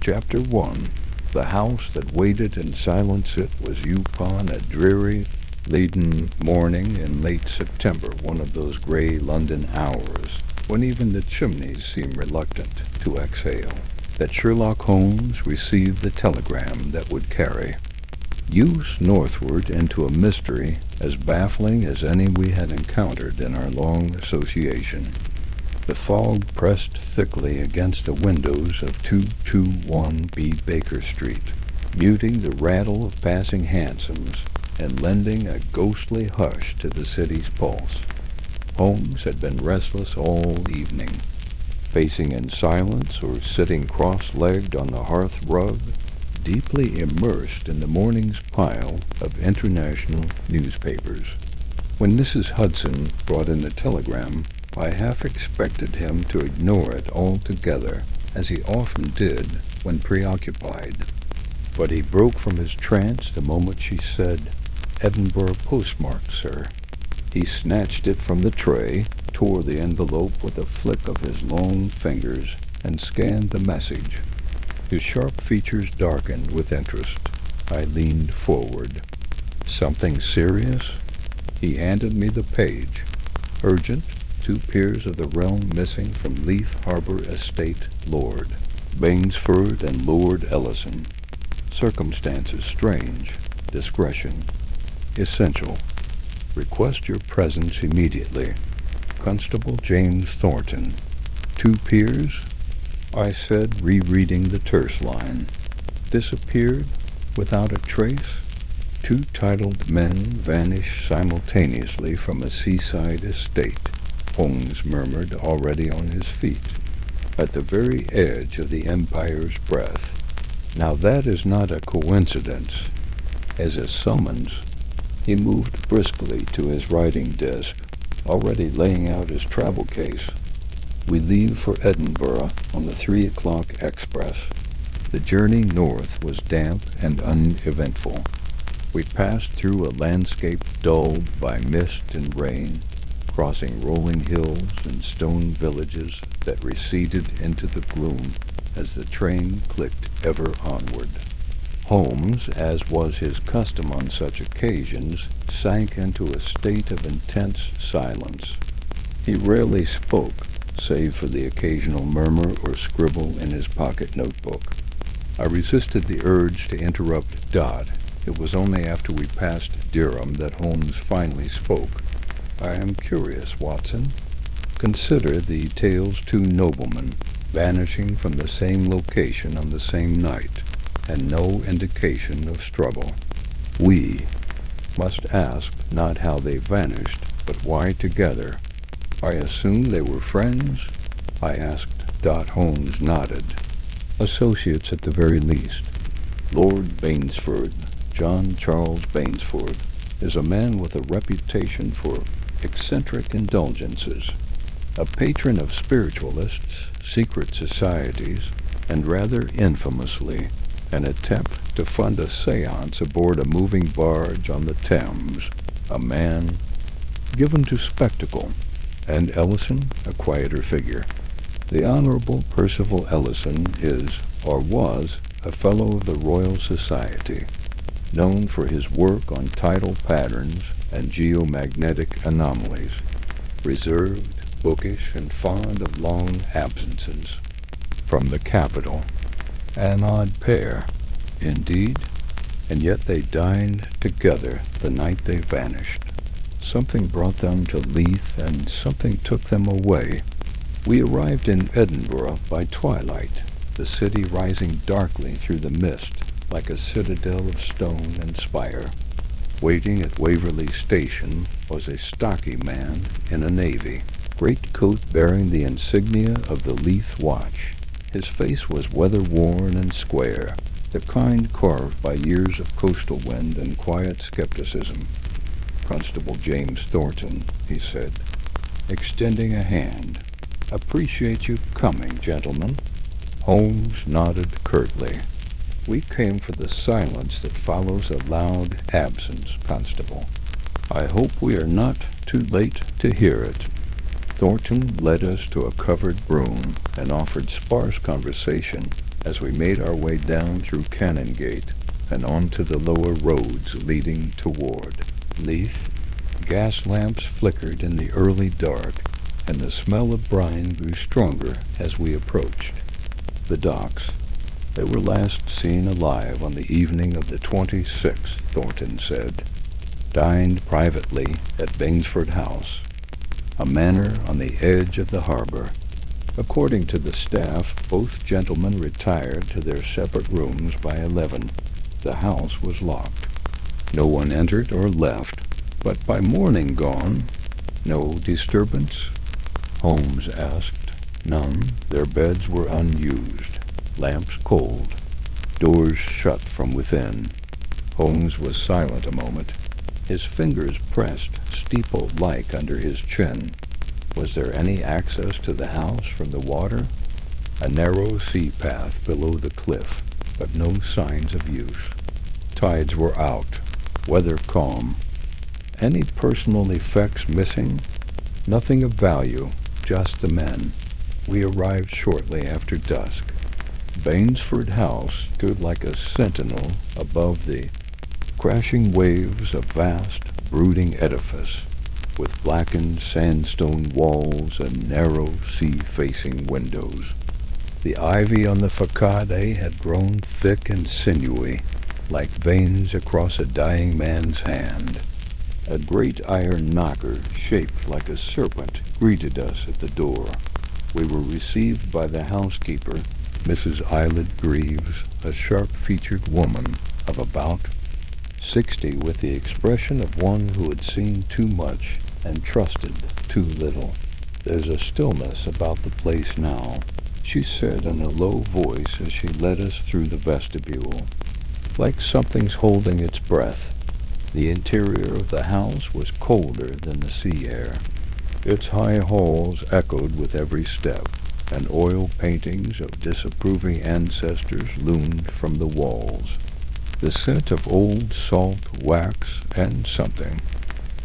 Chapter 1. The house that waited in silence. It was upon a dreary, leaden morning in late September, one of those gray London hours when even the chimneys seem reluctant to exhale, that Sherlock Holmes received the telegram that would carry youth northward into a mystery as baffling as any we had encountered in our long association. The fog pressed thickly against the windows of 221B Baker Street, muting the rattle of passing hansoms and lending a ghostly hush to the city's pulse. Holmes had been restless all evening, pacing in silence or sitting cross-legged on the hearth rug, deeply immersed in the morning's pile of international newspapers. When Mrs. Hudson brought in the telegram, I half expected him to ignore it altogether, as he often did when preoccupied. But he broke from his trance the moment she said, "Edinburgh postmark, sir." He snatched it from the tray, tore the envelope with a flick of his long fingers, and scanned the message. His sharp features darkened with interest. I leaned forward. "Something serious?" He handed me the page. "Urgent. 2 peers of the realm missing from Leith Harbor Estate, Lord Bainsford and Lord Ellison. Circumstances strange. Discretion essential. Request your presence immediately. Constable James Thornton." 2 peers? I said, rereading the terse line. "Disappeared without a trace? 2 titled men vanish simultaneously from a seaside estate," Holmes murmured, already on his feet, at the very edge of the Empire's breath. "Now that is not a coincidence. As a summons." He moved briskly to his writing desk, already laying out his travel case. "We leave for Edinburgh on the 3 o'clock express." The journey north was damp and uneventful. We passed through a landscape dulled by mist and rain, crossing rolling hills and stone villages that receded into the gloom as the train clicked ever onward. Holmes, as was his custom on such occasions, sank into a state of intense silence. He rarely spoke, save for the occasional murmur or scribble in his pocket notebook. I resisted the urge to interrupt Dot. It was only after we passed Durham that Holmes finally spoke. "I am curious, Watson. Consider the tale's 2 noblemen vanishing from the same location on the same night, and no indication of struggle. We must ask not how they vanished, but why together. I assume they were friends?" I asked. Dot. Holmes nodded. "Associates at the very least. Lord Bainsford, John Charles Bainsford, is a man with a reputation for eccentric indulgences, a patron of spiritualists, secret societies, and rather infamously, an attempt to fund a séance aboard a moving barge on the Thames, a man given to spectacle. And Ellison, a quieter figure. The Honorable Percival Ellison is, or was, a Fellow of the Royal Society, known for his work on tidal patterns and geomagnetic anomalies, reserved, bookish, and fond of long absences from the capital. An odd pair, indeed, and yet they dined together the night they vanished. Something brought them to Leith, and something took them away. We arrived in Edinburgh by twilight, the city rising darkly through the mist, like a citadel of stone and spire. Waiting at Waverley Station was a stocky man in a navy greatcoat bearing the insignia of the Leith watch. His face was weather-worn and square, the kind carved by years of coastal wind and quiet skepticism. "Constable James Thornton," he said, extending a hand. "Appreciate you coming, gentlemen." Holmes nodded curtly. "We came for the silence that follows a loud absence, Constable. I hope we are not too late to hear it." Thornton led us to a covered room and offered sparse conversation as we made our way down through Canongate and onto the lower roads leading toward Leith. Gas lamps flickered in the early dark, and the smell of brine grew stronger as we approached. The docks. They were last seen alive on the evening of the 26th, Thornton said. Dined privately at Bainsford House, a manor on the edge of the harbor. According to the staff, both gentlemen retired to their separate rooms by 11. The house was locked. No one entered or left, but by morning gone, no disturbance? Holmes asked. None. Their beds were unused, lamps cold, doors shut from within. Holmes was silent a moment, his fingers pressed steeple-like under his chin. Was there any access to the house from the water? A narrow sea path below the cliff, but no signs of use. Tides were out, weather calm. Any personal effects missing? Nothing of value, just the men. We arrived shortly after dusk. Bainsford House stood like a sentinel above the crashing waves of vast, brooding edifice, with blackened sandstone walls and narrow sea-facing windows. The ivy on the facade had grown thick and sinewy, like veins across a dying man's hand. A great iron knocker, shaped like a serpent, greeted us at the door. We were received by the housekeeper, Mrs. Eylet Greaves, a sharp-featured woman of about 60, with the expression of one who had seen too much and trusted too little. There's a stillness about the place now, she said in a low voice as she led us through the vestibule, like something's holding its breath. The interior of the house was colder than the sea air. Its high halls echoed with every step, and oil paintings of disapproving ancestors loomed from the walls. The scent of old salt, wax, and something,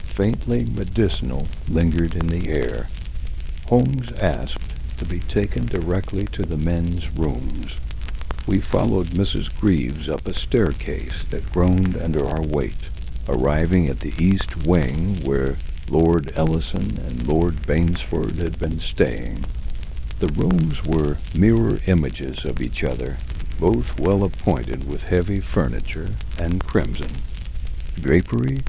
faintly medicinal, lingered in the air. Holmes asked to be taken directly to the men's rooms. We followed Mrs. Greaves up a staircase that groaned under our weight, arriving at the east wing where Lord Ellison and Lord Bainsford had been staying. The rooms were mirror images of each other, both well appointed with heavy furniture and crimson. Drapery.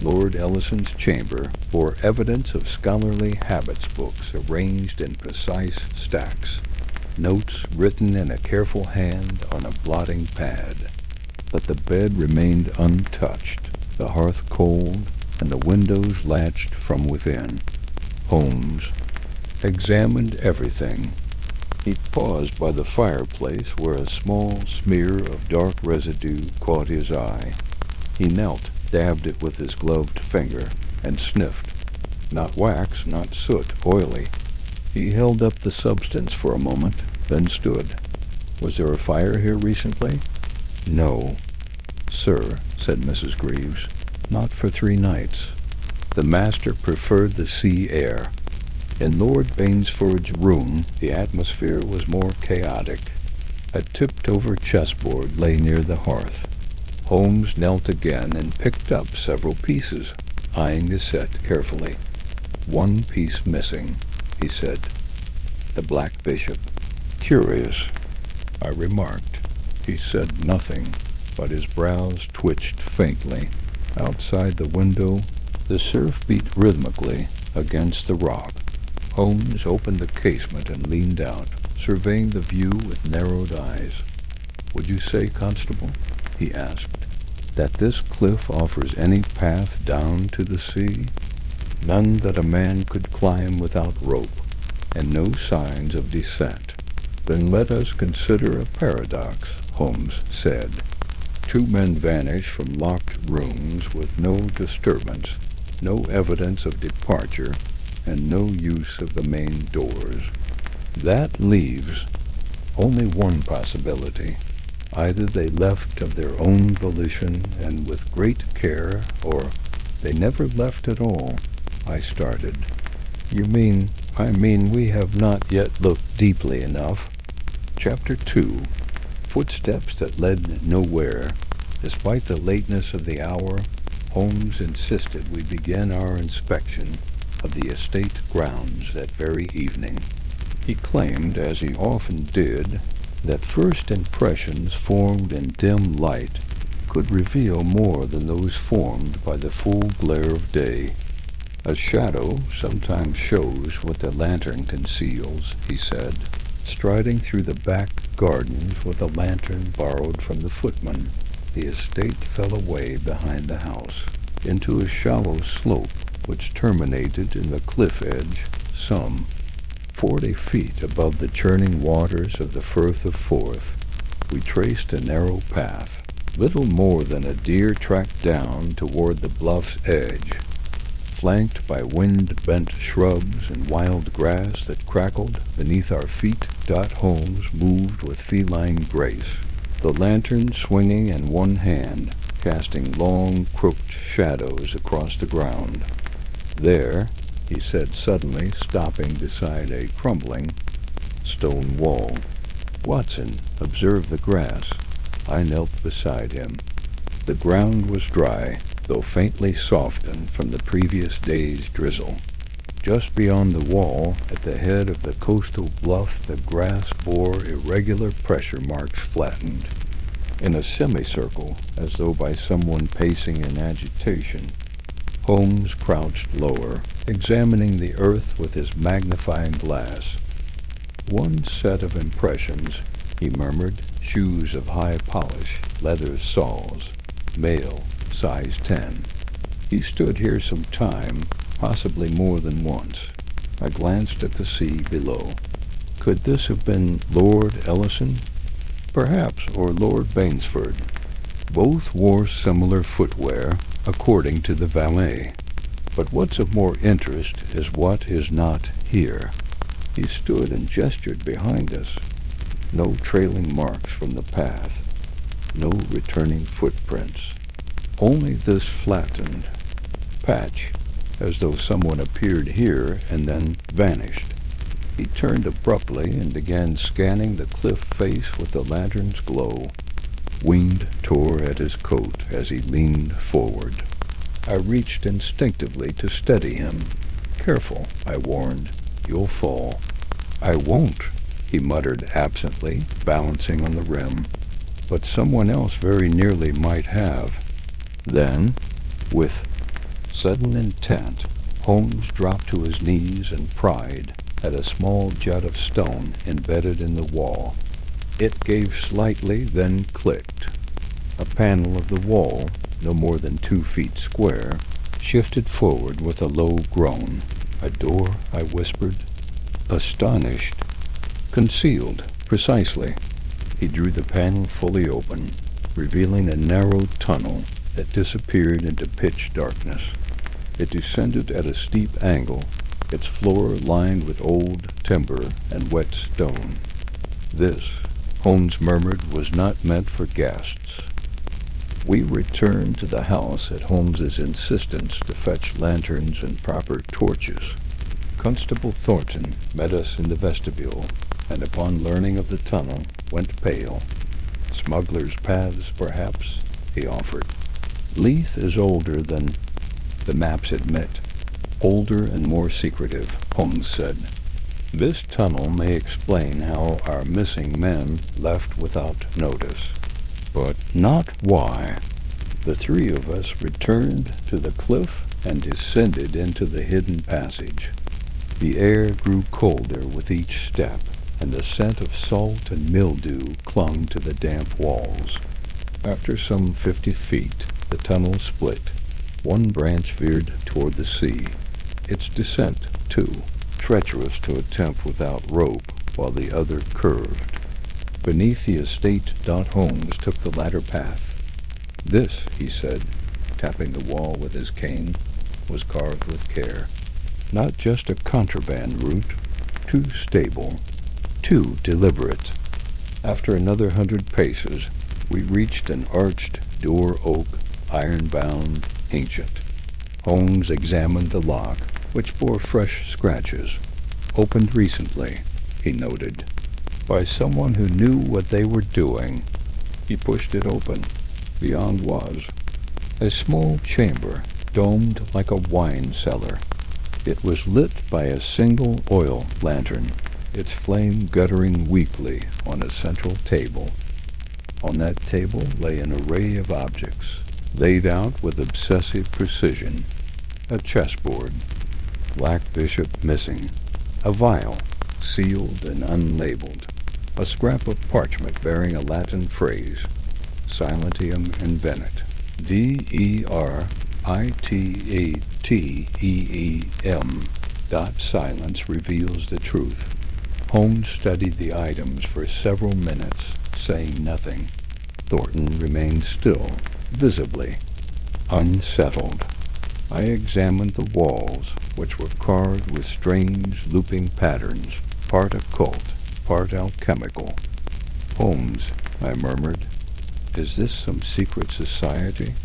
Lord Ellison's chamber bore evidence of scholarly habits books arranged in precise stacks, notes written in a careful hand on a blotting pad. But the bed remained untouched, the hearth cold, and the windows latched from within. Holmes examined everything. He paused by the fireplace where a small smear of dark residue caught his eye. He knelt, dabbed it with his gloved finger, and sniffed. Not wax, not soot, oily. He held up the substance for a moment, then stood. Was there a fire here recently? No, sir, said Mrs. Greaves. Not for 3 nights. The master preferred the sea air. In Lord Bainsford's room, the atmosphere was more chaotic. A tipped-over chessboard lay near the hearth. Holmes knelt again and picked up several pieces, eyeing the set carefully. One piece missing, he said. The Black Bishop. Curious, I remarked. He said nothing, but his brows twitched faintly. Outside the window, the surf beat rhythmically against the rock. Holmes opened the casement and leaned out, surveying the view with narrowed eyes. Would you say, Constable, he asked, that this cliff offers any path down to the sea? None that a man could climb without rope, and no signs of descent. Then let us consider a paradox, Holmes said. 2 men vanish from locked rooms with no disturbance, no evidence of departure, and no use of the main doors. That leaves only one possibility. Either they left of their own volition and with great care, or they never left at all. I started. I mean we have not yet looked deeply enough. Chapter 2. Footsteps that led nowhere. Despite the lateness of the hour, Holmes insisted we begin our inspection of the estate grounds that very evening. He claimed, as he often did, that first impressions formed in dim light could reveal more than those formed by the full glare of day. A shadow sometimes shows what the lantern conceals, he said, striding through the back gardens with a lantern borrowed from the footman. The estate fell away behind the house, into a shallow slope which terminated in the cliff edge some 40 feet above the churning waters of the Firth of Forth. We traced a narrow path, little more than a deer track down toward the bluff's edge, flanked by wind-bent shrubs and wild grass that crackled beneath our feet. Holmes moved with feline grace, the lantern swinging in one hand, casting long, crooked shadows across the ground. There, he said suddenly, stopping beside a crumbling stone wall. Watson, observe the grass. I knelt beside him. The ground was dry, though faintly softened from the previous day's drizzle. Just beyond the wall, at the head of the coastal bluff, the grass bore irregular pressure marks flattened. In a semicircle, as though by someone pacing in agitation, Holmes crouched lower, examining the earth with his magnifying glass. One set of impressions, he murmured, shoes of high polish, leather soles, male, size 10. He stood here some time, possibly more than once. I glanced at the sea below. Could this have been Lord Ellison? Perhaps, or Lord Bainsford. Both wore similar footwear, according to the valet. But what's of more interest is what is not here. He stood and gestured behind us. No trailing marks from the path. No returning footprints. Only this flattened patch, as though someone appeared here and then vanished. He turned abruptly and began scanning the cliff face with the lantern's glow. Wind tore at his coat as he leaned forward. I reached instinctively to steady him. Careful, I warned. You'll fall. I won't, he muttered absently, balancing on the rim. But someone else very nearly might have. Then, with sudden intent, Holmes dropped to his knees and pried at a small jut of stone embedded in the wall. It gave slightly, then clicked. A panel of the wall, no more than 2 feet square, shifted forward with a low groan. A door, I whispered. Astonished. Concealed, precisely. He drew the panel fully open, revealing a narrow tunnel that disappeared into pitch darkness. It descended at a steep angle, its floor lined with old timber and wet stone. This, Holmes murmured, was not meant for guests. We returned to the house at Holmes's insistence to fetch lanterns and proper torches. Constable Thornton met us in the vestibule, and upon learning of the tunnel, went pale. Smugglers' paths, perhaps, he offered. Leith is older than the maps admit. Older and more secretive, Holmes said. This tunnel may explain how our missing men left without notice, but not why. The 3 of us returned to the cliff and descended into the hidden passage. The air grew colder with each step, and the scent of salt and mildew clung to the damp walls. After some 50 feet, the tunnel split. One branch veered toward the sea. Its descent, too, treacherous to attempt without rope, while the other curved. Beneath the estate, Holmes took the latter path. This, he said, tapping the wall with his cane, was carved with care. Not just a contraband route, too stable, too deliberate. After another 100 paces, we reached an arched door oak, iron-bound, ancient. Holmes examined the lock, which bore fresh scratches. Opened recently, he noted. by someone who knew what they were doing. He pushed it open. Beyond was a small chamber, domed like a wine cellar. It was lit by a single oil lantern, its flame guttering weakly on a central table. On that table lay an array of objects, laid out with obsessive precision. A chessboard, black bishop missing, a vial, sealed and unlabeled, a scrap of parchment bearing a Latin phrase, Silentium invenit, VERITATEEM. Silence reveals the truth. Holmes studied the items for several minutes, saying nothing. Thornton remained still, visibly unsettled. I examined the walls, which were carved with strange looping patterns, part occult, part alchemical. "Holmes," I murmured, "is this some secret society?"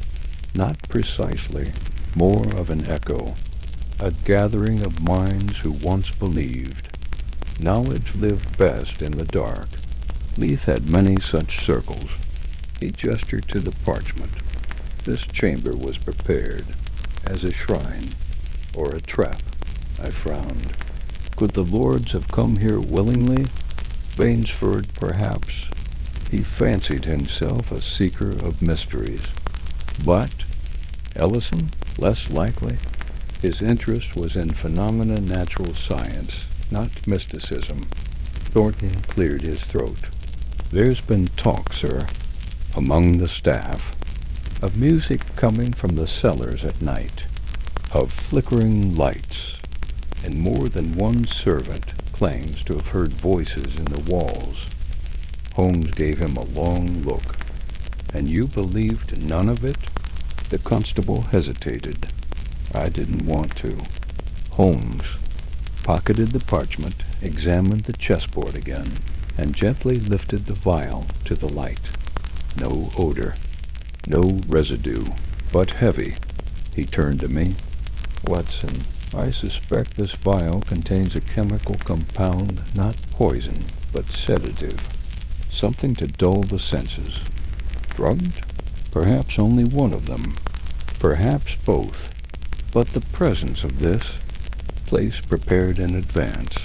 "Not precisely. More of an echo. A gathering of minds who once believed. Knowledge lived best in the dark. Leith had many such circles." He gestured to the parchment. "This chamber was prepared as a shrine, or a trap." I frowned. "Could the lords have come here willingly? Bainsford, perhaps. He fancied himself a seeker of mysteries. But Ellison, less likely. His interest was in phenomena natural science, not mysticism." Thornton cleared his throat. "There's been talk, sir, among the staff, of music coming from the cellars at night, of flickering lights, and more than one servant claims to have heard voices in the walls." Holmes gave him a long look. "And you believed none of it?" The constable hesitated. I didn't want to. Holmes pocketed the parchment, examined the chessboard again, and gently lifted the vial to the light. No odor, no residue, but heavy. He turned to me. "Watson, I suspect this vial contains a chemical compound, not poison, but sedative. Something to dull the senses. Drugged? Perhaps only one of them. Perhaps both. But the presence of this place prepared in advance.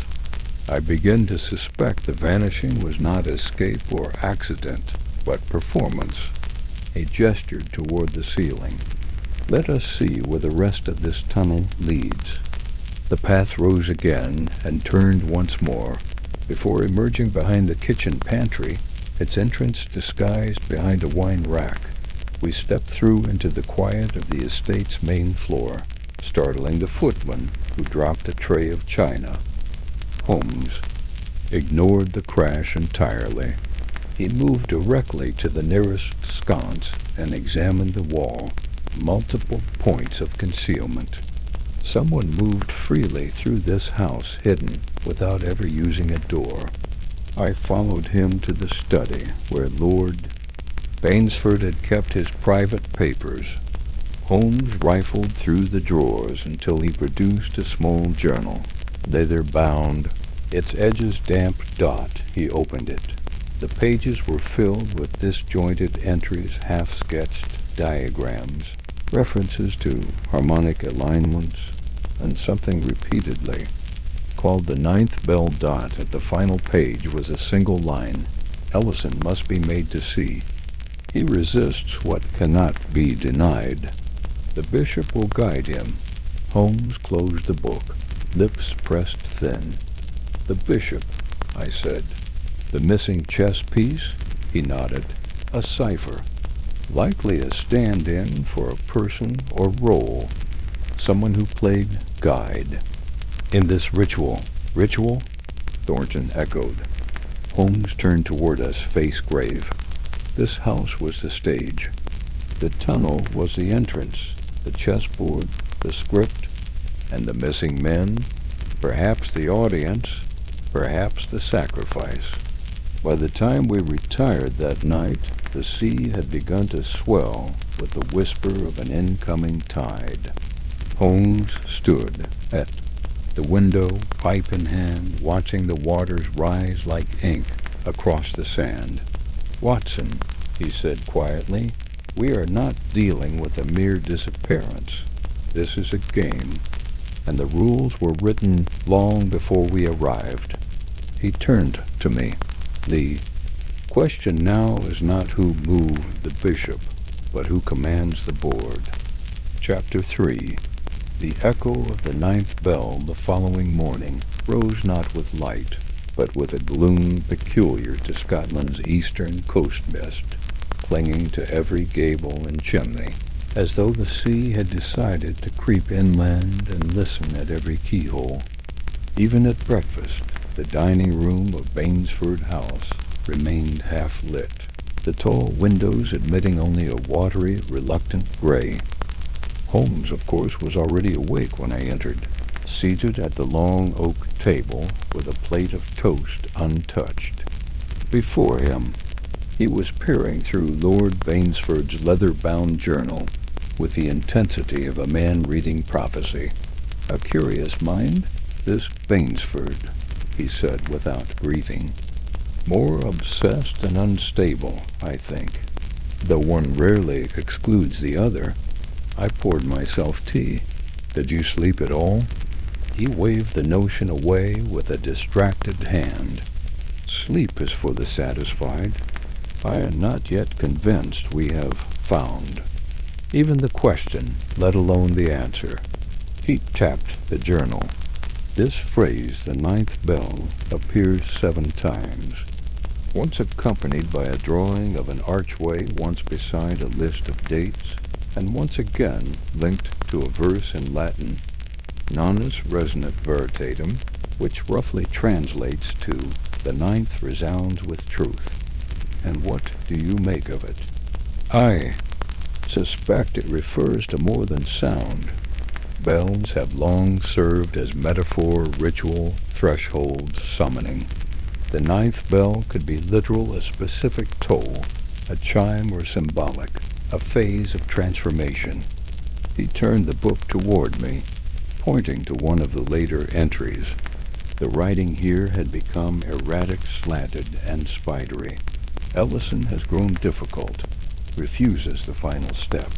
I begin to suspect the vanishing was not escape or accident, but performance." He gestured toward the ceiling. "Let us see where the rest of this tunnel leads." The path rose again and turned once more, before emerging behind the kitchen pantry, its entrance disguised behind a wine rack. We stepped through into the quiet of the estate's main floor, startling the footman, who dropped a tray of china. Holmes ignored the crash entirely. He moved directly to the nearest sconce and examined the wall. Multiple points of concealment. Someone moved freely through this house, hidden, without ever using a door. I followed him to the study, where Lord Bainsford had kept his private papers. Holmes rifled through the drawers until he produced a small journal, leather-bound, its edges damp dot. He opened it. The pages were filled with disjointed entries, half-sketched diagrams, references to harmonic alignments, and something repeatedly called the ninth bell dot at the final page was a single line. "Ellison must be made to see. He resists what cannot be denied. The bishop will guide him." Holmes closed the book, lips pressed thin. "The bishop," I said. "The missing chess piece?" He nodded. "A cipher. Likely a stand-in for a person or role. Someone who played guide." "In this ritual." "Ritual?" Thornton echoed. Holmes turned toward us, face grave. "This house was the stage. The tunnel was the entrance. The chessboard, the script, and the missing men. Perhaps the audience, perhaps the sacrifice. By the time we retired that night, the sea had begun to swell with the whisper of an incoming tide." Holmes stood at the window, pipe in hand, watching the waters rise like ink across the sand. "Watson," he said quietly, "we are not dealing with a mere disappearance. This is a game, and the rules were written long before we arrived." He turned to me. "The question now is not who moved the bishop, but who commands the board." Chapter 3. The echo of the 9th bell the following morning rose not with light, but with a gloom peculiar to Scotland's eastern coast mist, clinging to every gable and chimney, as though the sea had decided to creep inland and listen at every keyhole. Even at breakfast, the dining room of Bainsford House remained half lit, the tall windows admitting only a watery, reluctant gray. Holmes, of course, was already awake when I entered, seated at the long oak table with a plate of toast untouched. Before him, he was peering through Lord Bainsford's leather-bound journal with the intensity of a man reading prophecy. "A curious mind, this Bainsford," he said without greeting. "More obsessed and unstable, I think, though one rarely excludes the other." I poured myself tea. "Did you sleep at all?" He waved the notion away with a distracted hand. "Sleep is for the satisfied. I am not yet convinced we have found even the question, let alone the answer." He tapped the journal. "This phrase, the 9th bell, appears 7 times, once accompanied by a drawing of an archway, once beside a list of dates, and once again linked to a verse in Latin, nonus resonat veritatem, which roughly translates to, 'The 9th resounds with truth.' And what do you make of it?" "I suspect it refers to more than sound. Bells have long served as metaphor, ritual, threshold, summoning. The 9th bell could be literal, a specific toll, a chime, or symbolic, a phase of transformation." He turned the book toward me, pointing to one of the later entries. The writing here had become erratic, slanted, and spidery. "Ellison has grown difficult, refuses the final step,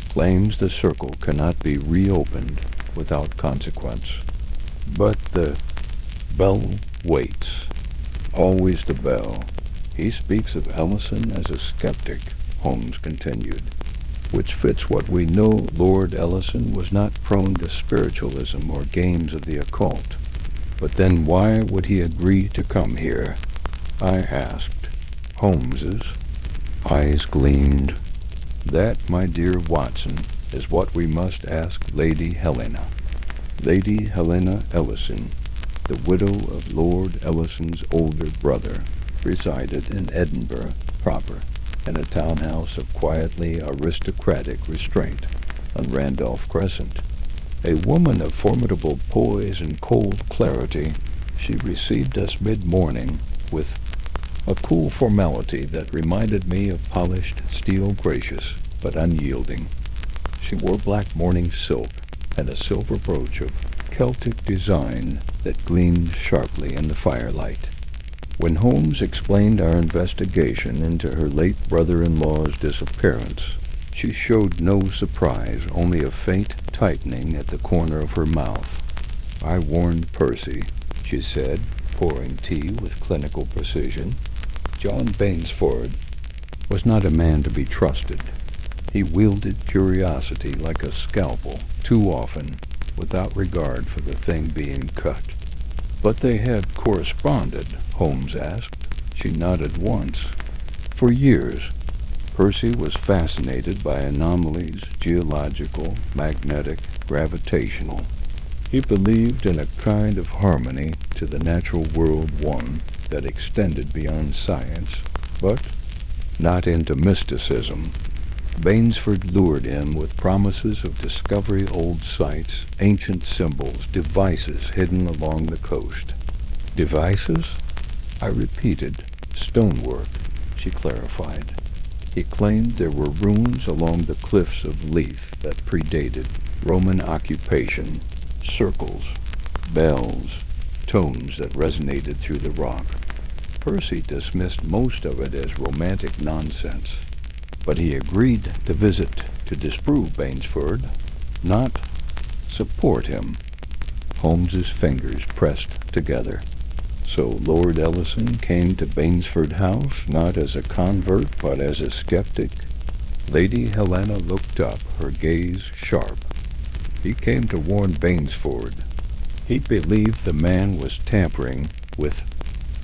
claims the circle cannot be reopened without consequence. But the bell waits. Always the bell. He speaks of Ellison as a skeptic," Holmes continued, "which fits what we know. Lord Ellison was not prone to spiritualism or games of the occult. But then why would he agree to come here?" I asked. Holmes's eyes gleamed. "That, my dear Watson, is what we must ask Lady Helena. Lady Helena Ellison, the widow of Lord Ellison's older brother, resided in Edinburgh proper, in a townhouse of quietly aristocratic restraint on Randolph Crescent. A woman of formidable poise and cold clarity, she received us mid-morning with a cool formality that reminded me of polished steel, gracious but unyielding. She wore black morning silk and a silver brooch of Celtic design that gleamed sharply in the firelight. When Holmes explained our investigation into her late brother-in-law's disappearance, she showed no surprise, only a faint tightening at the corner of her mouth. "I warned Percy," she said, pouring tea with clinical precision. "John Bainsford was not a man to be trusted. He wielded curiosity like a scalpel, too often, without regard for the thing being cut." "But they had corresponded?" Holmes asked. She nodded once. "For years. Percy was fascinated by anomalies, geological, magnetic, gravitational. He believed in a kind of harmony to the natural world, one that extended beyond science, but not into mysticism. Bainsford lured him with promises of discovery, old sites, ancient symbols, devices hidden along the coast." "Devices?" I repeated. "Stonework," she clarified. "He claimed there were ruins along the cliffs of Leith that predated Roman occupation, circles, bells, tones that resonated through the rock. Percy dismissed most of it as romantic nonsense, but he agreed to visit to disprove Bainsford, not support him. Holmes's fingers pressed together. So Lord Ellison came to Bainsford House not as a convert but as a skeptic. Lady Helena looked up, her gaze sharp. He came to warn Bainsford. He believed the man was tampering with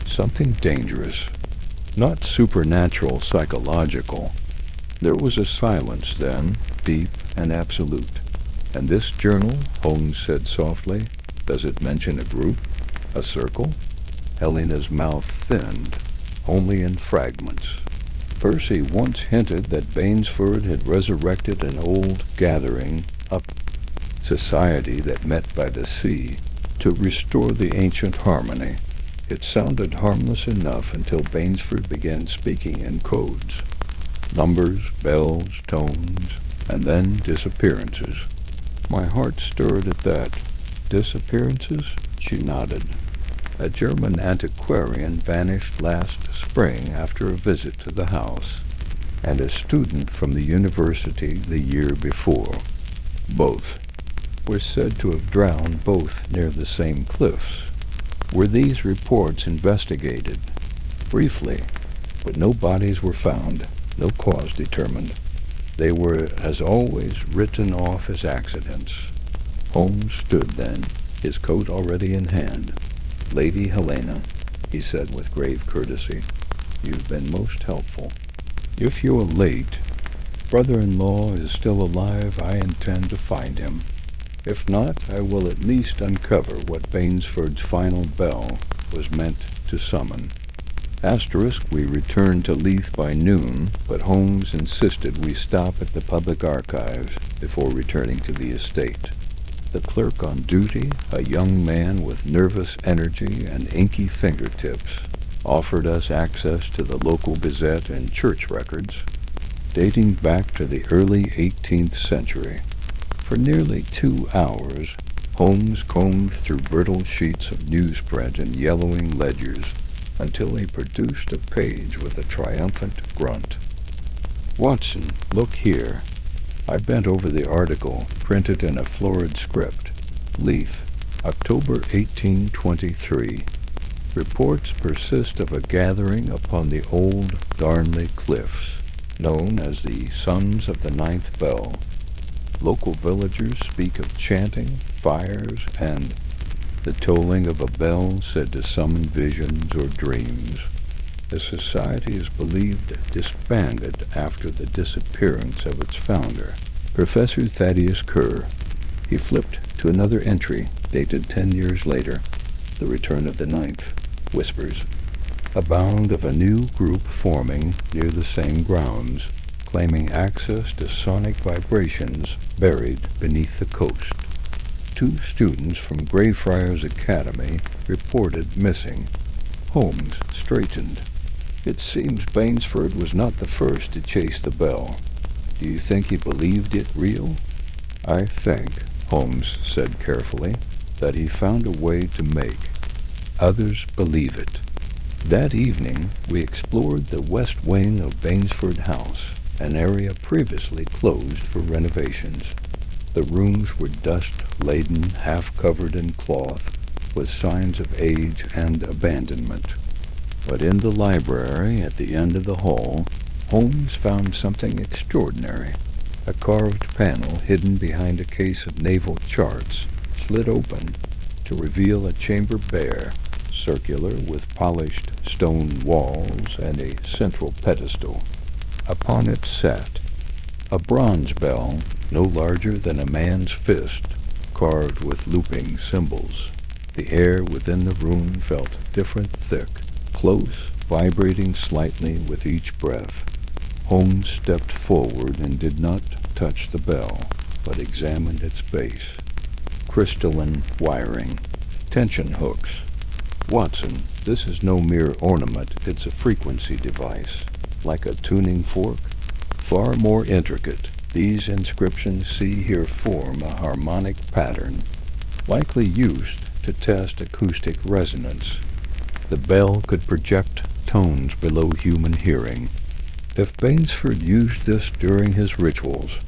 something dangerous, not supernatural, psychological. There was a silence then, deep and absolute. "And this journal," Holmes said softly, "does it mention a group, a circle?" Helena's mouth thinned, only in fragments. Percy once hinted that Bainsford had resurrected an old gathering, a society that met by the sea, to restore the ancient harmony. It sounded harmless enough until Bainsford began speaking in codes. Numbers, bells, tones, and then disappearances. My heart stirred at that. "Disappearances?" She nodded. "A German antiquarian vanished last spring after a visit to the house, and a student from the university the year before. Both were said to have drowned, both near the same cliffs." Were these reports investigated? Briefly, but no bodies were found, no cause determined. They were, as always, written off as accidents. Holmes stood then, his coat already in hand. "Lady Helena," he said with grave courtesy, "you've been most helpful. If you're late, brother-in-law is still alive. I intend to find him. If not, I will at least uncover what Bainsford's final bell was meant to summon." We returned to Leith by noon, but Holmes insisted we stop at the public archives before returning to the estate. The clerk on duty, a young man with nervous energy and inky fingertips, offered us access to the local gazette and church records, dating back to the early 18th century. For nearly 2 hours, Holmes combed through brittle sheets of newsprint and yellowing ledgers until he produced a page with a triumphant grunt. "Watson, look here." I bent over the article, printed in a florid script. "Leith, October 1823. Reports persist of a gathering upon the old Darnley Cliffs, known as the Sons of the Ninth Bell. Local villagers speak of chanting, fires, and the tolling of a bell said to summon visions or dreams. The society is believed disbanded after the disappearance of its founder, Professor Thaddeus Kerr." He flipped to another entry, dated 10 years later. "The return of the ninth. Whispers. A bound of a new group forming near the same grounds, claiming access to sonic vibrations buried beneath the coast. 2 students from Greyfriars Academy reported missing." Holmes straightened. "It seems Bainsford was not the first to chase the bell. Do you think he believed it real?" "I think," Holmes said carefully, "that he found a way to make others believe it." That evening, we explored the west wing of Bainsford House, an area previously closed for renovations. The rooms were dust-laden, half-covered in cloth, with signs of age and abandonment. But in the library, at the end of the hall, Holmes found something extraordinary. A carved panel hidden behind a case of naval charts slid open to reveal a chamber bare, circular, with polished stone walls and a central pedestal. Upon it sat a bronze bell no larger than a man's fist, carved with looping symbols. The air within the room felt different, thick, close, vibrating slightly with each breath. Holmes stepped forward and did not touch the bell, but examined its base. Crystalline wiring, tension hooks. "Watson, this is no mere ornament, it's a frequency device, like a tuning fork. Far more intricate. These inscriptions see here form a harmonic pattern, likely used to test acoustic resonance. The bell could project tones below human hearing. If Bainsford used this during his rituals,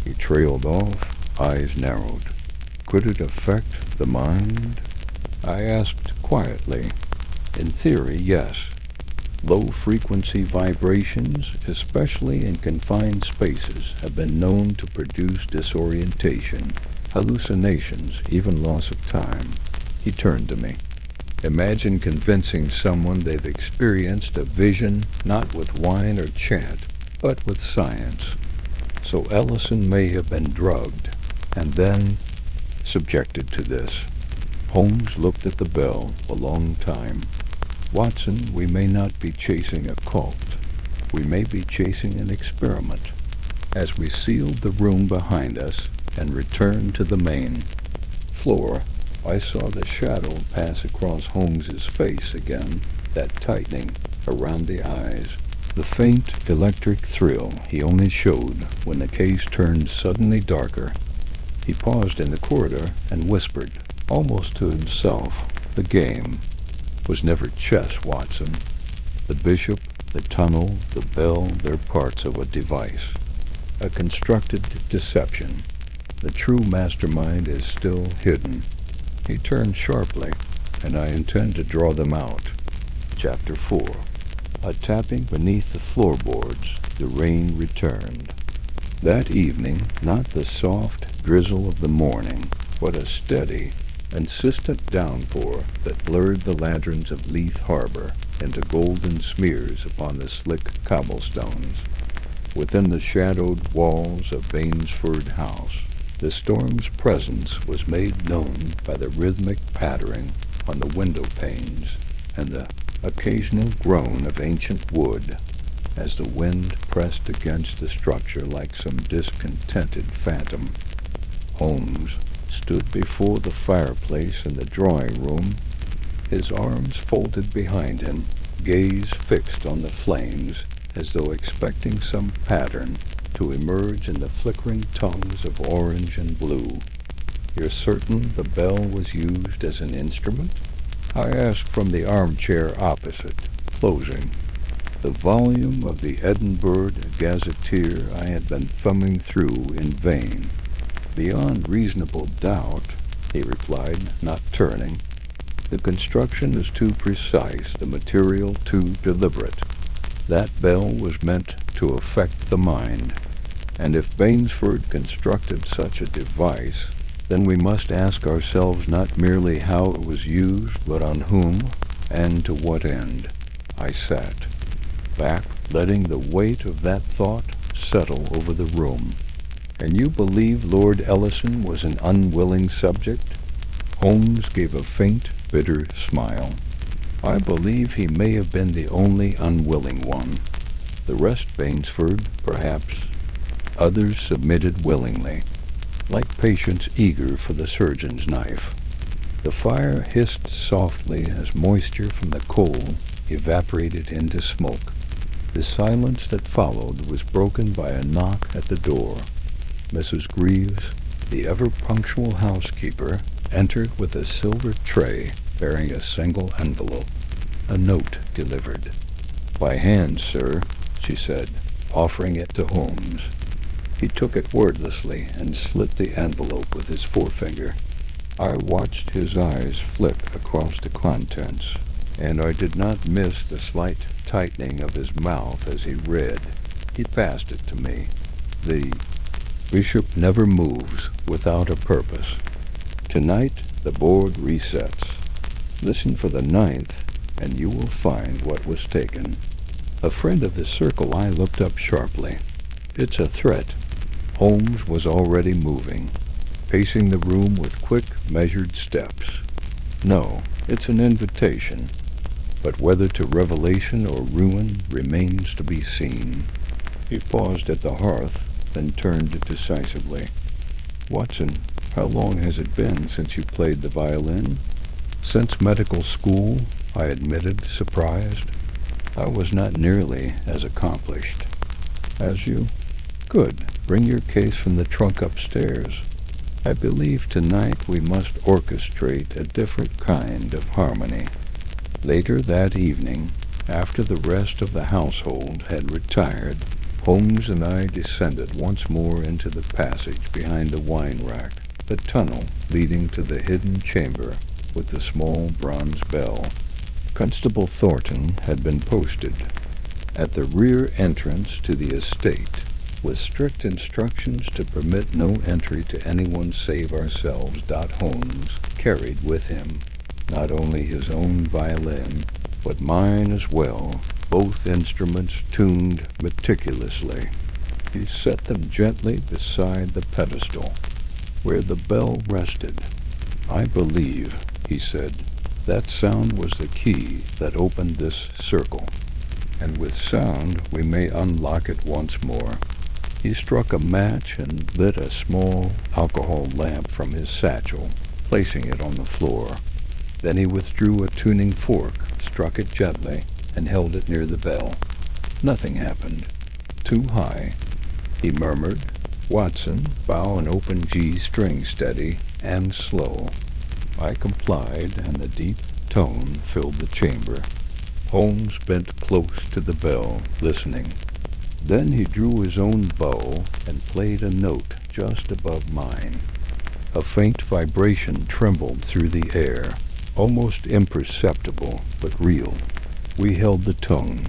he trailed off, eyes narrowed. Could it affect the mind? I asked quietly. In theory, yes. Low-frequency vibrations, especially in confined spaces, have been known to produce disorientation, hallucinations, even loss of time. He turned to me. Imagine convincing someone they've experienced a vision not with wine or chant, but with science. So Ellison may have been drugged, and then subjected to this. Holmes looked at the bell a long time. Watson, we may not be chasing a cult. We may be chasing an experiment. As we sealed the room behind us and returned to the main floor, I saw the shadow pass across Holmes's face again, that tightening around the eyes. The faint electric thrill he only showed when the case turned suddenly darker. He paused in the corridor and whispered, almost to himself, "The game was never chess, Watson. The bishop, the tunnel, the bell, they're parts of a device, a constructed deception. The true mastermind is still hidden." He turned sharply, and I intend to draw them out. Chapter 4. A tapping beneath the floorboards, the rain returned. That evening, not the soft drizzle of the morning, but a steady, insistent downpour that blurred the lanterns of Leith harbor into golden smears upon the slick cobblestones. Within the shadowed walls of Bainsford House, the storm's presence was made known by the rhythmic pattering on the window panes and the occasional groan of ancient wood as the wind pressed against the structure like some discontented phantom. Holmes stood before the fireplace in the drawing-room, his arms folded behind him, gaze fixed on the flames as though expecting some pattern to emerge in the flickering tongues of orange and blue. "You're certain the bell was used as an instrument?" I asked from the armchair opposite, closing. The volume of the Edinburgh Gazetteer I had been thumbing through in vain. "Beyond reasonable doubt," he replied, not turning. "The construction is too precise, the material too deliberate. That bell was meant to affect the mind, and if Bainsford constructed such a device, then we must ask ourselves not merely how it was used, but on whom and to what end." I sat back, letting the weight of that thought settle over the room. "And you believe Lord Ellison was an unwilling subject?" Holmes gave a faint, bitter smile. "I believe he may have been the only unwilling one. The rest Bainsford, perhaps. Others submitted willingly, like patients eager for the surgeon's knife." The fire hissed softly as moisture from the coal evaporated into smoke. The silence that followed was broken by a knock at the door. Mrs. Greaves, the ever-punctual housekeeper, entered with a silver tray bearing a single envelope, a note delivered. "By hand, sir," she said, offering it to Holmes. He took it wordlessly and slit the envelope with his forefinger. I watched his eyes flick across the contents, and I did not miss the slight tightening of his mouth as he read. He passed it to me. "The bishop never moves without a purpose. Tonight the board resets. Listen for the 9th, and you will find what was taken." A friend of the circle, I looked up sharply. "It's a threat." Holmes was already moving, pacing the room with quick, measured steps. "No, it's an invitation, but whether to revelation or ruin remains to be seen." He paused at the hearth, then turned decisively. "Watson, how long has it been since you played the violin?" "Since medical school," I admitted, surprised. I was not nearly as accomplished. "As you? Good. Bring your case from the trunk upstairs. I believe tonight we must orchestrate a different kind of harmony." Later that evening, After the rest of the household had retired, Holmes and I descended once more into the passage behind the wine rack, the tunnel leading to the hidden chamber with the small bronze bell. Constable Thornton had been posted at the rear entrance to the estate, with strict instructions to permit no entry to anyone save ourselves. Holmes carried with him not only his own violin, but mine as well, both instruments tuned meticulously. He set them gently beside the pedestal, where the bell rested. "I believe," he said, "that sound was the key that opened this circle, and with sound we may unlock it once more." He struck a match and lit a small alcohol lamp from his satchel, placing it on the floor. Then he withdrew a tuning fork, struck it gently, and held it near the bell. Nothing happened. "Too high," he murmured. "Watson, bow an open G string steady and slow." I complied, and the deep tone filled the chamber. Holmes bent close to the bell, listening. Then he drew his own bow and played a note just above mine. A faint vibration trembled through the air, almost imperceptible but real. We held the tone.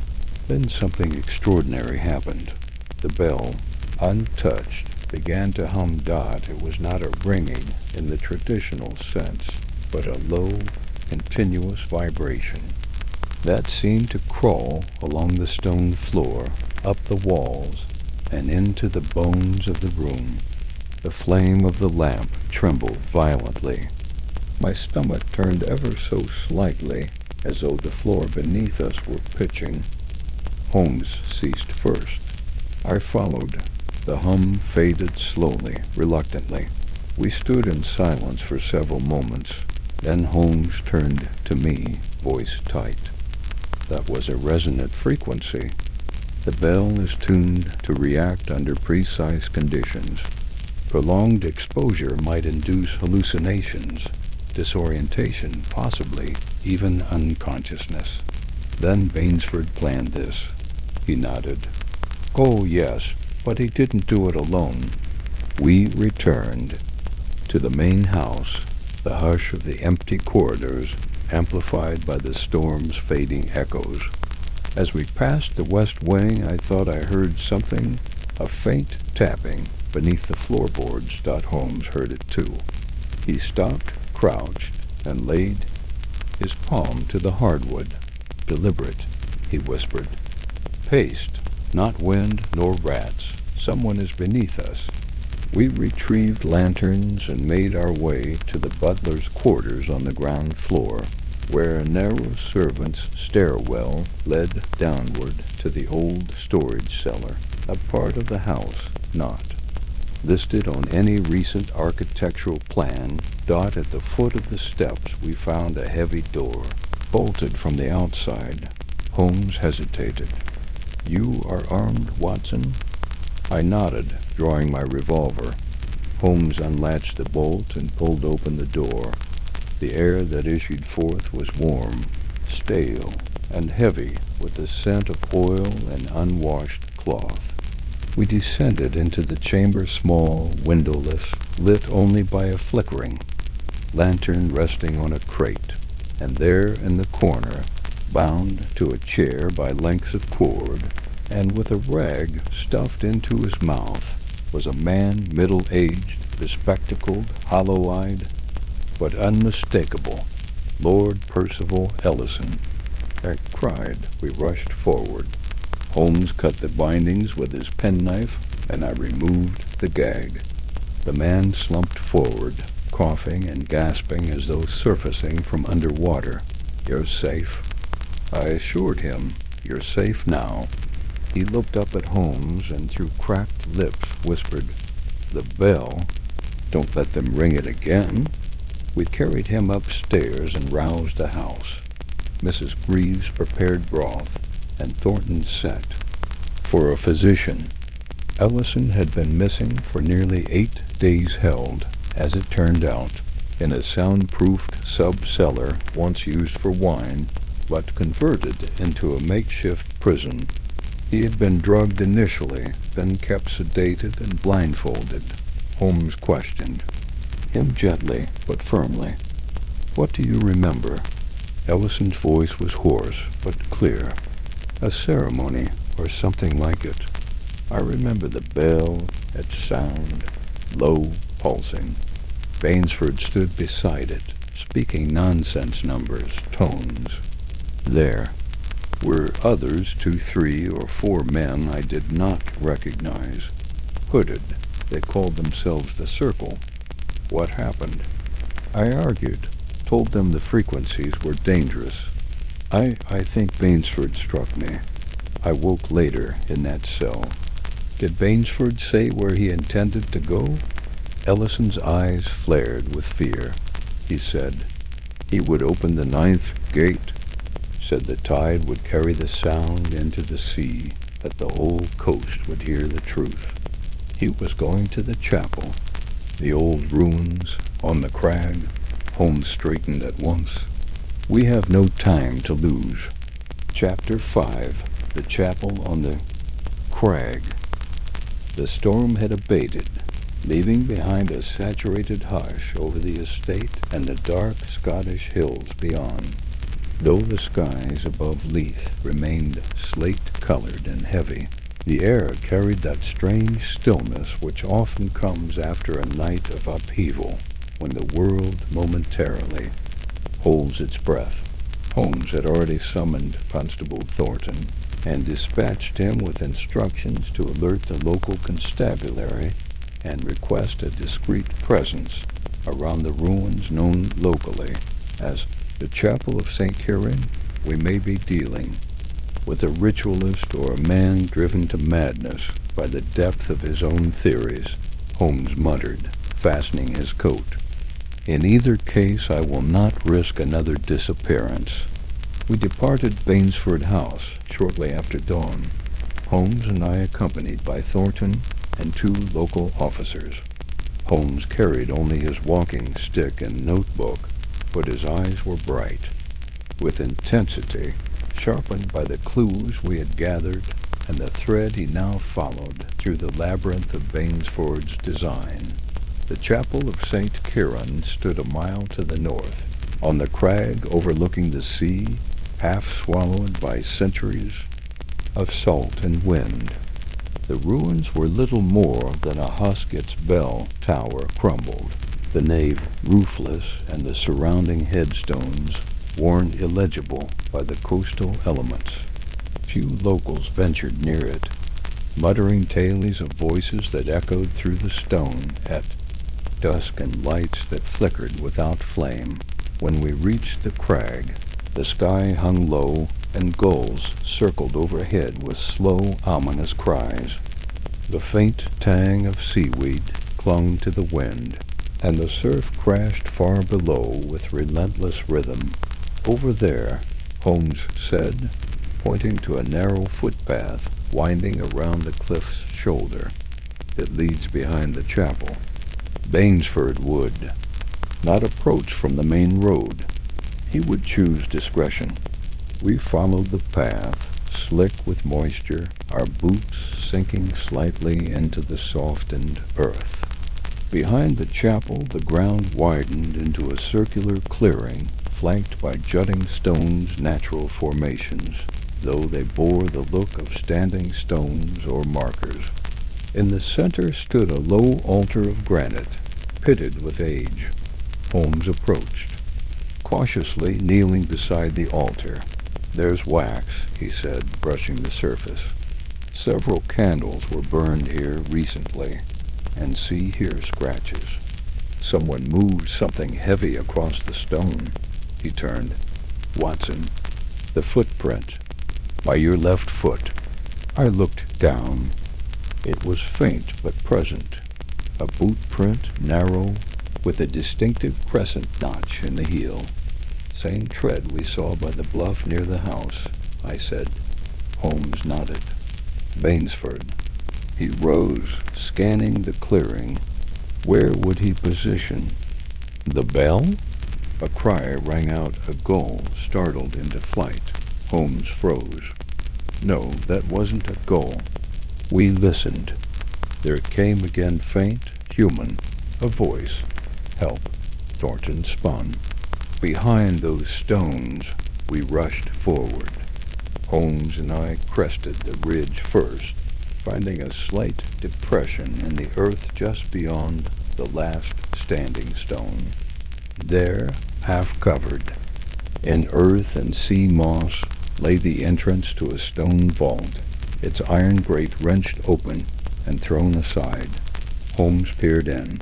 Then something extraordinary happened. The bell, untouched, began to hum. It was not a ringing in the traditional sense, but a low, continuous vibration that seemed to crawl along the stone floor, up the walls, and into the bones of the room. The flame of the lamp trembled violently. My stomach turned ever so slightly, as though the floor beneath us were pitching. Holmes ceased first. I followed. The hum faded slowly, reluctantly. We stood in silence for several moments. Then Holmes turned to me, voice tight. "That was a resonant frequency. The bell is tuned to react under precise conditions. Prolonged exposure might induce hallucinations, disorientation, possibly even unconsciousness." "Then Bainsford planned this." He nodded. "Oh, yes, but he didn't do it alone." We returned to the main house, the hush of the empty corridors amplified by the storm's fading echoes. As we passed the west wing, I thought I heard something, a faint tapping beneath the floorboards. Holmes heard it too. He stopped, crouched, and laid his palm to the hardwood. "Deliberate," he whispered. "Paste, not wind nor rats. Someone is beneath us." We retrieved lanterns and made our way to the butler's quarters on the ground floor, where a narrow servant's stairwell led downward to the old storage cellar, a part of the house not listed on any recent architectural plan. At the foot of the steps we found a heavy door, bolted from the outside. Holmes hesitated. "You are armed, Watson?" I nodded, drawing my revolver. Holmes unlatched the bolt and pulled open the door. The air that issued forth was warm, stale, and heavy with the scent of oil and unwashed cloth. We descended into the chamber, small, windowless, lit only by a flickering lantern resting on a crate, and there in the corner, bound to a chair by lengths of cord, and with a rag stuffed into his mouth, was a man middle-aged, bespectacled, hollow-eyed, but unmistakable, Lord Percival Ellison. I cried. We rushed forward. Holmes cut the bindings with his penknife, and I removed the gag. The man slumped forward, coughing and gasping as though surfacing from underwater. "You're safe," I assured him. "You're safe now." He looked up at Holmes and through cracked lips whispered, "The bell. Don't let them ring it again." We carried him upstairs and roused the house. Mrs. Greaves prepared broth, and Thornton sent for a physician. Ellison had been missing for nearly 8 days, held, as it turned out, in a soundproofed sub-cellar once used for wine, but converted into a makeshift prison. He had been drugged initially, then kept sedated and blindfolded. Holmes questioned him gently but firmly. "What do you remember?" Ellison's voice was hoarse but clear. "A ceremony, or something like it. I remember the bell, its sound, low, pulsing. Bainsford stood beside it, speaking nonsense numbers, tones. There were others, 2, 3, or 4 men I did not recognize. Hooded, they called themselves the Circle. What happened? I argued, told them the frequencies were dangerous. I think Bainsford struck me. I woke later in that cell. Did Bainsford say where he intended to go?" Ellison's eyes flared with fear. He said he would open the 9th gate, said the tide would carry the sound into the sea, that the whole coast would hear the truth. He was going to the chapel, the old ruins on the crag. Holmes straightened at once. "We have no time to lose." Chapter 5. The Chapel on the Crag. The storm had abated, leaving behind a saturated hush over the estate and the dark Scottish hills beyond, though the skies above Leith remained slate-colored and heavy. The air carried that strange stillness which often comes after a night of upheaval, when the world momentarily holds its breath. Holmes had already summoned Constable Thornton and dispatched him with instructions to alert the local constabulary and request a discreet presence around the ruins known locally as the Chapel of St. Kieran. We may be dealing with a ritualist or a man driven to madness by the depth of his own theories, Holmes muttered, fastening his coat. In either case, I will not risk another disappearance. We departed Bainsford House shortly after dawn, Holmes and I accompanied by Thornton and 2 local officers. Holmes carried only his walking stick and notebook, but his eyes were bright, with intensity, sharpened by the clues we had gathered and the thread he now followed through the labyrinth of Bainsford's design. The Chapel of St. Kieran stood a mile to the north, on the crag overlooking the sea, half swallowed by centuries of salt and wind. The ruins were little more than a husk its bell tower crumbled, the nave roofless and the surrounding headstones worn illegible by the coastal elements. Few locals ventured near it, muttering tales of voices that echoed through the stone at dusk and lights that flickered without flame. When we reached the crag, the sky hung low, and gulls circled overhead with slow, ominous cries. The faint tang of seaweed clung to the wind, and the surf crashed far below with relentless rhythm. "Over there," Holmes said, pointing to a narrow footpath winding around the cliff's shoulder. "It leads behind the chapel. Bainsford would not approach from the main road. He would choose discretion." We followed the path, slick with moisture, our boots sinking slightly into the softened earth. Behind the chapel, the ground widened into a circular clearing, flanked by jutting stones' natural formations, though they bore the look of standing stones or markers. In the center stood a low altar of granite, pitted with age. Holmes approached, cautiously kneeling beside the altar. "There's wax," he said, brushing the surface. "Several candles were burned here recently, and see here scratches. Someone moved something heavy across the stone." He turned. "Watson, the footprint, by your left foot." I looked down. It was faint but present, a boot print, narrow, with a distinctive crescent notch in the heel. "Same tread we saw by the bluff near the house," I said. Holmes nodded. "Bainsford." He rose, scanning the clearing. Where would he position the bell? A cry rang out, a gull startled into flight. Holmes froze. No, that wasn't a gull. We listened. There it came again, faint, human, a voice. Help. Thornton spun. Behind those stones, we rushed forward. Holmes and I crested the ridge first, finding a slight depression in the earth just beyond the last standing stone. There, half covered, in earth and sea moss, lay the entrance to a stone vault, its iron grate wrenched open and thrown aside. Holmes peered in.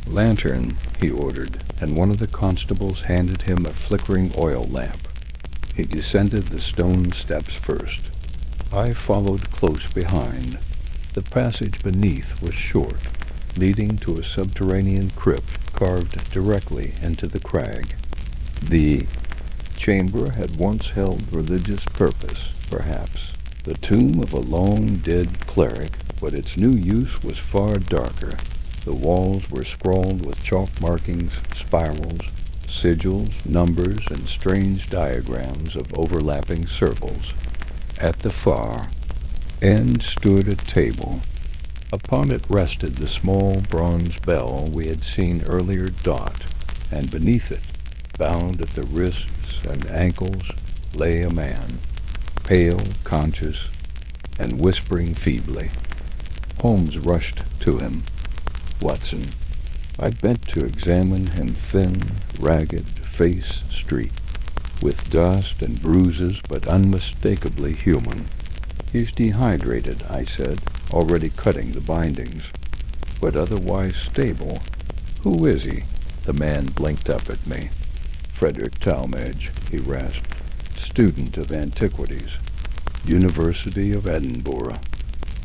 "Lantern," he ordered, and one of the constables handed him a flickering oil lamp. He descended the stone steps first. I followed close behind. The passage beneath was short, leading to a subterranean crypt carved directly into the crag. The chamber had once held religious purpose, perhaps, the tomb of a long-dead cleric, but its new use was far darker. The walls were scrawled with chalk markings, spirals, sigils, numbers, and strange diagrams of overlapping circles. At the far end stood a table. Upon it rested the small bronze bell we had seen earlier dot, and beneath it, bound at the wrists and ankles, lay a man, pale, conscious, and whispering feebly. Holmes rushed to him. "Watson." I bent to examine him, thin, ragged, face streaked, with dust and bruises, but unmistakably human. "He's dehydrated," I said, already cutting the bindings, "but otherwise stable. Who is he?" The man blinked up at me. "Frederick Talmage," he rasped, "student of antiquities, University of Edinburgh."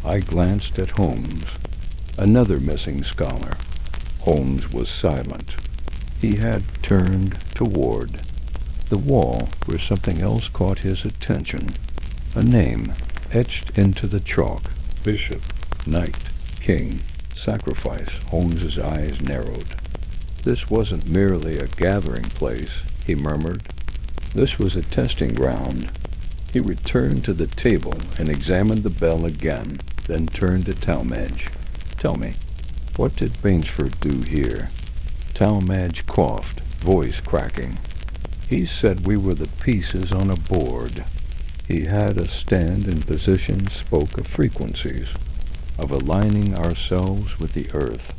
I glanced at Holmes. Another missing scholar. Holmes was silent. He had turned toward the wall where something else caught his attention. A name etched into the chalk. Bishop, knight, king, sacrifice. Holmes's eyes narrowed. This wasn't merely a gathering place, he murmured. This was a testing ground. He returned to the table and examined the bell again, then turned to Talmage. "Tell me, what did Bainsford do here?" Talmage coughed, voice cracking. "He said we were the pieces on a board. He had us stand in position, spoke of frequencies, of aligning ourselves with the earth.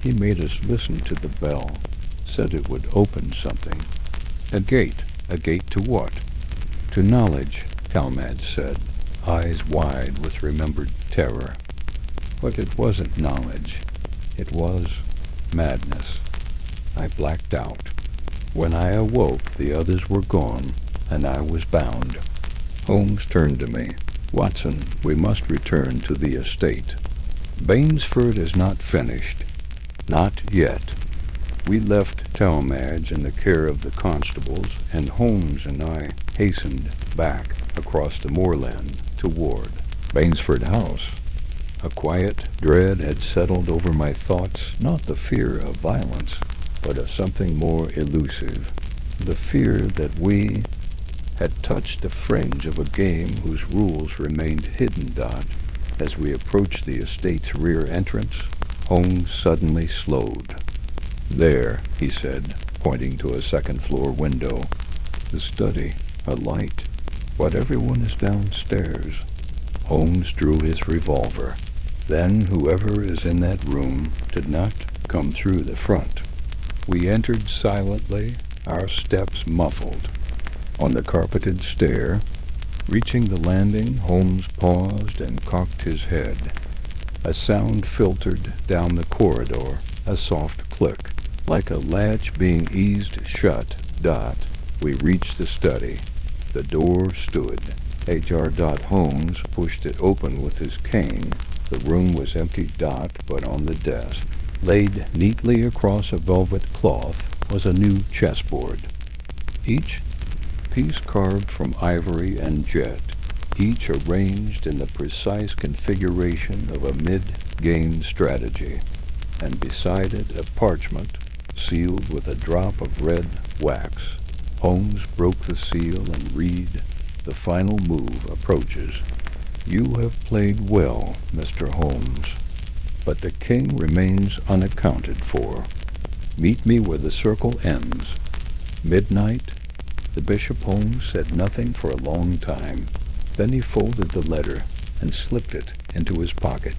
He made us listen to the bell, said it would open something. A gate. A gate to what?" "To knowledge," Talmage said, eyes wide with remembered terror. But it wasn't knowledge. It was madness. I blacked out. When I awoke, the others were gone, and I was bound. Holmes turned to me. "Watson, we must return to the estate. Bainsford is not finished. Not yet." We left Talmage in the care of the constables, and Holmes and I hastened back across the moorland toward Bainsford House. A quiet dread had settled over my thoughts, not the fear of violence, but of something more elusive, the fear that we had touched the fringe of a game whose rules remained hidden. As we approached the estate's rear entrance, Holmes suddenly slowed. "There," he said, pointing to a second-floor window. "The study, a light. But everyone is downstairs." Holmes drew his revolver. "Then whoever is in that room did not come through the front." We entered silently, our steps muffled. On the carpeted stair, reaching the landing, Holmes paused and cocked his head. A sound filtered down the corridor, a soft click, like a latch being eased shut. We reached the study. The door stood. H.R. Holmes pushed it open with his cane. The room was empty. But on the desk, laid neatly across a velvet cloth, was a new chessboard. Each piece carved from ivory and jet, each arranged in the precise configuration of a mid-game strategy, and beside it a parchment sealed with a drop of red wax. Holmes broke the seal and read, "The final move approaches. You have played well, Mr. Holmes, but the king remains unaccounted for. Meet me where the circle ends. Midnight." The Bishop Holmes said nothing for a long time. Then he folded the letter and slipped it into his pocket.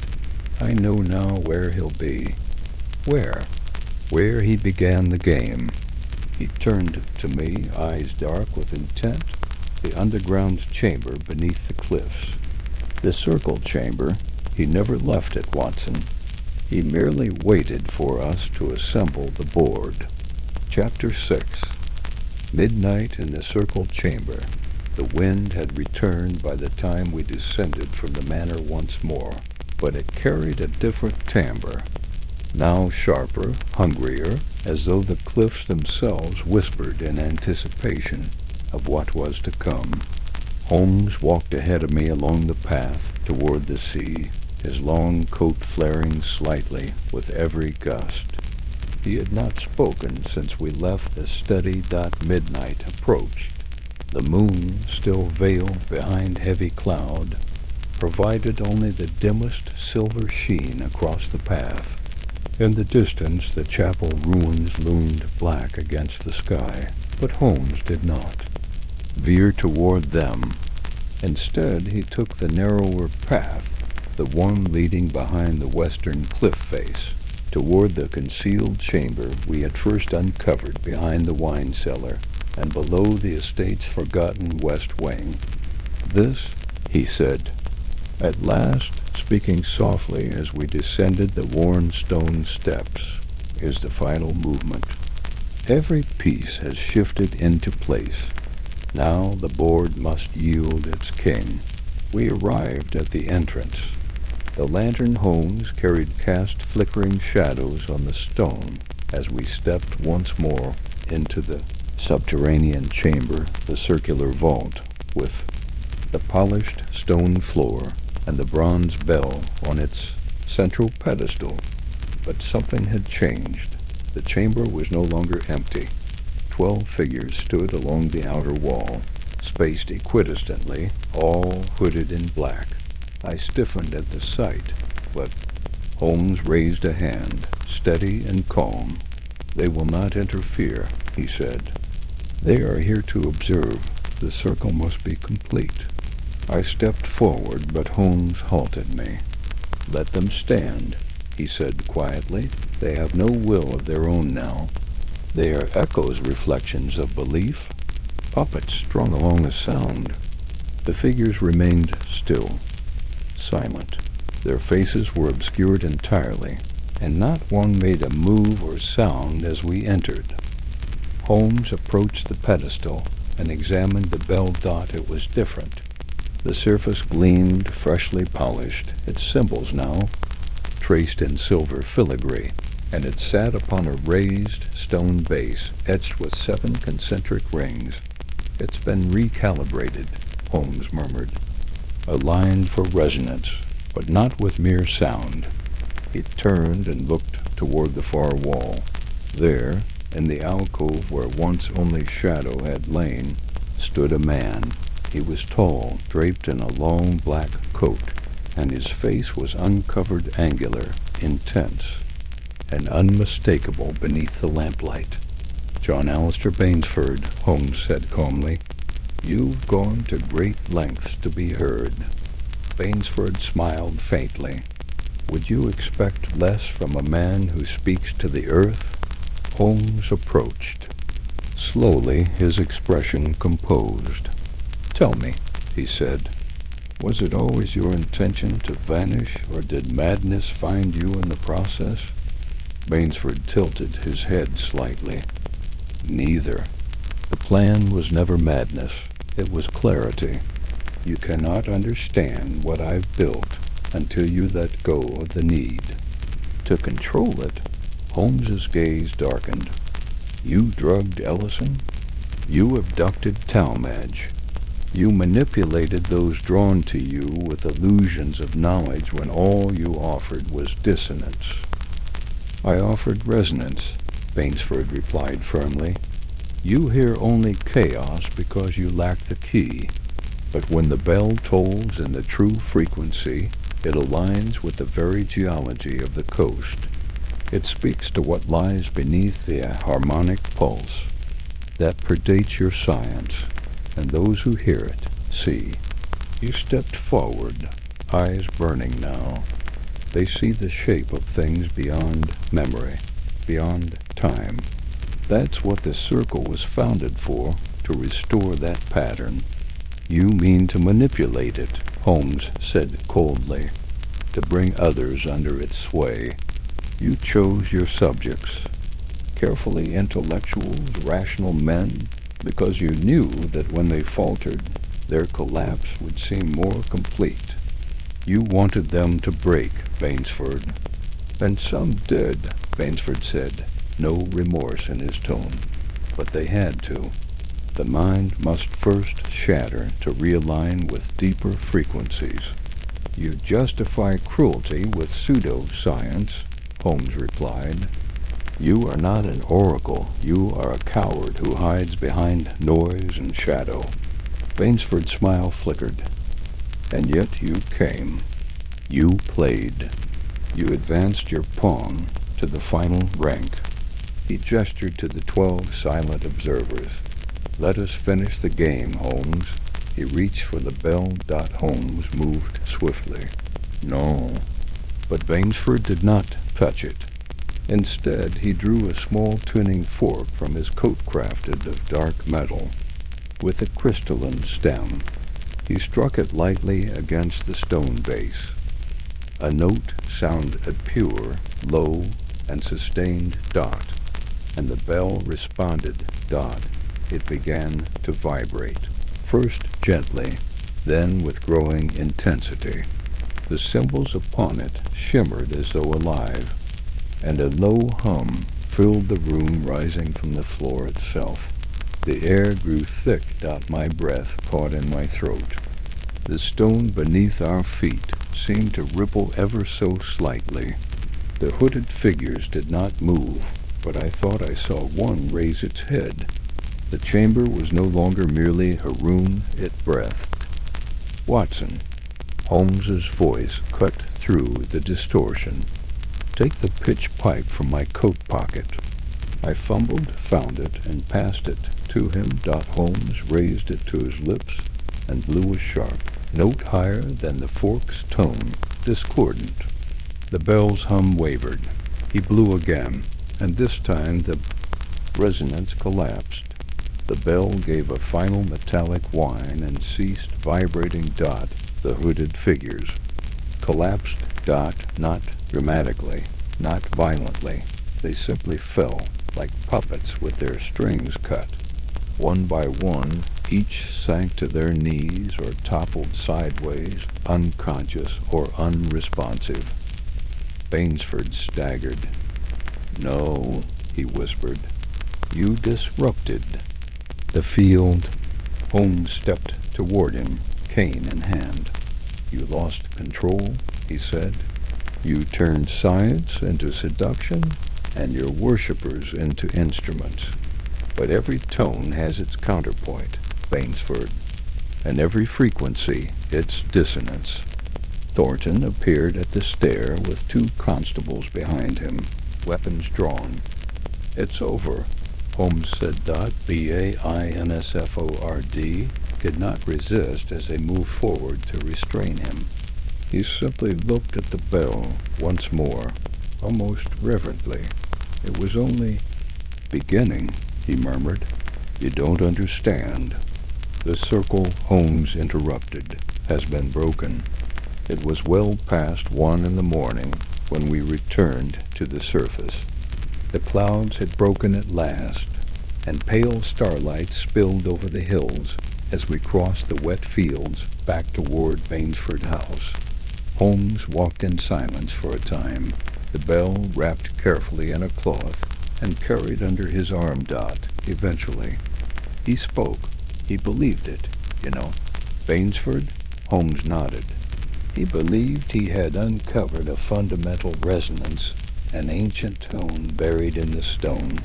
"I know now where he'll be." "Where?" "Where he began the game." He turned to me, eyes dark with intent. "The underground chamber beneath the cliffs. The circle chamber. He never left it, Watson. He merely waited for us to assemble the board." Chapter 6. Midnight in the circle chamber. The wind had returned by the time we descended from the manor once more, but it carried a different timbre. Now sharper, hungrier, as though the cliffs themselves whispered in anticipation of what was to come. Holmes walked ahead of me along the path toward the sea, his long coat flaring slightly with every gust. He had not spoken since we left the study. Midnight approached. The moon, still veiled behind heavy cloud, provided only the dimmest silver sheen across the path. In the distance, the chapel ruins loomed black against the sky, but Holmes did not veer toward them. Instead, he took the narrower path, the one leading behind the western cliff face, toward the concealed chamber we had first uncovered behind the wine cellar and below the estate's forgotten west wing. "This," he said, at last, speaking softly as we descended the worn stone steps, "is the final movement. Every piece has shifted into place. Now the board must yield its king." We arrived at the entrance. The lantern Holmes carried cast flickering shadows on the stone as we stepped once more into the subterranean chamber, the circular vault, with the polished stone floor and the bronze bell on its central pedestal. But something had changed. The chamber was no longer empty. 12 figures stood along the outer wall, spaced equidistantly, all hooded in black. I stiffened at the sight, but Holmes raised a hand, steady and calm. "They will not interfere," he said. "They are here to observe. The circle must be complete." I stepped forward, but Holmes halted me. "Let them stand," he said quietly. "They have no will of their own now. They are echoes, reflections of belief, puppets strung along a sound." The figures remained still, silent. Their faces were obscured entirely, and not one made a move or sound as we entered. Holmes approached the pedestal and examined the bell dot. It was different. The surface gleamed, freshly polished, its symbols now traced in silver filigree, and it sat upon a raised stone base etched with 7 concentric rings. "It's been recalibrated," Holmes murmured, "aligned for resonance, but not with mere sound." He turned and looked toward the far wall. There, in the alcove where once only shadow had lain, stood a man. He was tall, draped in a long black coat, and his face was uncovered, angular, intense, and unmistakable beneath the lamplight. "John Alistair Bainsford," Holmes said calmly. "You've gone to great lengths to be heard." Bainsford smiled faintly. "Would you expect less from a man who speaks to the earth?" Holmes approached. Slowly, his expression composed. "Tell me," he said, "was it always your intention to vanish, or did madness find you in the process?" Bainsford tilted his head slightly. "Neither. The plan was never madness. It was clarity. You cannot understand what I've built until you let go of the need to control it." Holmes's gaze darkened. "You drugged Ellison? You abducted Talmadge? You manipulated those drawn to you with illusions of knowledge when all you offered was dissonance." "I offered resonance," Bainsford replied firmly. You hear only chaos because you lack the key. But when the bell tolls in the true frequency, it aligns with the very geology of the coast. It speaks to what lies beneath the harmonic pulse that predates your science, and those who hear it see. You stepped forward, eyes burning now. They see the shape of things beyond memory, beyond time. That's what the circle was founded for, to restore that pattern. You mean to manipulate it, Holmes said coldly, to bring others under its sway. You chose your subjects, carefully intellectuals, rational men, because you knew that when they faltered, their collapse would seem more complete. You wanted them to break, Bainsford. And some did, Bainsford said, no remorse in his tone. But they had to. The mind must first shatter to realign with deeper frequencies. You justify cruelty with pseudo-science, Holmes replied. You are not an oracle. You are a coward who hides behind noise and shadow. Bainsford's smile flickered. And yet you came. You played. You advanced your pawn to the final rank. He gestured to the 12 silent observers. Let us finish the game, Holmes. He reached for the bell. Holmes moved swiftly. No. But Bainsford did not touch it. Instead, he drew a small tuning fork from his coat crafted of dark metal, with a crystalline stem. He struck it lightly against the stone base. A note sounded pure, low, and sustained dot, and the bell responded dot. It began to vibrate, first gently, then with growing intensity. The symbols upon it shimmered as though alive, and a low hum filled the room rising from the floor itself. The air grew thick. My breath caught in my throat. The stone beneath our feet seemed to ripple ever so slightly. The hooded figures did not move, but I thought I saw one raise its head. The chamber was no longer merely a room, it breathed. Watson. Holmes's voice cut through the distortion. Take the pitch pipe from my coat pocket. I fumbled, found it, and passed it to him. Holmes raised it to his lips and blew a sharp note higher than the fork's tone, discordant. The bell's hum wavered. He blew again, and this time the resonance collapsed. The bell gave a final metallic whine and ceased vibrating. The hooded figures collapsed. Not dramatically, not violently. They simply fell, like puppets with their strings cut. One by one, each sank to their knees or toppled sideways, unconscious or unresponsive. Bainsford staggered. No, he whispered. You disrupted the field. Holmes stepped toward him, cane in hand. You lost control, he said. You turned science into seduction and your worshippers into instruments. But every tone has its counterpoint, Bainsford, and every frequency its dissonance. Thornton appeared at the stair with 2 constables behind him, weapons drawn. It's over, Holmes said. Bainsford did not resist as they moved forward to restrain him. He simply looked at the bell once more, almost reverently. It was only beginning, he murmured. You don't understand. The circle, Holmes interrupted, has been broken. It was well past 1 in the morning when we returned to the surface. The clouds had broken at last, and pale starlight spilled over the hills as we crossed the wet fields back toward Bainsford House. Holmes walked in silence for a time, the bell wrapped carefully in a cloth and carried under his arm. Eventually, he spoke. He believed it, you know. Bainsford? Holmes nodded. He believed he had uncovered a fundamental resonance, an ancient tone buried in the stone.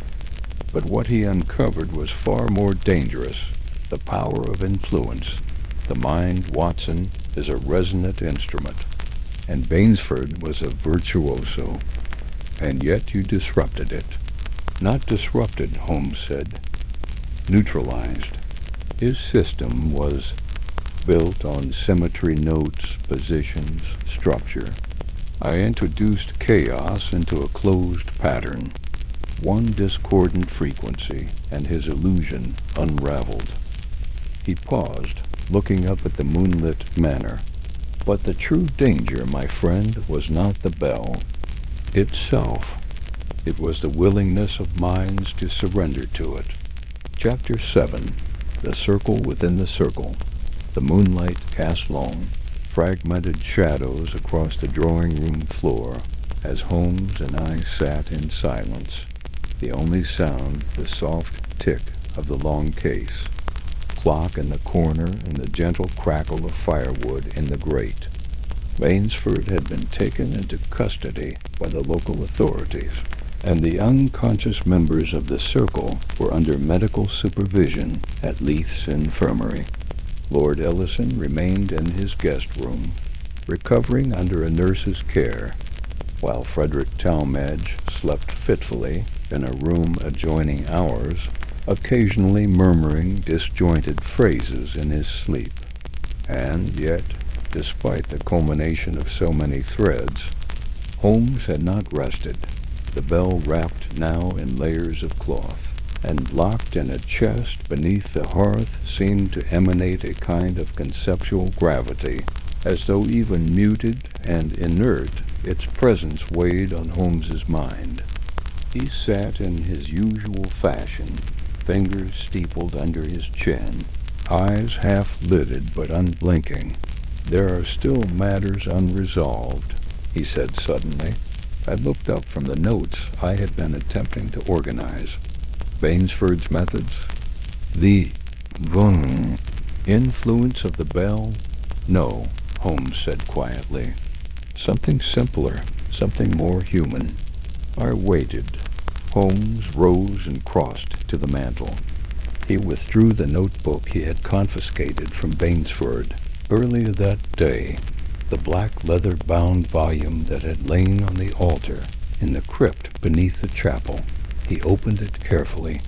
But what he uncovered was far more dangerous: the power of influence. The mind, Watson, is a resonant instrument, and Bainsford was a virtuoso. And yet you disrupted it. Not disrupted, Holmes said. Neutralized. His system was built on symmetry, notes, positions, structure. I introduced chaos into a closed pattern. One discordant frequency, and his illusion unraveled. He paused, looking up at the moonlit manor. But the true danger, my friend, was not the bell itself. It was the willingness of minds to surrender to it. Chapter 7. The Circle Within the Circle. The moonlight cast long, fragmented shadows across the drawing-room floor as Holmes and I sat in silence. The only sound, the soft tick of the long case, clock in the corner, and the gentle crackle of firewood in the grate. Bainsford had been taken into custody by the local authorities, and the unconscious members of the circle were under medical supervision at Leith's infirmary. Lord Ellison remained in his guest room, recovering under a nurse's care, while Frederick Talmadge slept fitfully in a room adjoining ours, occasionally murmuring disjointed phrases in his sleep. And yet, despite the culmination of so many threads, Holmes had not rested. The bell wrapped now in layers of cloth, and locked in a chest beneath the hearth seemed to emanate a kind of conceptual gravity, as though even muted and inert, its presence weighed on Holmes's mind. He sat in his usual fashion, fingers steepled under his chin, eyes half-lidded but unblinking. "There are still matters unresolved," he said suddenly. I looked up from the notes I had been attempting to organize. Bainsford's methods? The influence of the bell? No, Holmes said quietly. Something simpler, something more human. I waited. Holmes rose and crossed to the mantel. He withdrew the notebook he had confiscated from Bainsford earlier that day, the black leather-bound volume that had lain on the altar in the crypt beneath the chapel. He opened it carefully.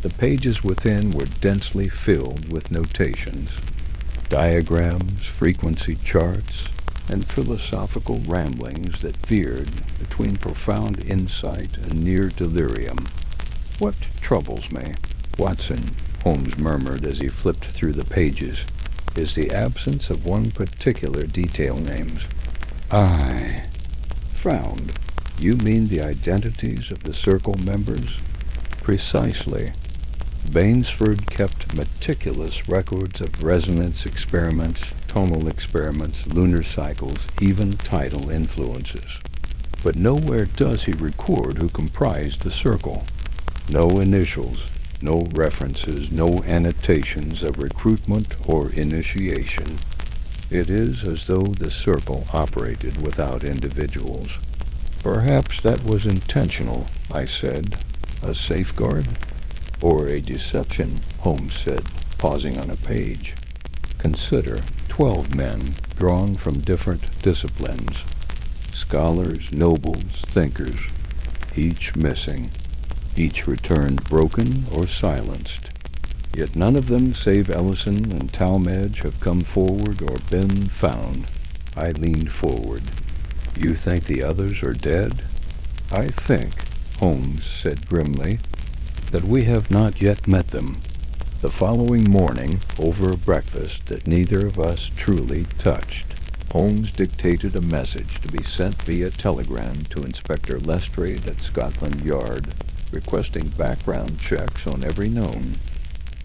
The pages within were densely filled with notations, diagrams, frequency charts, and philosophical ramblings that veered between profound insight and near delirium. "What troubles me, Watson," Holmes murmured as he flipped through the pages, "is the absence of one particular detail names." I frowned. "You mean the identities of the circle members?" "Precisely. Bainsford kept meticulous records of resonance experiments, tonal experiments, lunar cycles, even tidal influences. But nowhere does he record who comprised the circle. No initials, no references, no annotations of recruitment or initiation. It is as though the circle operated without individuals." "Perhaps that was intentional," I said. "A safeguard?" "Or a deception," Holmes said, pausing on a page. "Consider 12 men drawn from different disciplines. Scholars, nobles, thinkers, each missing, each returned broken or silenced. Yet none of them, save Ellison and Talmadge, have come forward or been found." I leaned forward. "You think the others are dead?" "I think," Holmes said grimly, "that we have not yet met them." The following morning, over a breakfast that neither of us truly touched, Holmes dictated a message to be sent via telegram to Inspector Lestrade at Scotland Yard, requesting background checks on every known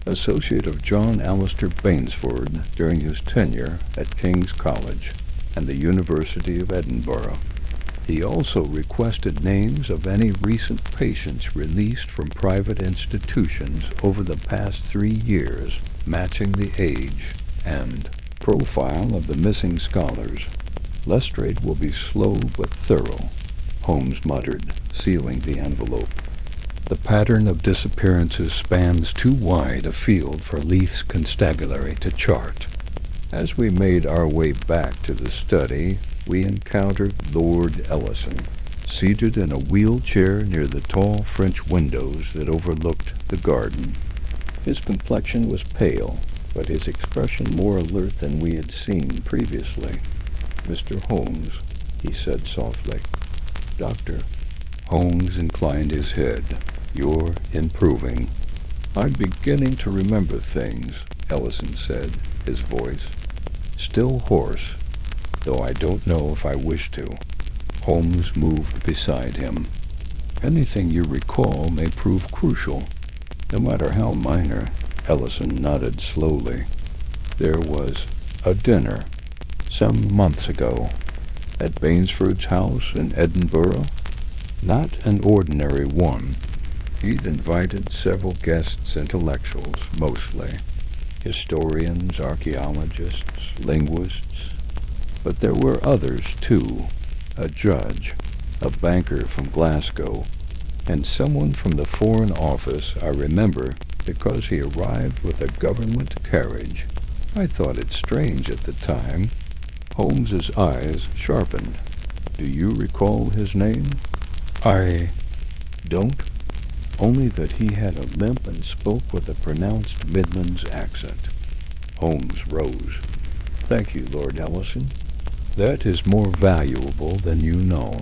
associate of John Alistair Bainsford during his tenure at King's College and the University of Edinburgh. He also requested names of any recent patients released from private institutions over the past 3 years, matching the age, and profile of the missing scholars. "Lestrade will be slow but thorough," Holmes muttered, sealing the envelope. The pattern of disappearances spans too wide a field for Leith's constabulary to chart. As we made our way back to the study, we encountered Lord Ellison, seated in a wheelchair near the tall French windows that overlooked the garden. His complexion was pale, but his expression more alert than we had seen previously. "Mr. Holmes," he said softly. "Doctor." Holmes inclined his head. "You're improving." "I'm beginning to remember things," Ellison said, his voice still hoarse, though I don't know if I wish to. Holmes moved beside him. "Anything you recall may prove crucial, no matter how minor." Ellison nodded slowly. "There was a dinner some months ago at Bainsford's house in Edinburgh. Not an ordinary one. He'd invited several guests, intellectuals mostly, historians, archaeologists, linguists, but there were others too, a judge, a banker from Glasgow, and someone from the Foreign Office I remember because he arrived with a government carriage. I thought it strange at the time." Holmes's eyes sharpened. "Do you recall his name?" "I don't. Only that he had a limp and spoke with a pronounced Midlands accent." Holmes rose. "Thank you, Lord Ellison. That is more valuable than you know."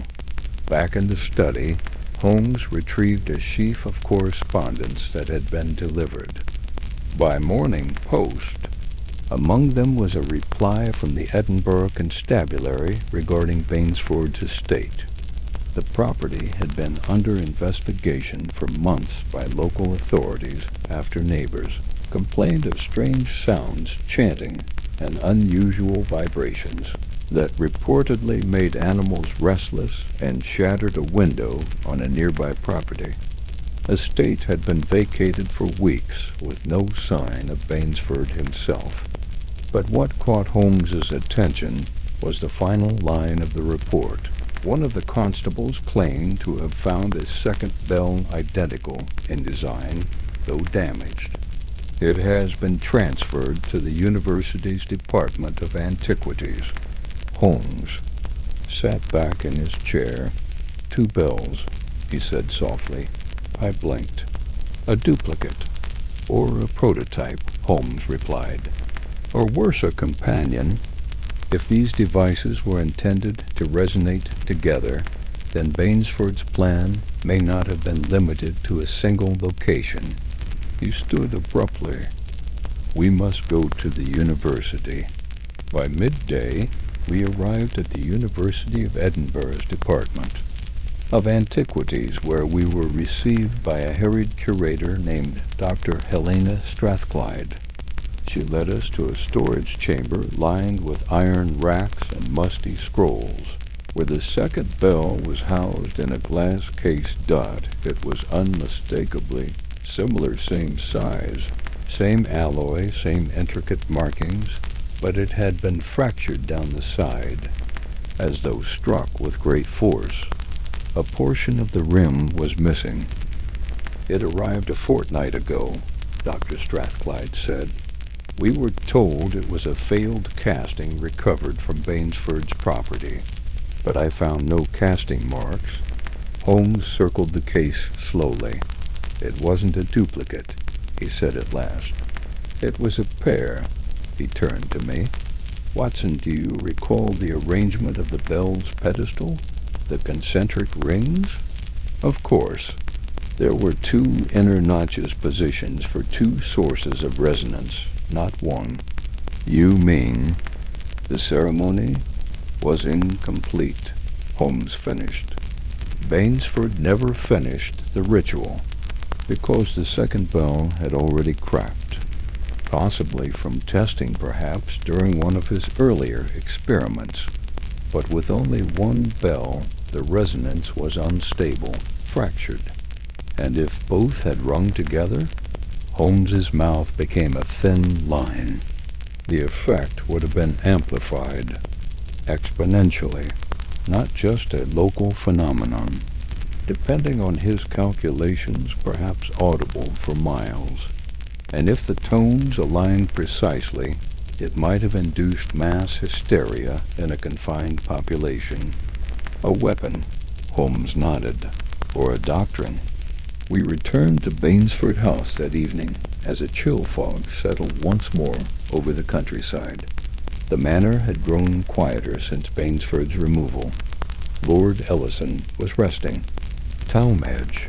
Back in the study, Holmes retrieved a sheaf of correspondence that had been delivered by morning post. Among them was a reply from the Edinburgh Constabulary regarding Bainsford's estate. The property had been under investigation for months by local authorities after neighbors complained of strange sounds, chanting, and unusual vibrations that reportedly made animals restless and shattered a window on a nearby property. The estate had been vacated for weeks with no sign of Bainsford himself. But what caught Holmes's attention was the final line of the report. One of the constables claimed to have found a second bell identical in design, though damaged. It has been transferred to the university's Department of Antiquities. Holmes sat back in his chair. "Two bells," he said softly. I blinked. "A duplicate, or a prototype," Holmes replied. "Or worse, a companion. If these devices were intended to resonate together, then Bainsford's plan may not have been limited to a single location." He stood abruptly. "We must go to the university." By midday, we arrived at the University of Edinburgh's Department of Antiquities, where we were received by a harried curator named Dr. Helena Strathclyde. She led us to a storage chamber lined with iron racks and musty scrolls. Where the second bell was housed in a glass-case dot, it was unmistakably similar, same size, same alloy, same intricate markings, but it had been fractured down the side, as though struck with great force. A portion of the rim was missing. "It arrived a fortnight ago," Dr. Strathclyde said. "We were told it was a failed casting recovered from Bainsford's property, but I found no casting marks." Holmes circled the case slowly. "It wasn't a duplicate," he said at last. "It was a pair." He turned to me. "Watson, do you recall the arrangement of the bell's pedestal? The concentric rings?" "Of course. There were two inner notches positions for two sources of resonance, not one." "You mean—" "The ceremony was incomplete," Holmes finished. "Bainsford never finished the ritual, because the second bell had already cracked, possibly from testing perhaps during one of his earlier experiments. But with only one bell, the resonance was unstable, fractured, and if both had rung together, Holmes's mouth became a thin line. The effect would have been amplified exponentially, not just a local phenomenon." depending on his calculations, perhaps audible for miles. And if the tones aligned precisely, it might have induced mass hysteria in a confined population. A weapon, Holmes nodded, or a doctrine. We returned to Bainsford House that evening as a chill fog settled once more over the countryside. The manor had grown quieter since Bainsford's removal. Lord Ellison was resting. Talmadge,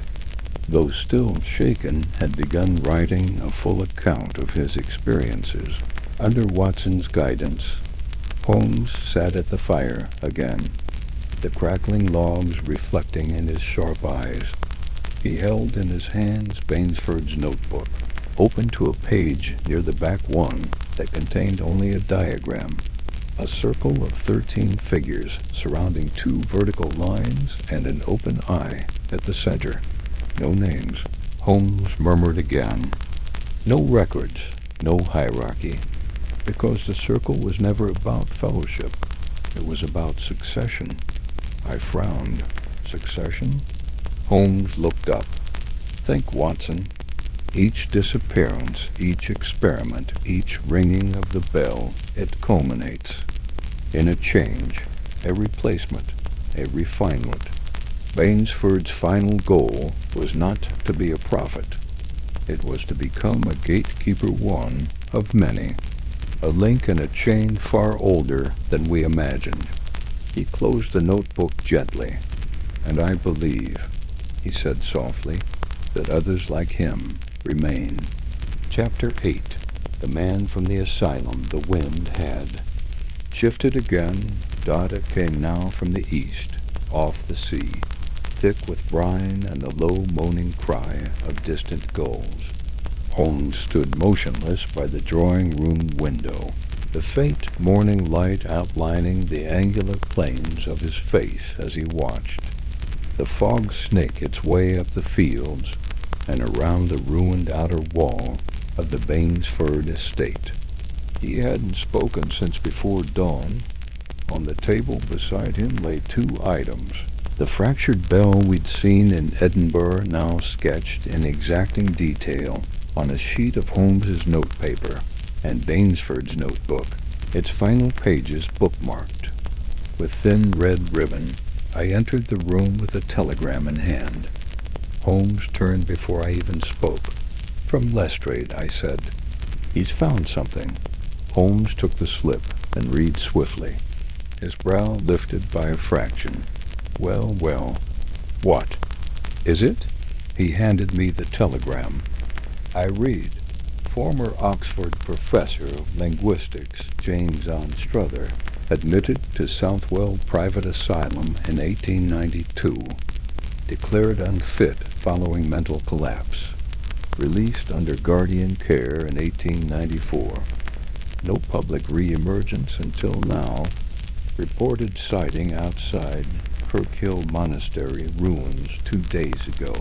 though still shaken, had begun writing a full account of his experiences under Watson's guidance. Holmes sat at the fire again, the crackling logs reflecting in his sharp eyes. He held in his hands Bainsford's notebook, open to a page near the back one that contained only a diagram, a circle of 13 figures surrounding 2 vertical lines and an open eye at the center. No names. Holmes murmured again. No records, no hierarchy, because the circle was never about fellowship. It was about succession. I frowned. Succession? Holmes looked up. Think, Watson. Each disappearance, each experiment, each ringing of the bell, it culminates in a change, a replacement, a refinement. Bainsford's final goal was not to be a prophet. It was to become a gatekeeper one of many, a link in a chain far older than we imagined. He closed the notebook gently. And I believe, he said softly, that others like him remain. Chapter 8. The Man from the Asylum the Wind Had. Shifted again, Dada came now from the east, off the sea, thick with brine and the low moaning cry of distant gulls. Holmes stood motionless by the drawing-room window, the faint morning light outlining the angular planes of his face as he watched. The fog snake its way up the fields and around the ruined outer wall of the Bainsford estate. He hadn't spoken since before dawn. On the table beside him lay 2 items. The fractured bell we'd seen in Edinburgh, now sketched in exacting detail on a sheet of Holmes's notepaper, and Bainsford's notebook, its final pages bookmarked. With thin red ribbon, I entered the room with a telegram in hand. Holmes turned before I even spoke. From Lestrade, I said. He's found something. Holmes took the slip and read swiftly, his brow lifted by a fraction. Well, well. What? Is it? He handed me the telegram. I read. Former Oxford professor of linguistics, James Anstruther, admitted to Southwell Private Asylum in 1892. Declared unfit following mental collapse. Released under guardian care in 1894. No public re-emergence until now. Reported sighting outside Kirkhill Monastery ruins 2 days ago.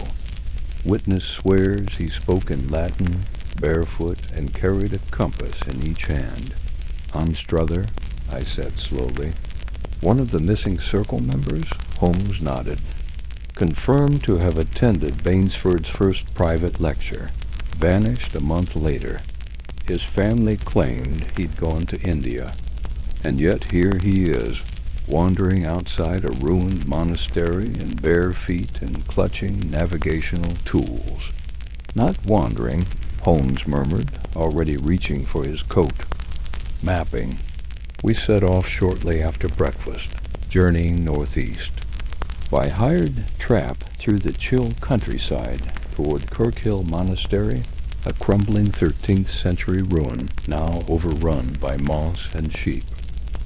Witness swears he spoke in Latin, barefoot, and carried a compass in each hand. Anstruther, I said slowly. One of the missing circle members? Holmes nodded. Confirmed to have attended Bainsford's first private lecture. Vanished a month later. His family claimed he'd gone to India. And yet here he is, wandering outside a ruined monastery in bare feet and clutching navigational tools. Not wandering, Holmes murmured, already reaching for his coat. Mapping. We set off shortly after breakfast, journeying northeast. By hired trap through the chill countryside toward Kirkhill Monastery, a crumbling 13th century ruin now overrun by moss and sheep.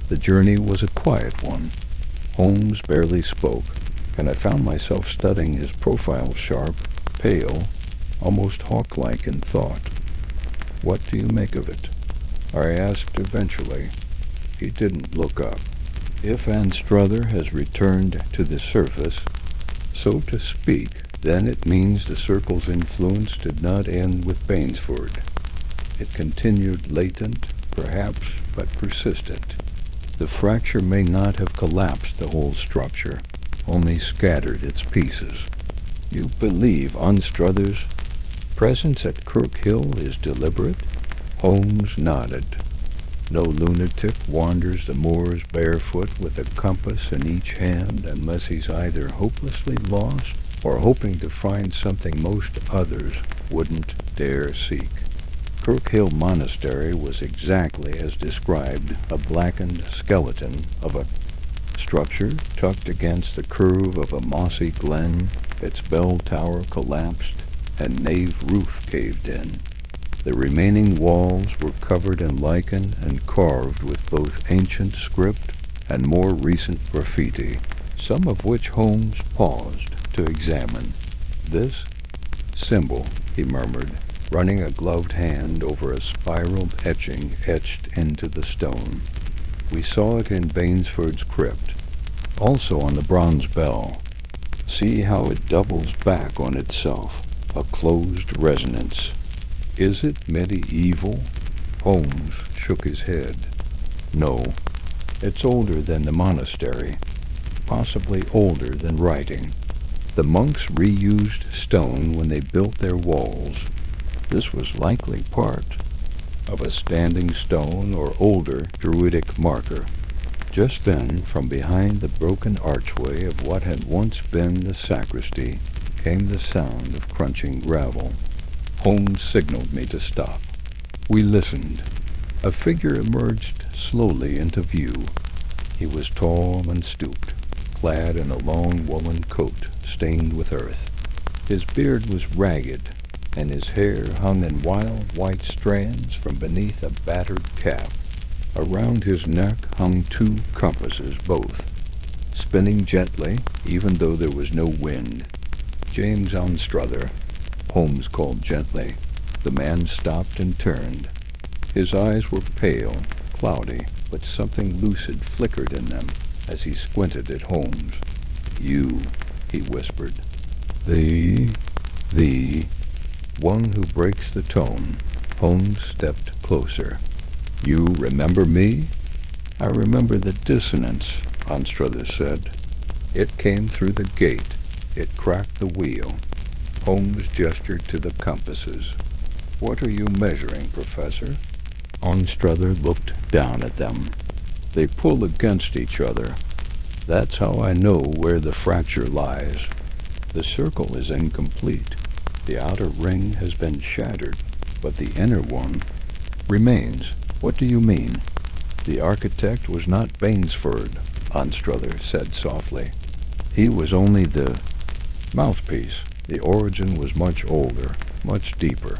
The journey was a quiet one. Holmes barely spoke, and I found myself studying his profile sharp, pale, almost hawk-like in thought. What do you make of it? I asked eventually. He didn't look up. If Anstruther has returned to the surface, so to speak, then it means the circle's influence did not end with Bainsford. It continued latent, perhaps, but persistent. The fracture may not have collapsed the whole structure, only scattered its pieces. You believe Anstruther's presence at Kirk Hill is deliberate? Holmes nodded. No lunatic wanders the moors barefoot with a compass in each hand unless he's either hopelessly lost or hoping to find something most others wouldn't dare seek. Kirk Hill Monastery was exactly as described, a blackened skeleton of a structure tucked against the curve of a mossy glen, its bell tower collapsed and nave roof caved in. The remaining walls were covered in lichen and carved with both ancient script and more recent graffiti, some of which Holmes paused to examine. "This symbol," he murmured, running a gloved hand over a spiraled etching etched into the stone. "We saw it in Bainsford's crypt, also on the bronze bell. See how it doubles back on itself, a closed resonance. Is it medieval?" Holmes shook his head. "No, it's older than the monastery, possibly older than writing. The monks reused stone when they built their walls. This was likely part of a standing stone or older druidic marker." Just then, from behind the broken archway of what had once been the sacristy, came the sound of crunching gravel. Holmes signaled me to stop. We listened. A figure emerged slowly into view. He was tall and stooped, clad in a long woolen coat stained with earth. His beard was ragged, and his hair hung in wild white strands from beneath a battered cap. Around his neck hung 2 compasses, both spinning gently, even though there was no wind. "James Anstruther," Holmes called gently. The man stopped and turned. His eyes were pale, cloudy, but something lucid flickered in them as he squinted at Holmes. "You," he whispered. The one who breaks the tone." Holmes stepped closer. "You remember me?" "I remember the dissonance," Anstruther said. "It came through the gate. It cracked the wheel." Holmes gestured to the compasses. "What are you measuring, Professor?" Anstruther looked down at them. "They pull against each other. That's how I know where the fracture lies. The circle is incomplete. The outer ring has been shattered, but the inner one remains." "What do you mean?" "The architect was not Bainsford," Anstruther said softly. "He was only the mouthpiece. The origin was much older, much deeper."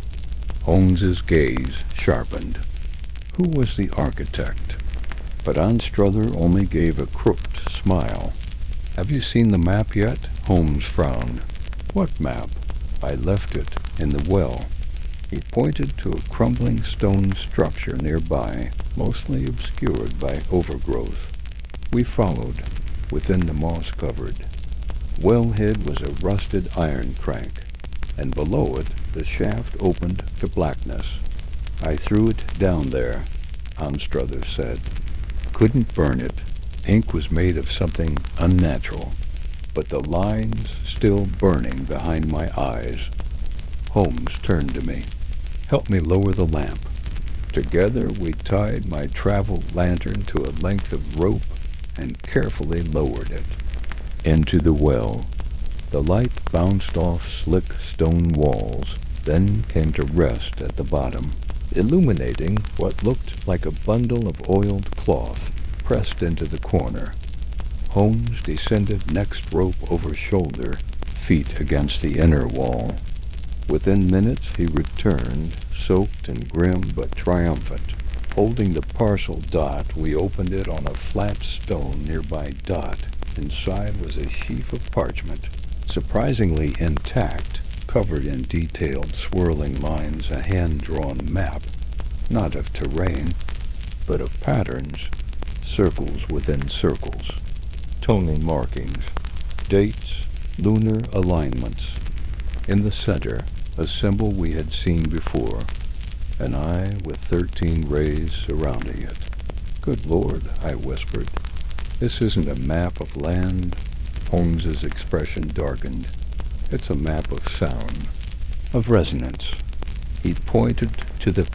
Holmes's gaze sharpened. "Who was the architect?" But Anstruther only gave a crooked smile. "Have you seen the map yet?" Holmes frowned. "What map?" "I left it in the well." He pointed to a crumbling stone structure nearby, mostly obscured by overgrowth. We followed, within the moss-covered. Wellhead was a rusted iron crank, and below it the shaft opened to blackness. "I threw it down there," Anstruther said. "Couldn't burn it. Ink was made of something unnatural, but the lines still burning behind my eyes." Holmes turned to me. "Help me lower the lamp." Together we tied my travel lantern to a length of rope and carefully lowered it into the well. The light bounced off slick stone walls, then came to rest at the bottom, illuminating what looked like a bundle of oiled cloth pressed into the corner. Holmes descended next rope over shoulder, feet against the inner wall. Within minutes he returned, soaked and grim but triumphant. Holding the parcel Dot, we opened it on a flat stone nearby Dot. Inside was a sheaf of parchment, surprisingly intact, covered in detailed swirling lines, a hand-drawn map, not of terrain, but of patterns, circles within circles, tonal markings, dates, lunar alignments. In the center, a symbol we had seen before, an eye with 13 rays surrounding it. "Good Lord," I whispered. "This isn't a map of land." Holmes's expression darkened. It's a map of sound, of resonance. He pointed to the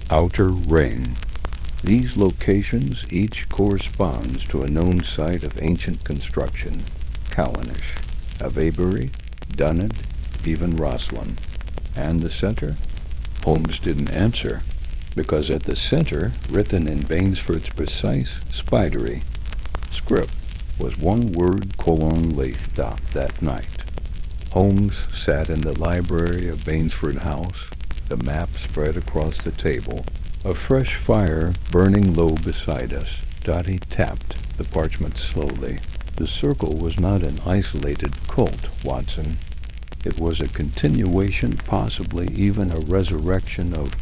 outer ring. These locations each corresponds to a known site of ancient construction. Callanish, Avebury, Dunnet, even Rosslyn. And the center? Holmes didn't answer, because at the center, written in Bainsford's precise, spidery script, was one word : Leith. That night. Holmes sat in the library of Bainsford House, the map spread across the table, a fresh fire burning low beside us. He tapped the parchment slowly. The circle was not an isolated cult, Watson. It was a continuation, possibly even a resurrection of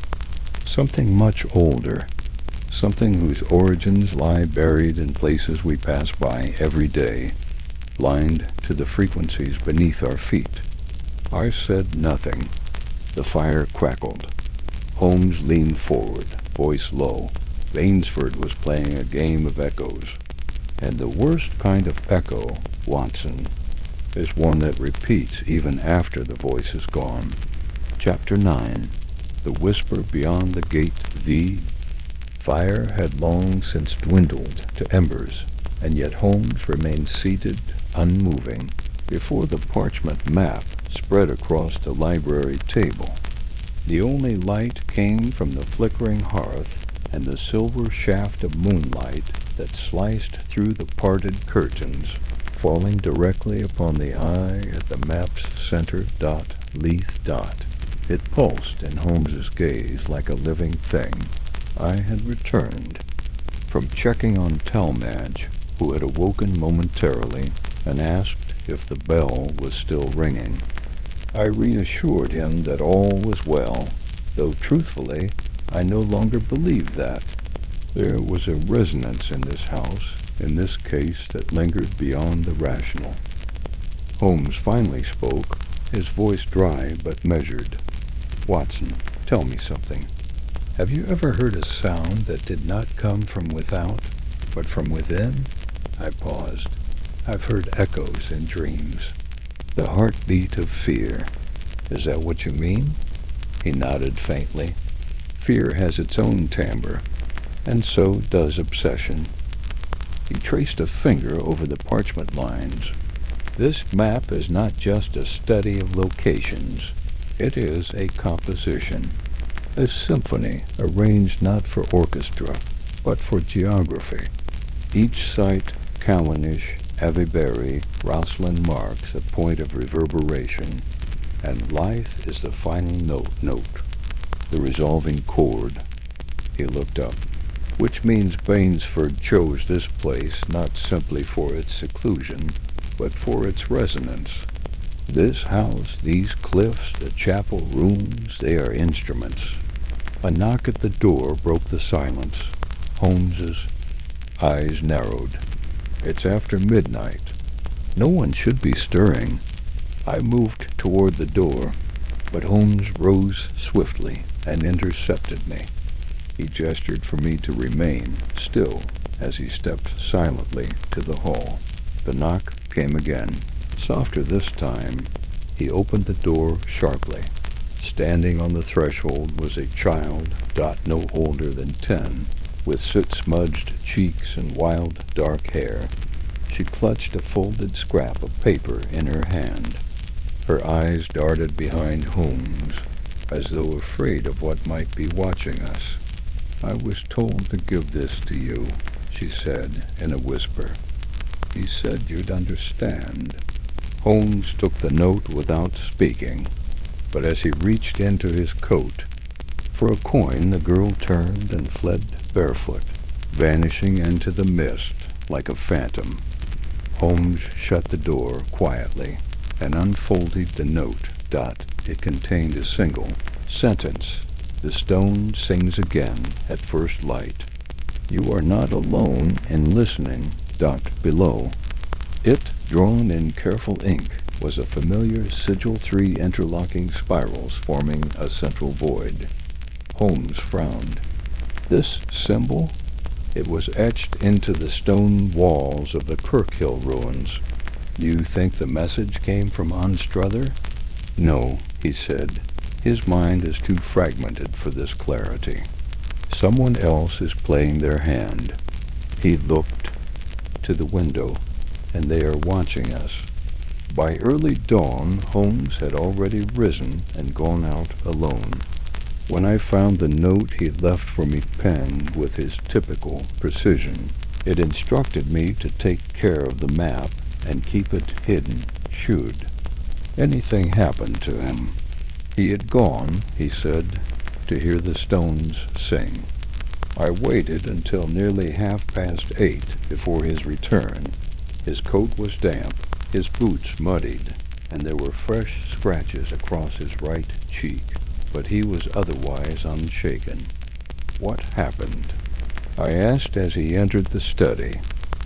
something much older, something whose origins lie buried in places we pass by every day, blind to the frequencies beneath our feet. I said nothing. The fire crackled. Holmes leaned forward, voice low. Bainsford was playing a game of echoes. And the worst kind of echo, Watson, is one that repeats even after the voice is gone. Chapter 9. The Whisper Beyond the Gate. The fire had long since dwindled to embers, and yet Holmes remained seated, unmoving, before the parchment map spread across the library table. The only light came from the flickering hearth and the silver shaft of moonlight that sliced through the parted curtains, falling directly upon the eye at the map's center. Leith. It pulsed in Holmes's gaze like a living thing. I had returned from checking on Talmadge, who had awoken momentarily and asked if the bell was still ringing. I reassured him that all was well, though truthfully I no longer believed that. There was a resonance in this house, in this case, that lingered beyond the rational. Holmes finally spoke, his voice dry but measured. Watson, tell me something. Have you ever heard a sound that did not come from without, but from within? I paused. I've heard echoes in dreams. The heartbeat of fear. Is that what you mean? He nodded faintly. Fear has its own timbre, and so does obsession. He traced a finger over the parchment lines. This map is not just a study of locations. It is a composition, a symphony arranged not for orchestra, but for geography. Each site, Callanish, Avebury, Rosslyn, marks a point of reverberation, and Leith is the final note, the resolving chord. He looked up. Which means Bainsford chose this place not simply for its seclusion, but for its resonance. This house, these cliffs, the chapel rooms, they are instruments. A knock at the door broke the silence. Holmes's eyes narrowed. It's after midnight. No one should be stirring. I moved toward the door, but Holmes rose swiftly and intercepted me. He gestured for me to remain still as he stepped silently to the hall. The knock came again, softer this time. He opened the door sharply. Standing on the threshold was a child, no older than 10, with soot-smudged cheeks and wild, dark hair. She clutched a folded scrap of paper in her hand. Her eyes darted behind Holmes, as though afraid of what might be watching us. I was told to give this to you, she said in a whisper. He said you'd understand. Holmes took the note without speaking, but as he reached into his coat for a coin, the girl turned and fled barefoot, vanishing into the mist like a phantom. Holmes shut the door quietly and unfolded the note. It contained a single sentence. The stone sings again at first light. You are not alone in listening. Below. It, drawn in careful ink, was a familiar sigil, 3 interlocking spirals forming a central void. Holmes frowned. This symbol? It was etched into the stone walls of the Kirkhill ruins. You think the message came from Anstruther? No, he said. His mind is too fragmented for this clarity. Someone else is playing their hand. He looked to the window, and they are watching us. By early dawn, Holmes had already risen and gone out alone. When I found the note he left for me penned with his typical precision, it instructed me to take care of the map and keep it hidden, should anything happen to him. He had gone, he said, to hear the stones sing. I waited until nearly 8:30 before his return. His coat was damp, his boots muddied, and there were fresh scratches across his right cheek, but he was otherwise unshaken. What happened? I asked as he entered the study.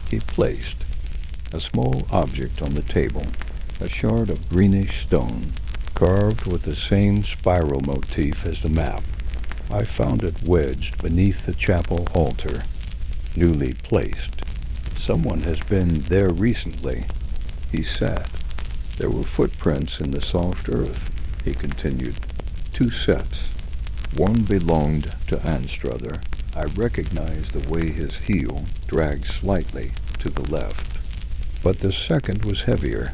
He placed a small object on the table, a shard of greenish stone, carved with the same spiral motif as the map. I found it wedged beneath the chapel altar, newly placed. Someone has been there recently. He sat. There were footprints in the soft earth, he continued. 2 sets. One belonged to Anstruther. I recognized the way his heel dragged slightly to the left. But the second was heavier.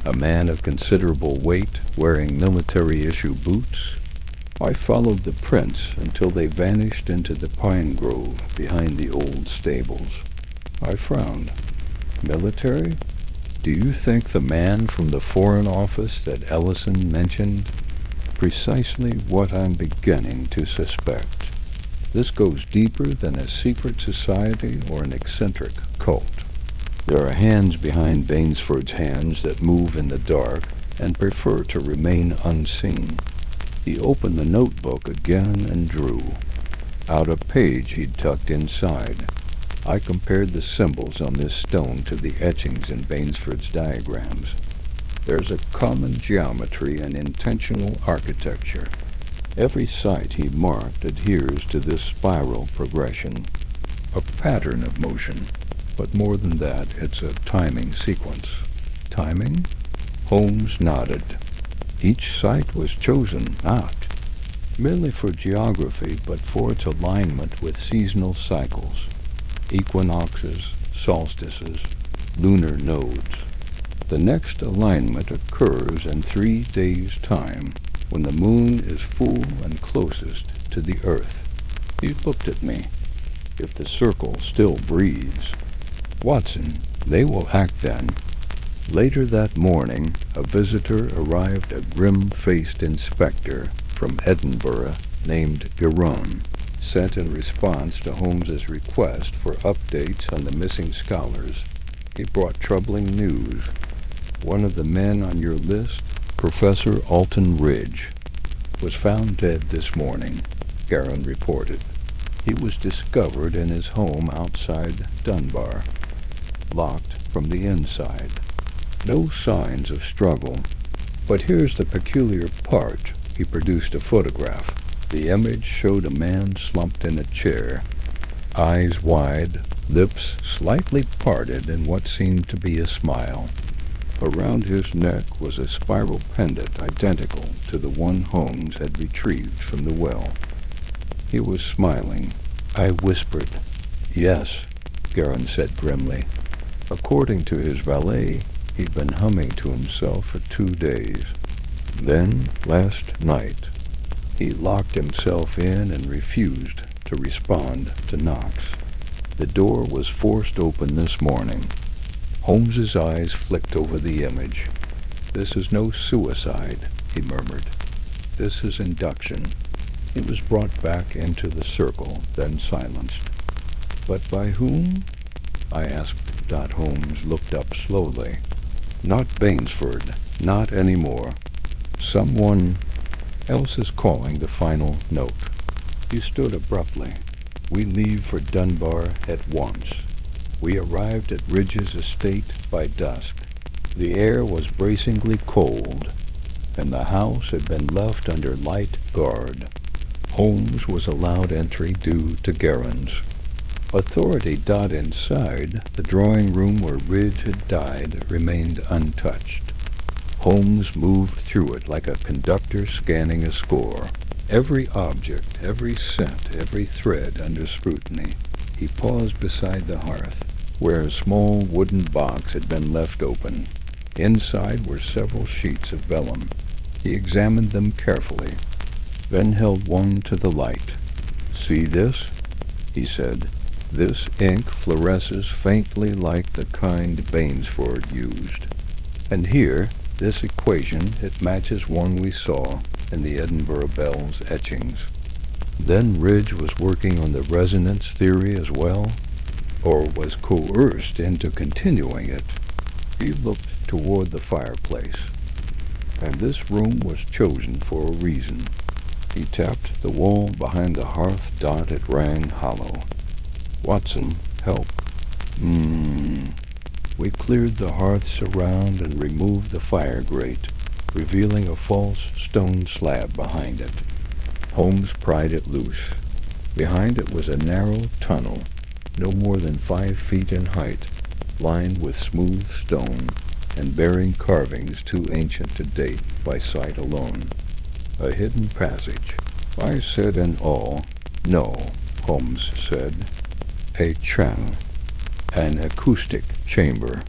A man of considerable weight, wearing military-issue boots. I followed the prints until they vanished into the pine grove behind the old stables. I frowned. Military? Do you think the man from the Foreign Office that Ellison mentioned? Precisely what I'm beginning to suspect. This goes deeper than a secret society or an eccentric cult. There are hands behind Bainsford's hands that move in the dark and prefer to remain unseen. He opened the notebook again and drew out a page he'd tucked inside. I compared the symbols on this stone to the etchings in Bainsford's diagrams. There's a common geometry and intentional architecture. Every site he marked adheres to this spiral progression, a pattern of motion. But more than that, it's a timing sequence. Timing? Holmes nodded. Each site was chosen not merely for geography, but for its alignment with seasonal cycles, equinoxes, solstices, lunar nodes. The next alignment occurs in 3 days' time, when the moon is full and closest to the earth. He looked at me. If the circle still breathes. Watson, they will act then. Later that morning, a visitor arrived, a grim-faced inspector from Edinburgh named Giron, sent in response to Holmes's request for updates on the missing scholars. He brought troubling news. One of the men on your list, Professor Alton Ridge, was found dead this morning, Giron reported. He was discovered in his home outside Dunbar, locked from the inside. No signs of struggle. But here's the peculiar part. He produced a photograph. The image showed a man slumped in a chair, eyes wide, lips slightly parted in what seemed to be a smile. Around his neck was a spiral pendant identical to the one Holmes had retrieved from the well. He was smiling. I whispered. Yes, Giron said grimly. According to his valet, he'd been humming to himself for 2 days. Then, last night, he locked himself in and refused to respond to knocks. The door was forced open this morning. Holmes's eyes flicked over the image. This is no suicide, he murmured. This is induction. He was brought back into the circle, then silenced. But by whom? I asked. Holmes looked up slowly. Not Bainsford, not anymore. Someone else is calling the final note. He stood abruptly. We leave for Dunbar at once. We arrived at Ridge's estate by dusk. The air was bracingly cold, and the house had been left under light guard. Holmes was allowed entry due to Giron's. Authority. Inside, the drawing room where Ridge had died remained untouched. Holmes moved through it like a conductor scanning a score. Every object, every scent, every thread under scrutiny. He paused beside the hearth, where a small wooden box had been left open. Inside were several sheets of vellum. He examined them carefully, then held one to the light. "See this?" he said. "This ink fluoresces faintly like the kind Bainsford used. And here, this equation, it matches one we saw in the Edinburgh Bell's etchings." Then Ridge was working on the resonance theory as well, or was coerced into continuing it. He looked toward the fireplace. "And this room was chosen for a reason." He tapped the wall behind the hearth. It rang hollow. "Watson, help." We cleared the hearths around and removed the fire grate, revealing a false stone slab behind it. Holmes pried it loose. Behind it was a narrow tunnel, no more than 5 feet in height, lined with smooth stone and bearing carvings too ancient to date by sight alone. A hidden passage. I said in awe, "No," Holmes said. "A channel. An acoustic chamber."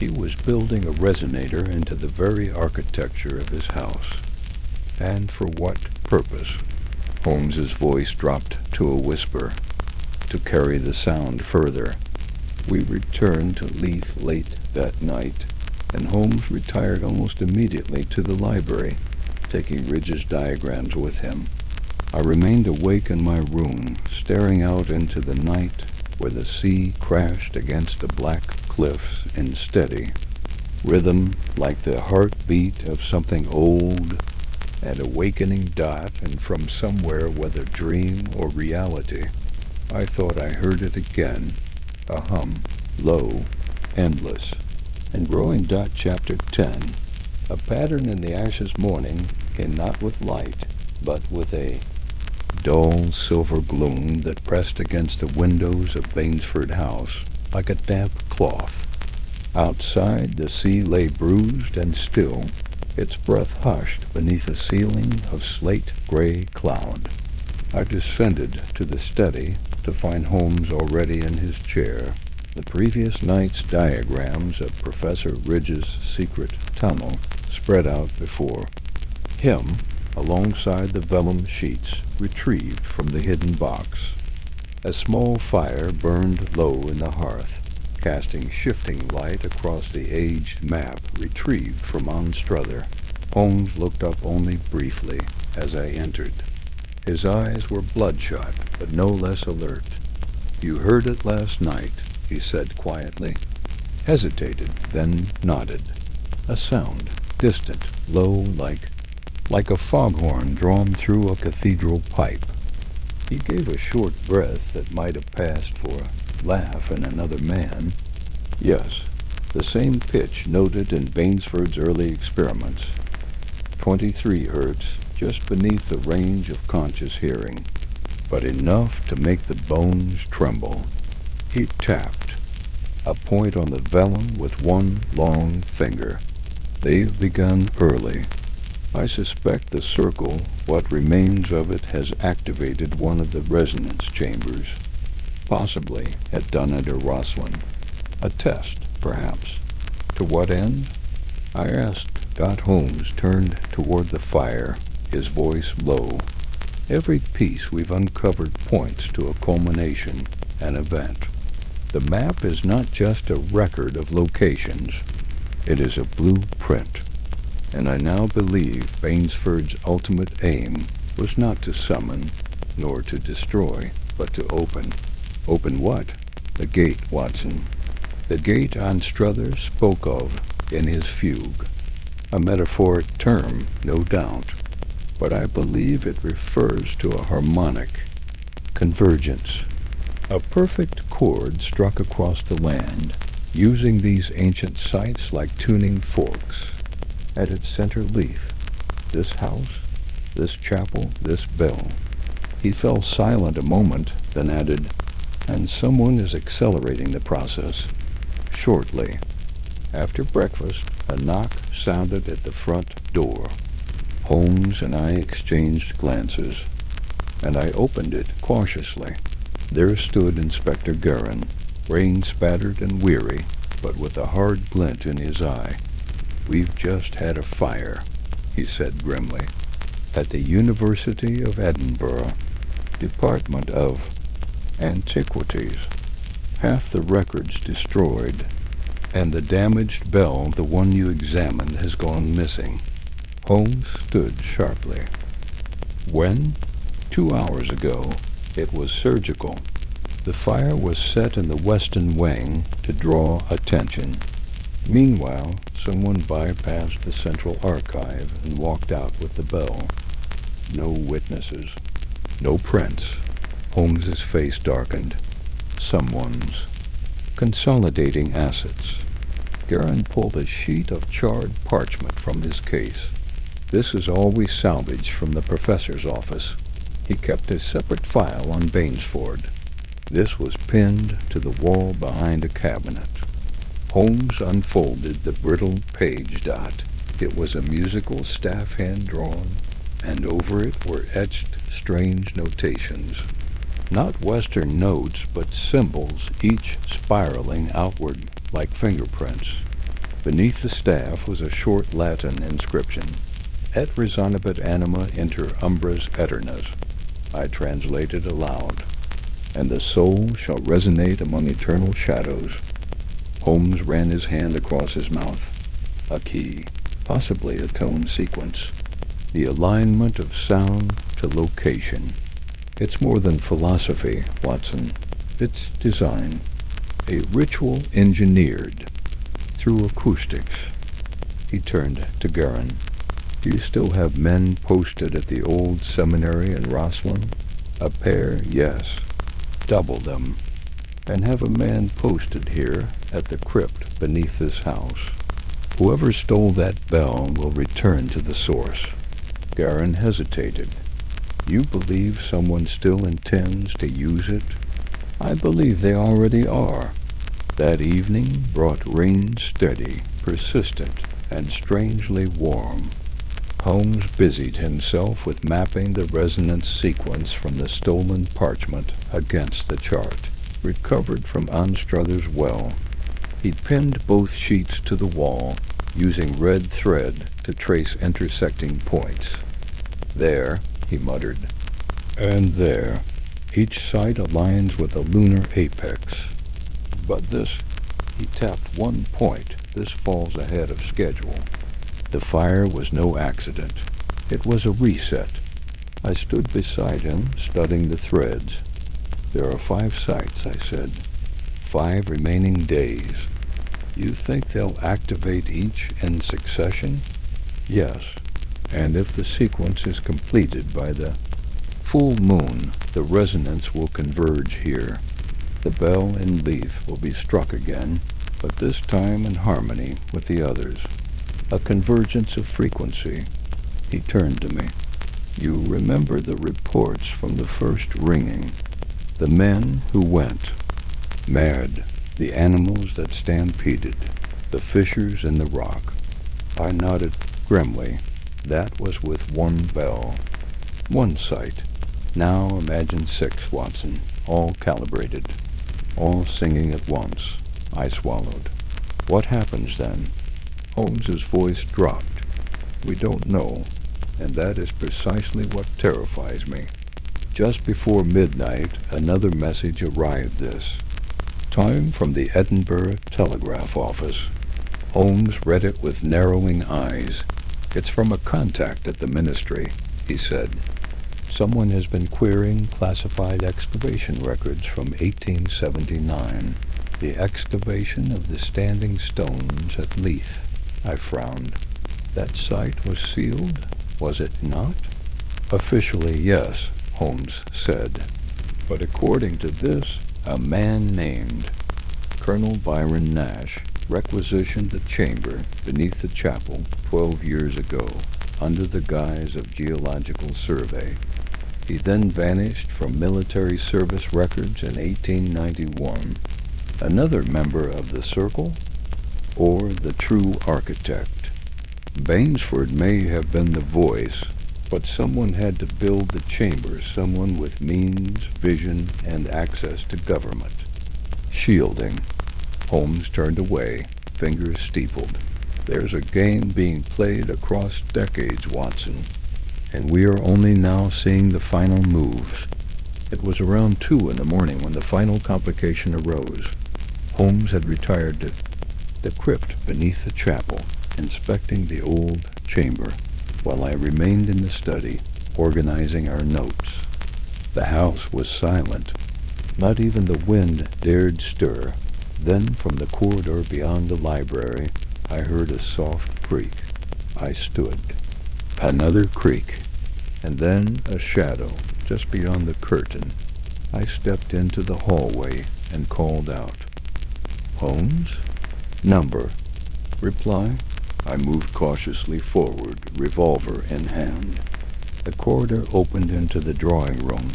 He was building a resonator into the very architecture of his house. And for what purpose? Holmes's voice dropped to a whisper. To carry the sound further. We returned to Leith late that night, and Holmes retired almost immediately to the library, taking Ridge's diagrams with him. I remained awake in my room, staring out into the night where the sea crashed against the black cliffs in steady rhythm like the heartbeat of something old, an awakening dot, and from somewhere, whether dream or reality, I thought I heard it again, a hum, low, endless. And growing. Chapter 10. A pattern in the ashes morning came not with light, but with a dull silver gloom that pressed against the windows of Bainsford House like a damp cloth. Outside, the sea lay bruised and still, its breath hushed beneath a ceiling of slate-gray cloud. I descended to the study to find Holmes already in his chair. The previous night's diagrams of Professor Ridge's secret tunnel spread out before him, alongside the vellum sheets retrieved from the hidden box. A small fire burned low in the hearth, casting shifting light across the aged map retrieved from Anstruther. Holmes looked up only briefly as I entered. His eyes were bloodshot, but no less alert. "You heard it last night," he said quietly, hesitated, then nodded. A sound, distant, low, like a foghorn drawn through a cathedral pipe. He gave a short breath that might have passed for a laugh in another man. "Yes, the same pitch noted in Bainsford's early experiments. 23 hertz, just beneath the range of conscious hearing, but enough to make the bones tremble." He tapped a point on the vellum with one long finger. "They've begun early. I suspect the circle, what remains of it, has activated one of the resonance chambers. Possibly had done it at Roslin. A test, perhaps. To what end?" I asked. Holmes turned toward the fire, his voice low. "Every piece we've uncovered points to a culmination, an event. The map is not just a record of locations. It is a blueprint. And I now believe Bainsford's ultimate aim was not to summon, nor to destroy, but to open. Open what? The gate, Watson. The gate Anstruther spoke of in his fugue. A metaphoric term, no doubt, but I believe it refers to a harmonic convergence. A perfect chord struck across the land, using these ancient sites like tuning forks. At its center, Leith. This house, this chapel, this bell. He fell silent a moment, then added, and someone is accelerating the process. Shortly after breakfast, a knock sounded at the front door. Holmes and I exchanged glances, and I opened it cautiously. There stood Inspector Guerin, rain-spattered and weary, but with a hard glint in his eye. "We've just had a fire," he said grimly, "at the University of Edinburgh, Department of Antiquities. Half the records destroyed, and the damaged bell, the one you examined, has gone missing." Holmes stood sharply. "When?" 2 hours ago. It was surgical. The fire was set in the western wing to draw attention. Meanwhile, someone bypassed the central archive and walked out with the bell. No witnesses. No prints. Holmes's face darkened. Someone's. Consolidating assets. Guerin pulled a sheet of charred parchment from his case. "This is all we salvaged from the professor's office." He kept a separate file on Bainsford. This was pinned to the wall behind a cabinet. Holmes unfolded the brittle page dot. It was a musical staff hand drawn, and over it were etched strange notations. Not Western notes, but symbols, each spiraling outward like fingerprints. Beneath the staff was a short Latin inscription, "Et resonabit anima inter umbras aeternas." I translated aloud, "And the soul shall resonate among eternal shadows." Holmes ran his hand across his mouth. A key, possibly a tone sequence. The alignment of sound to location. It's more than philosophy, Watson. It's design. A ritual engineered through acoustics. He turned to Guerin. "Do you still have men posted at the old seminary in Roslyn?" "A pair, yes. Double them. And have a man posted here at the crypt beneath this house. Whoever stole that bell will return to the source." Guerin hesitated. "You believe someone still intends to use it?" "I believe they already are." That evening brought rain steady, persistent, and strangely warm. Holmes busied himself with mapping the resonance sequence from the stolen parchment against the chart, recovered from Anstruther's well. He pinned both sheets to the wall, using red thread to trace intersecting points. "There," he muttered, "and there. Each site aligns with a lunar apex. But this," he tapped one point, "this falls ahead of schedule." The fire was no accident. It was a reset. I stood beside him, studying the threads. "There are 5 sites," I said. 5 remaining days. "You think they'll activate each in succession?" "Yes. And if the sequence is completed by the full moon, the resonance will converge here. The bell in Leith will be struck again, but this time in harmony with the others. A convergence of frequency." He turned to me. "You remember the reports from the first ringing? The men who went mad, the animals that stampeded, the fissures in the rock." I nodded grimly. "That was with one bell. One site. Now imagine 6, Watson, all calibrated, all singing at once." I swallowed. "What happens then?" Holmes's voice dropped. "We don't know, and that is precisely what terrifies me." Just before midnight, another message arrived this time from the Edinburgh Telegraph Office. Holmes read it with narrowing eyes. "It's from a contact at the ministry," he said. "Someone has been querying classified excavation records from 1879. The excavation of the standing stones at Leith." I frowned. "That site was sealed, was it not?" "Officially, yes," Holmes said. "But according to this, a man named Colonel Byron Nash requisitioned the chamber beneath the chapel 12 years ago, under the guise of geological survey. He then vanished from military service records in 1891. Another member of the circle, or the true architect? Bainsford may have been the voice, but someone had to build the chamber, someone with means, vision, and access to government. Shielding. Holmes turned away, fingers steepled. There's a game being played across decades, Watson, and we are only now seeing the final moves. It was around 2 in the morning when the final complication arose. Holmes had retired to the crypt beneath the chapel, inspecting the old chamber, while I remained in the study, organizing our notes. The house was silent. Not even the wind dared stir. Then, from the corridor beyond the library, I heard a soft creak. I stood. Another creak, and then a shadow just beyond the curtain. I stepped into the hallway and called out, "Holmes?" "Number." Reply. I moved cautiously forward, revolver in hand. The corridor opened into the drawing room.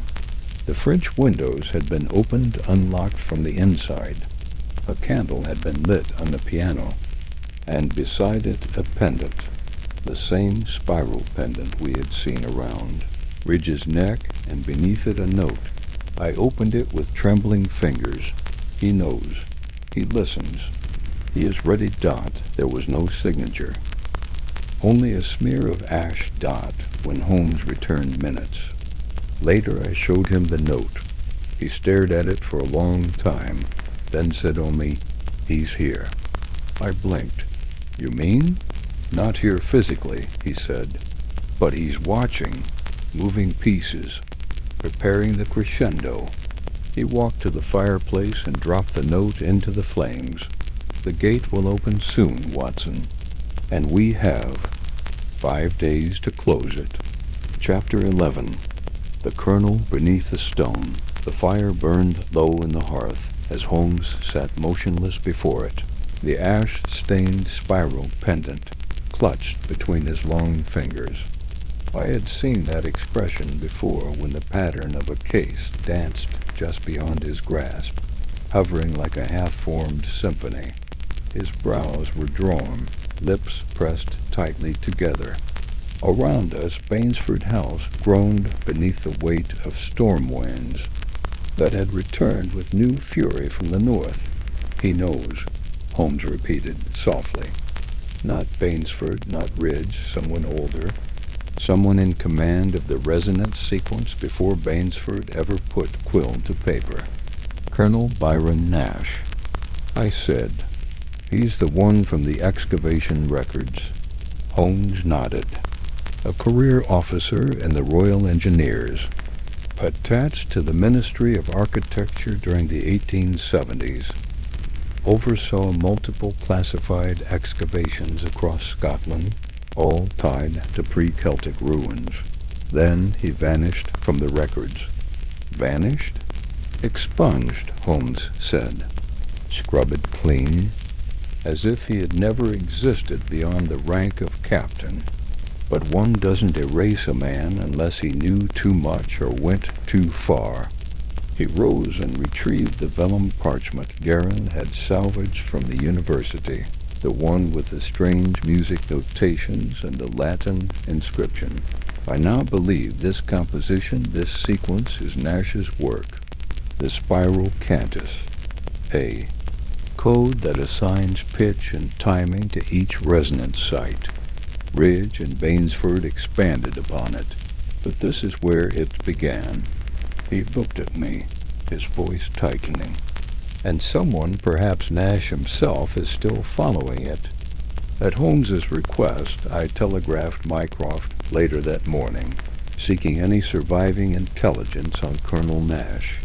The French windows had been opened, unlocked from the inside. A candle had been lit on the piano, and beside it a pendant, the same spiral pendant we had seen around Ridge's neck, and beneath it a note. I opened it with trembling fingers. He knows. He listens. He is ready. Dot. There was no signature. Only a smear of ash. Dot. When Holmes returned minutes. Later I showed him the note. He stared at it for a long time, then said only, "He's here." I blinked. "You mean?" "Not here physically," he said, "but he's watching, moving pieces, preparing the crescendo." He walked to the fireplace and dropped the note into the flames. "The gate will open soon, Watson, and we have 5 days to close it." Chapter 11. The Colonel beneath the stone. The fire burned low in the hearth as Holmes sat motionless before it, the ash-stained spiral pendant clutched between his long fingers. I had seen that expression before when the pattern of a case danced just beyond his grasp, hovering like a half-formed symphony. His brows were drawn, lips pressed tightly together. Around us, Bainsford House groaned beneath the weight of storm winds that had returned with new fury from the north. "He knows," Holmes repeated softly. Not Bainsford, not Ridge, someone older, someone in command of the resonance sequence before Bainsford ever put quill to paper. "Colonel Byron Nash," I said. "He's the one from the excavation records." Holmes nodded. "A career officer in the Royal Engineers, attached to the Ministry of Architecture during the 1870s, oversaw multiple classified excavations across Scotland, all tied to pre-Celtic ruins. Then he vanished from the records." "Vanished?" "Expunged," Holmes said. "Scrubbed clean, as if he had never existed beyond the rank of captain. But one doesn't erase a man unless he knew too much or went too far." He rose and retrieved the vellum parchment Guerin had salvaged from the university, the one with the strange music notations and the Latin inscription. "I now believe this composition, this sequence, is Nash's work. The spiral cantus, a code that assigns pitch and timing to each resonance site. Ridge and Bainsford expanded upon it, but this is where it began." He looked at me, his voice tightening. "And someone, perhaps Nash himself, is still following it." At Holmes's request, I telegraphed Mycroft later that morning, seeking any surviving intelligence on Colonel Nash.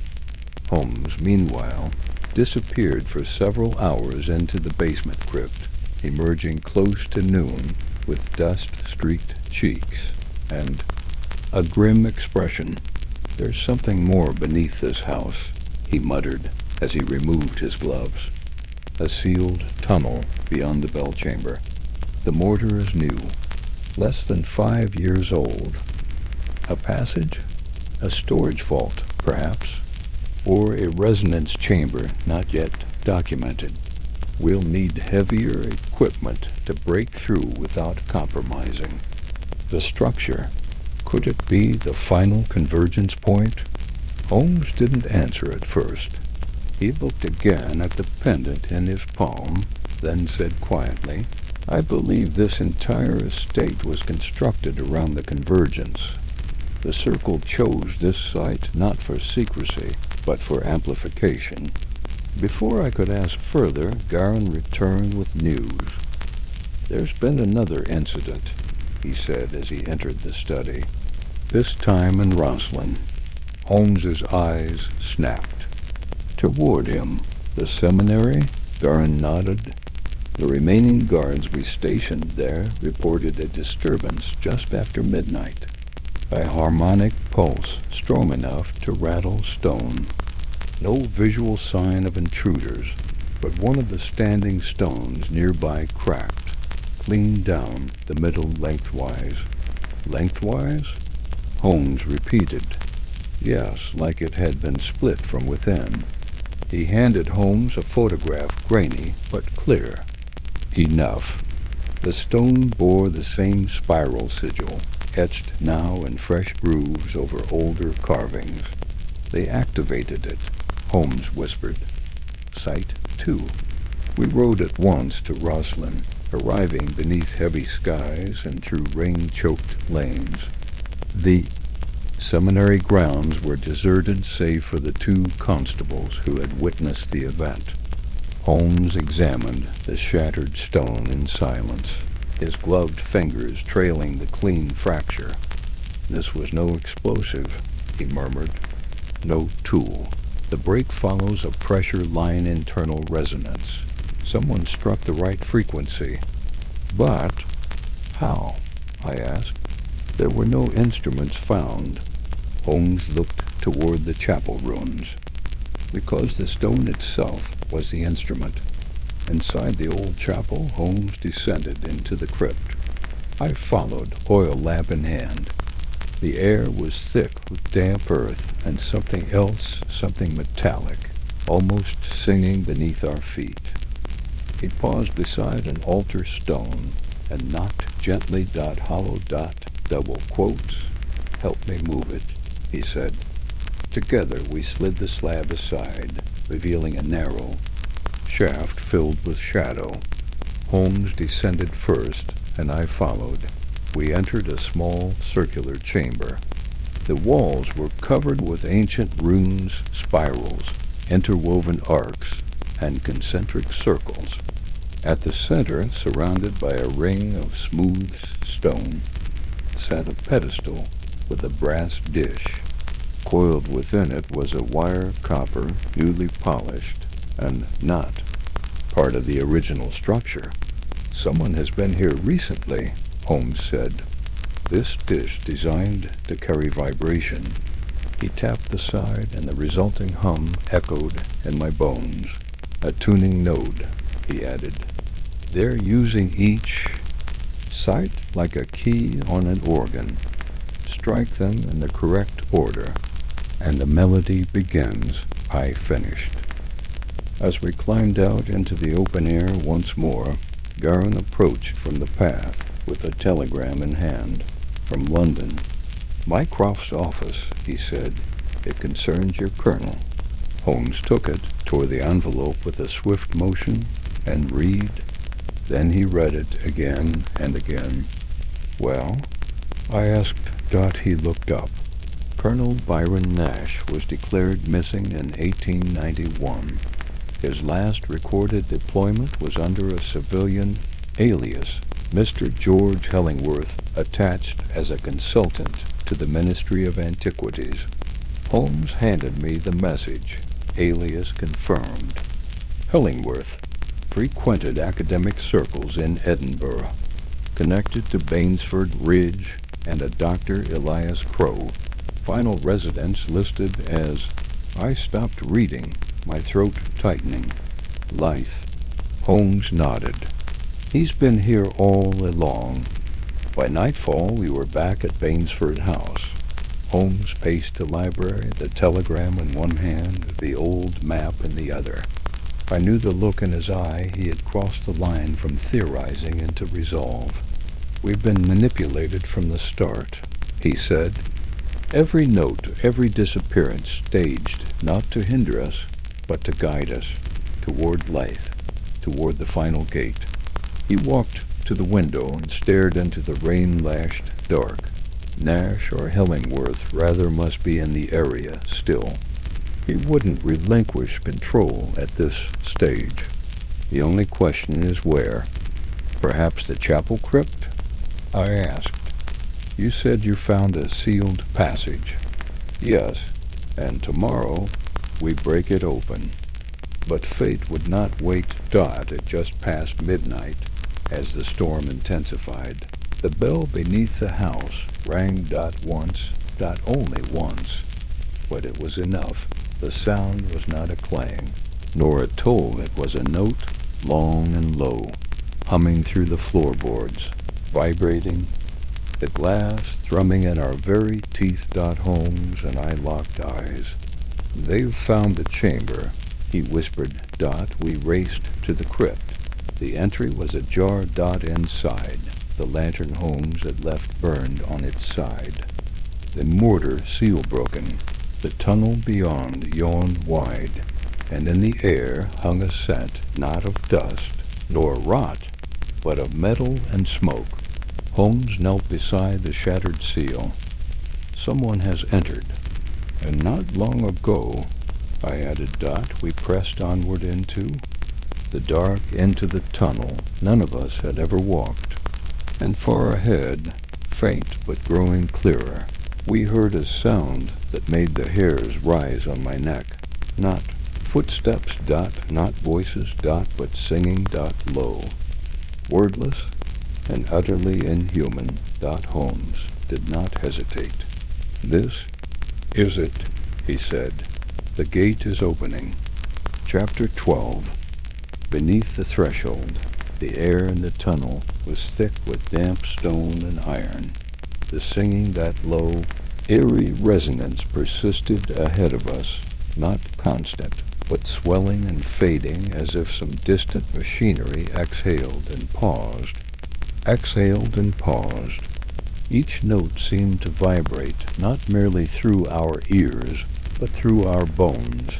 Holmes, meanwhile, disappeared for several hours into the basement crypt, emerging close to noon with dust-streaked cheeks and a grim expression. "There's something more beneath this house," he muttered as he removed his gloves. "A sealed tunnel beyond the bell chamber. The mortar is new, less than 5 years old. A passage? A storage vault, perhaps, or a resonance chamber not yet documented. We'll need heavier equipment to break through without compromising. The structure, could it be the final convergence point? Holmes didn't answer at first. He looked again at the pendant in his palm, then said quietly, "I believe this entire estate was constructed around the convergence. The circle chose this site not for secrecy, but for amplification." Before I could ask further, Garin returned with news. "There's been another incident," he said as he entered the study. "This time in Roslyn." Holmes's eyes snapped. "Toward him, the seminary?" Garin nodded. "The remaining guards we stationed there reported a disturbance just after midnight. A harmonic pulse strong enough to rattle stone. No visual sign of intruders, but one of the standing stones nearby cracked, clean down the middle lengthwise." "Lengthwise?" Holmes repeated. "Yes, like it had been split from within." He handed Holmes a photograph, grainy but clear. "Enough." The stone bore the same spiral sigil, etched now in fresh grooves over older carvings. "They activated it," Holmes whispered. "Site 2. We rode at once to Roslyn, arriving beneath heavy skies and through rain-choked lanes. The seminary grounds were deserted save for the 2 constables who had witnessed the event." Holmes examined the shattered stone in silence, his gloved fingers trailing the clean fracture. "This was no explosive," he murmured. "No tool. The break follows a pressure line internal resonance. Someone struck the right frequency. But how?" I asked. "There were no instruments found." Holmes looked toward the chapel ruins. "Because the stone itself was the instrument." Inside the old chapel, Holmes descended into the crypt. I followed, oil lamp in hand. The air was thick with damp earth and something else, something metallic, almost singing beneath our feet. He paused beside an altar stone and knocked gently. Hollow double quotes. "Help me move it," he said. Together we slid the slab aside, revealing a narrow shaft filled with shadow. Holmes descended first, and I followed. We entered a small circular chamber. The walls were covered with ancient runes, spirals, interwoven arcs, and concentric circles. At the center, surrounded by a ring of smooth stone, sat a pedestal with a brass dish. Coiled within it was a wire copper, newly polished, and not part of the original structure. "Someone has been here recently," Holmes said. "This dish designed to carry vibration." He tapped the side, and the resulting hum echoed in my bones. "A tuning node," he added. "They're using each site like a key on an organ. Strike them in the correct order, and the melody begins," I finished. As we climbed out into the open air once more, Garin approached from the path with a telegram in hand. "From London. Mycroft's office," he said. "It concerns your colonel." Holmes took it, tore the envelope with a swift motion, and read. Then he read it again and again. "Well?" I asked. He looked up. "Colonel Byron Nash was declared missing in 1891. His last recorded deployment was under a civilian alias, Mr. George Hellingworth, attached as a consultant to the Ministry of Antiquities." Holmes handed me the message, alias confirmed. Hellingworth frequented academic circles in Edinburgh, connected to Bainsford Ridge and a Dr. Elias Crow. Final residence listed as... I stopped reading, my throat tightening. "Leith." Holmes nodded. "He's been here all along." By nightfall we were back at Bainsford House. Holmes paced the library, the telegram in one hand, the old map in the other. I knew the look in his eye. He had crossed the line from theorizing into resolve. "We've been manipulated from the start," he said. "Every note, every disappearance staged, not to hinder us, but to guide us, toward Leith, toward the final gate." He walked to the window and stared into the rain-lashed dark. Nash or Hillingworth rather must be in the area still. He wouldn't relinquish control at this stage. The only question is where. Perhaps the chapel crypt? I asked. "You said you found a sealed passage." "Yes, and tomorrow we break it open." But fate would not wake Dot at just past midnight as the storm intensified. The bell beneath the house rang Dot once, Dot only once. But it was enough. The sound was not a clang, nor a toll. It was a note, long and low, humming through the floorboards, vibrating, the glass thrumming in our very teeth. Holmes and I locked eyes. "They've found the chamber," he whispered. Dot, we raced to the crypt. The entry was ajar. Inside, the lantern Holmes had left burned on its side. The mortar seal broken. The tunnel beyond yawned wide, and in the air hung a scent not of dust nor rot, but of metal and smoke. Holmes knelt beside the shattered seal. "Someone has entered, and not long ago," I added. Dot, we pressed onward into the dark, into the tunnel none of us had ever walked. And far ahead, faint but growing clearer, we heard a sound that made the hairs rise on my neck. Not footsteps. Not voices. But singing. Low. Wordless and utterly inhuman. Holmes did not hesitate. "This is it," he said. "The gate is opening." Chapter 12. Beneath the threshold, the air in the tunnel was thick with damp stone and iron. The singing, that low, eerie resonance, persisted ahead of us, not constant, but swelling and fading as if some distant machinery exhaled and paused. Each note seemed to vibrate not merely through our ears, but through our bones.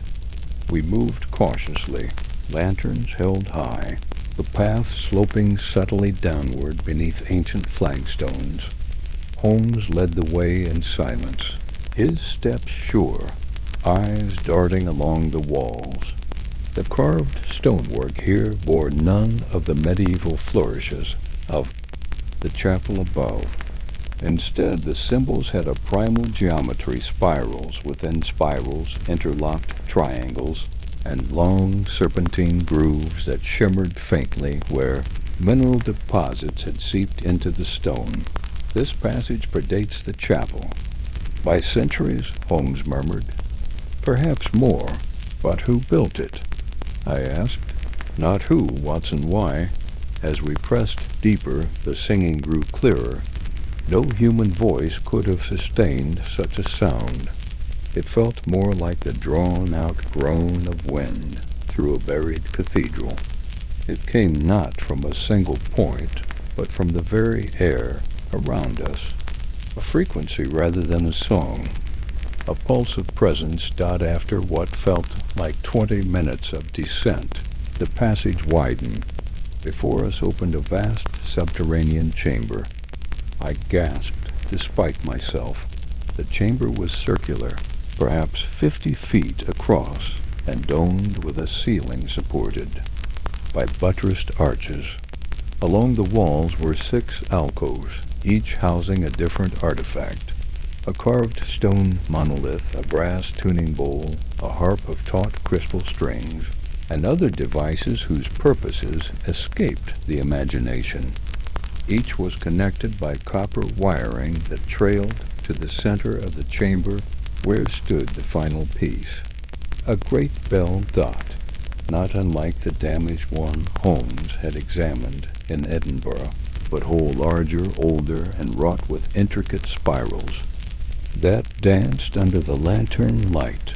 We moved cautiously, lanterns held high, the path sloping subtly downward beneath ancient flagstones. Holmes led the way in silence, his steps sure, eyes darting along the walls. The carved stonework here bore none of the medieval flourishes of the chapel above. Instead, the symbols had a primal geometry, spirals within spirals, interlocked triangles, and long serpentine grooves that shimmered faintly where mineral deposits had seeped into the stone. "This passage predates the chapel." "By centuries," Holmes murmured. "Perhaps more, but who built it?" I asked. "Not who, Watson, why?" As we pressed deeper, the singing grew clearer. No human voice could have sustained such a sound. It felt more like the drawn-out groan of wind through a buried cathedral. It came not from a single point, but from the very air around us, a frequency rather than a song, a pulse of presence. After what felt like 20 minutes of descent, the passage widened. Before us opened a vast subterranean chamber. I gasped, despite myself. The chamber was circular, perhaps 50 feet across, and domed with a ceiling supported by buttressed arches. Along the walls were 6 alcoves, each housing a different artifact. A carved stone monolith, a brass tuning bowl, a harp of taut crystal strings, and other devices whose purposes escaped the imagination. Each was connected by copper wiring that trailed to the center of the chamber where stood the final piece. A great bell. Not unlike the damaged one Holmes had examined in Edinburgh, but whole, larger, older, and wrought with intricate spirals. that danced under the lantern light.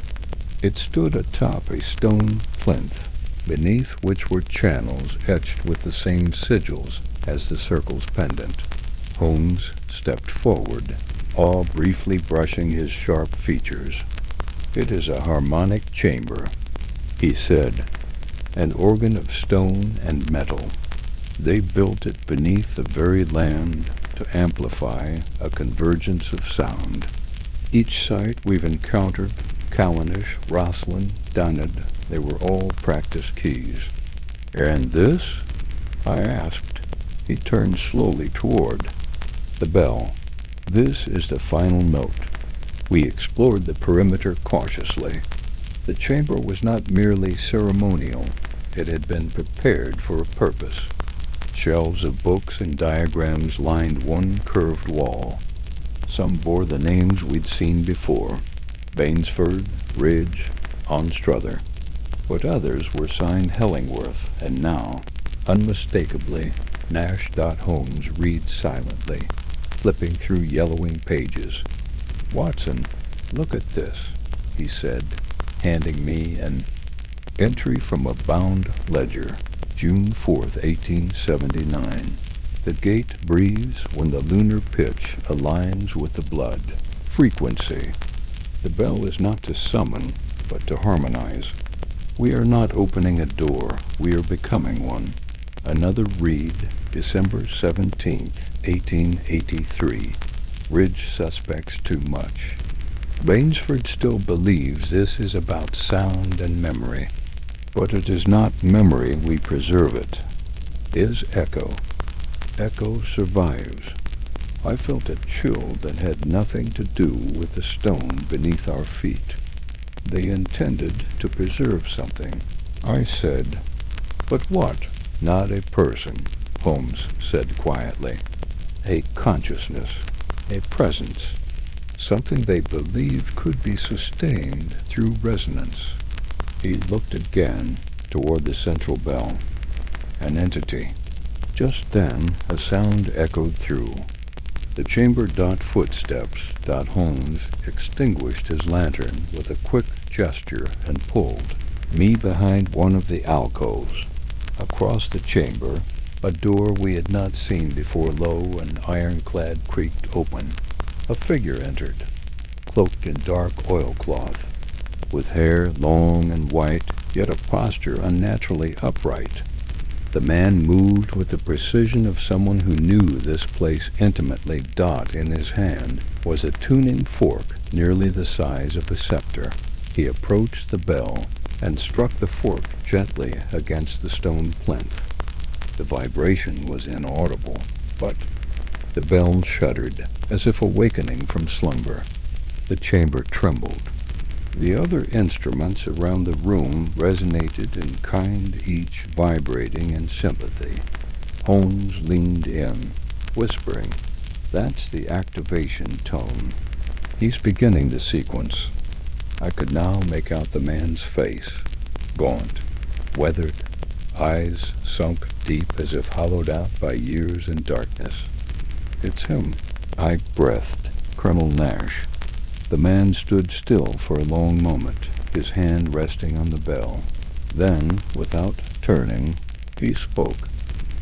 It stood atop a stone plinth, beneath which were channels etched with the same sigils as the circle's pendant. Holmes stepped forward, awe briefly brushing his sharp features. "It is a harmonic chamber," he said, "an organ of stone and metal. They built it beneath the very land to amplify a convergence of sound. Each site we've encountered, Callanish, Rosslyn, Duned, they were all practice keys." "And this?" I asked. He turned slowly toward the bell. "This is the final note." We explored the perimeter cautiously. The chamber was not merely ceremonial. It had been prepared for a purpose. Shelves of books and diagrams lined one curved wall. Some bore the names we'd seen before: Bainsford, Ridge, Anstruther. But others were signed Hellingworth, and now, unmistakably, Holmes reads silently, flipping through yellowing pages. "Watson, look at this," he said, handing me an entry from a bound ledger. June 4th, 1879. "The gate breathes when the lunar pitch aligns with the blood. Frequency. The bell is not to summon, but to harmonize. We are not opening a door, we are becoming one." Another read, December 17th, 1883. "Ridge suspects too much. Bainsford still believes this is about sound and memory. But it is not memory we preserve it. Is echo. Echo survives." I felt a chill that had nothing to do with the stone beneath our feet. They intended to preserve something. I said, "But what?" "Not a person," Holmes said quietly. "A consciousness, a presence, something they believed could be sustained through resonance." He looked again toward the central bell. An entity. Just then a sound echoed through. The chamber. Footsteps. Holmes extinguished his lantern with a quick gesture and pulled me behind one of the alcoves. Across the chamber, a door we had not seen before, low and ironclad, creaked open. A figure entered, cloaked in dark oilcloth, with hair long and white, yet a posture unnaturally upright. The man moved with the precision of someone who knew this place intimately. In his hand was a tuning fork nearly the size of a scepter. He approached the bell and struck the fork gently against the stone plinth. The vibration was inaudible, but the bell shuddered, as if awakening from slumber. The chamber trembled. The other instruments around the room resonated in kind, each vibrating in sympathy. Holmes leaned in, whispering, "That's the activation tone. He's beginning the sequence." I could now make out the man's face, gaunt, weathered, eyes sunk deep as if hollowed out by years and darkness. "It's him," I breathed. "Colonel Nash." The man stood still for a long moment, his hand resting on the bell. Then, without turning, he spoke.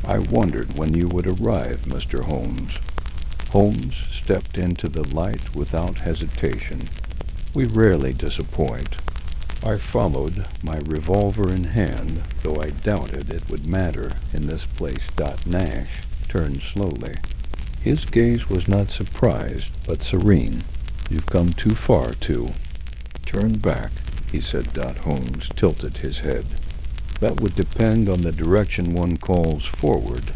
"I wondered when you would arrive, Mr. Holmes." Holmes stepped into the light without hesitation. We rarely disappoint. I followed, my revolver in hand, though I doubted it would matter in this place. Nash turned slowly. His gaze was not surprised, but serene. "You've come too far to turn back," he said. Holmes tilted his head. "That would depend on the direction one calls forward.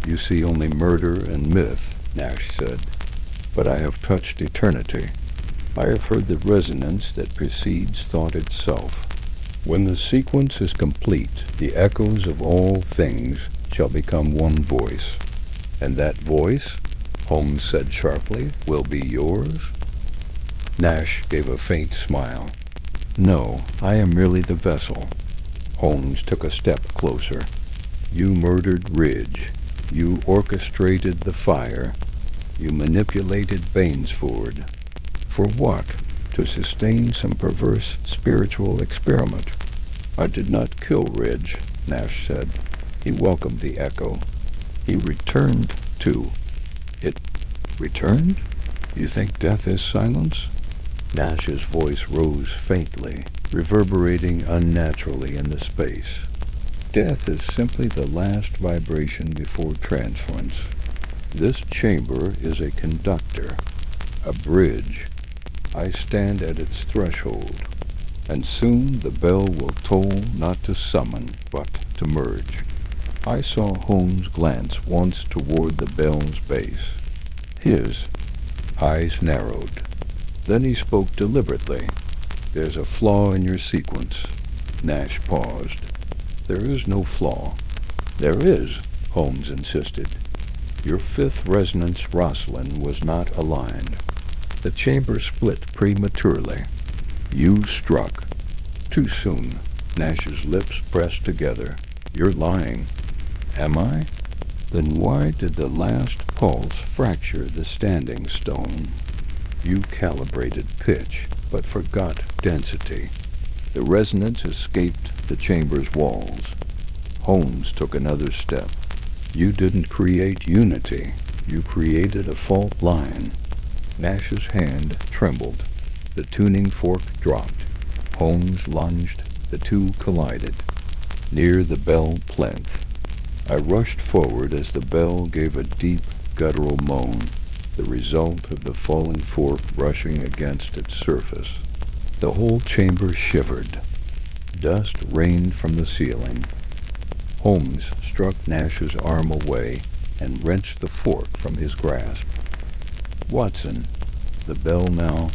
You see only murder and myth," Nash said. "But I have touched eternity. I have heard the resonance that precedes thought itself. When the sequence is complete, the echoes of all things shall become one voice. And that voice," Holmes said sharply, "will be yours?" Nash gave a faint smile. "No, I am merely the vessel." Holmes took a step closer. "You murdered Ridge. You orchestrated the fire. You manipulated Bainsford. For what? To sustain some perverse spiritual experiment. I did not kill Ridge, Nash said. He welcomed the echo. He returned too. It returned? You think death is silence? Nash's voice rose faintly, reverberating unnaturally in the space. Death is simply the last vibration before transference. This chamber is a conductor, a bridge. I stand at its threshold, and soon the bell will toll not to summon, but to merge. I saw Holmes glance once toward the bell's base. His eyes narrowed. Then he spoke deliberately. There's a flaw in your sequence. Nash paused. There is no flaw. There is, Holmes insisted. Your fifth resonance Rosalind was not aligned. The chamber split prematurely. You struck. Too soon. Nash's lips pressed together. You're lying. Am I? Then why did the last pulse fracture the standing stone? You calibrated pitch, but forgot density. The resonance escaped the chamber's walls. Holmes took another step. You didn't create unity. You created a fault line. Nash's hand trembled. The tuning fork dropped. Holmes lunged. The two collided. Near the bell plinth. I rushed forward as the bell gave a deep, guttural moan, the result of the falling fork brushing against its surface. The whole chamber shivered. Dust rained from the ceiling. Holmes struck Nash's arm away and wrenched the fork from his grasp. Watson, the bell now.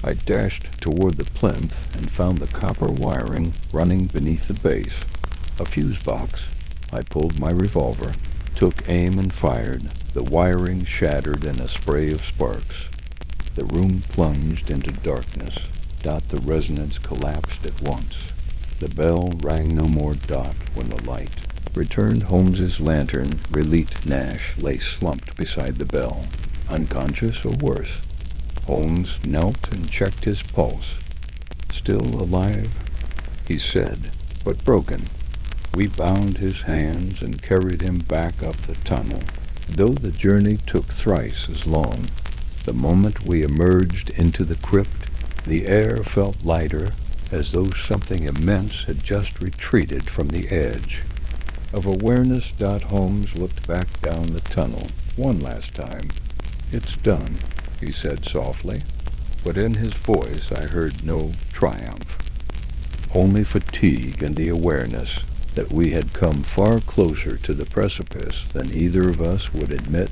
I dashed toward the plinth and found the copper wiring running beneath the base. A fuse box. I pulled my revolver, took aim and fired. The wiring shattered in a spray of sparks. The room plunged into darkness. The resonance collapsed at once. The bell rang no more. When the light returned Holmes's lantern, Leith Nash lay slumped beside the bell, unconscious or worse. Holmes knelt and checked his pulse. Still alive, he said, but broken. We bound his hands and carried him back up the tunnel, though the journey took thrice as long. The moment we emerged into the crypt, the air felt lighter, as though something immense had just retreated from the edge. Of awareness, Holmes looked back down the tunnel one last time. It's done, he said softly, but in his voice I heard no triumph, only fatigue and the awareness that we had come far closer to the precipice than either of us would admit.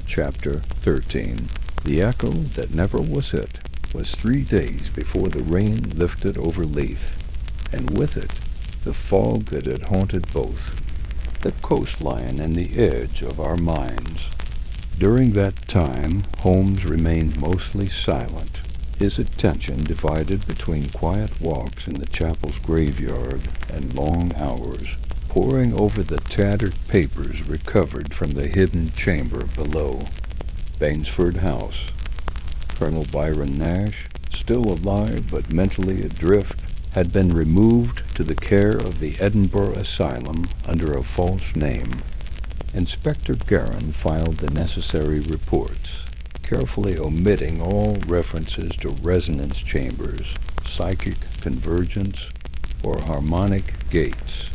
Chapter 13. The echo that never was it was 3 days before the rain lifted over Leith, and with it the fog that had haunted both, the coastline and the edge of our minds. During that time, Holmes remained mostly silent, his attention divided between quiet walks in the chapel's graveyard and long hours, poring over the tattered papers recovered from the hidden chamber below. Bainsford House. Colonel Byron Nash, still alive but mentally adrift, had been removed to the care of the Edinburgh Asylum under a false name. Inspector Guerin filed the necessary reports, carefully omitting all references to resonance chambers, psychic convergence, or harmonic gates.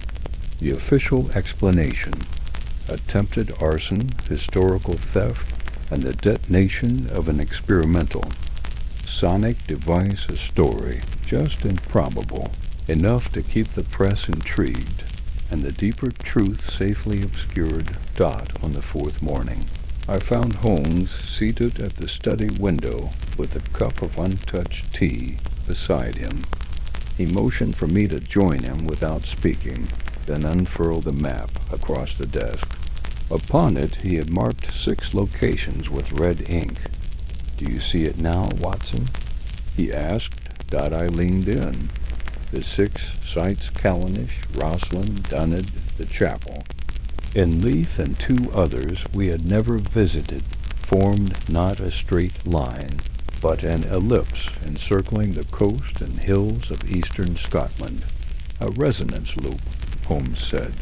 The official explanation: attempted arson, historical theft, and the detonation of an experimental sonic device, a story just improbable, enough to keep the press intrigued, and the deeper truth safely obscured. On the fourth morning, I found Holmes seated at the study window with a cup of untouched tea beside him. He motioned for me to join him without speaking, then unfurled a map across the desk. Upon it he had marked 6 locations with red ink. "Do you see it now, Watson?" he asked. I leaned in. The 6 sites: Callanish, Rosslyn, Dunnet, the chapel. In Leith and 2 others we had never visited, formed not a straight line. but an ellipse encircling the coast and hills of eastern Scotland. A resonance loop, Holmes said.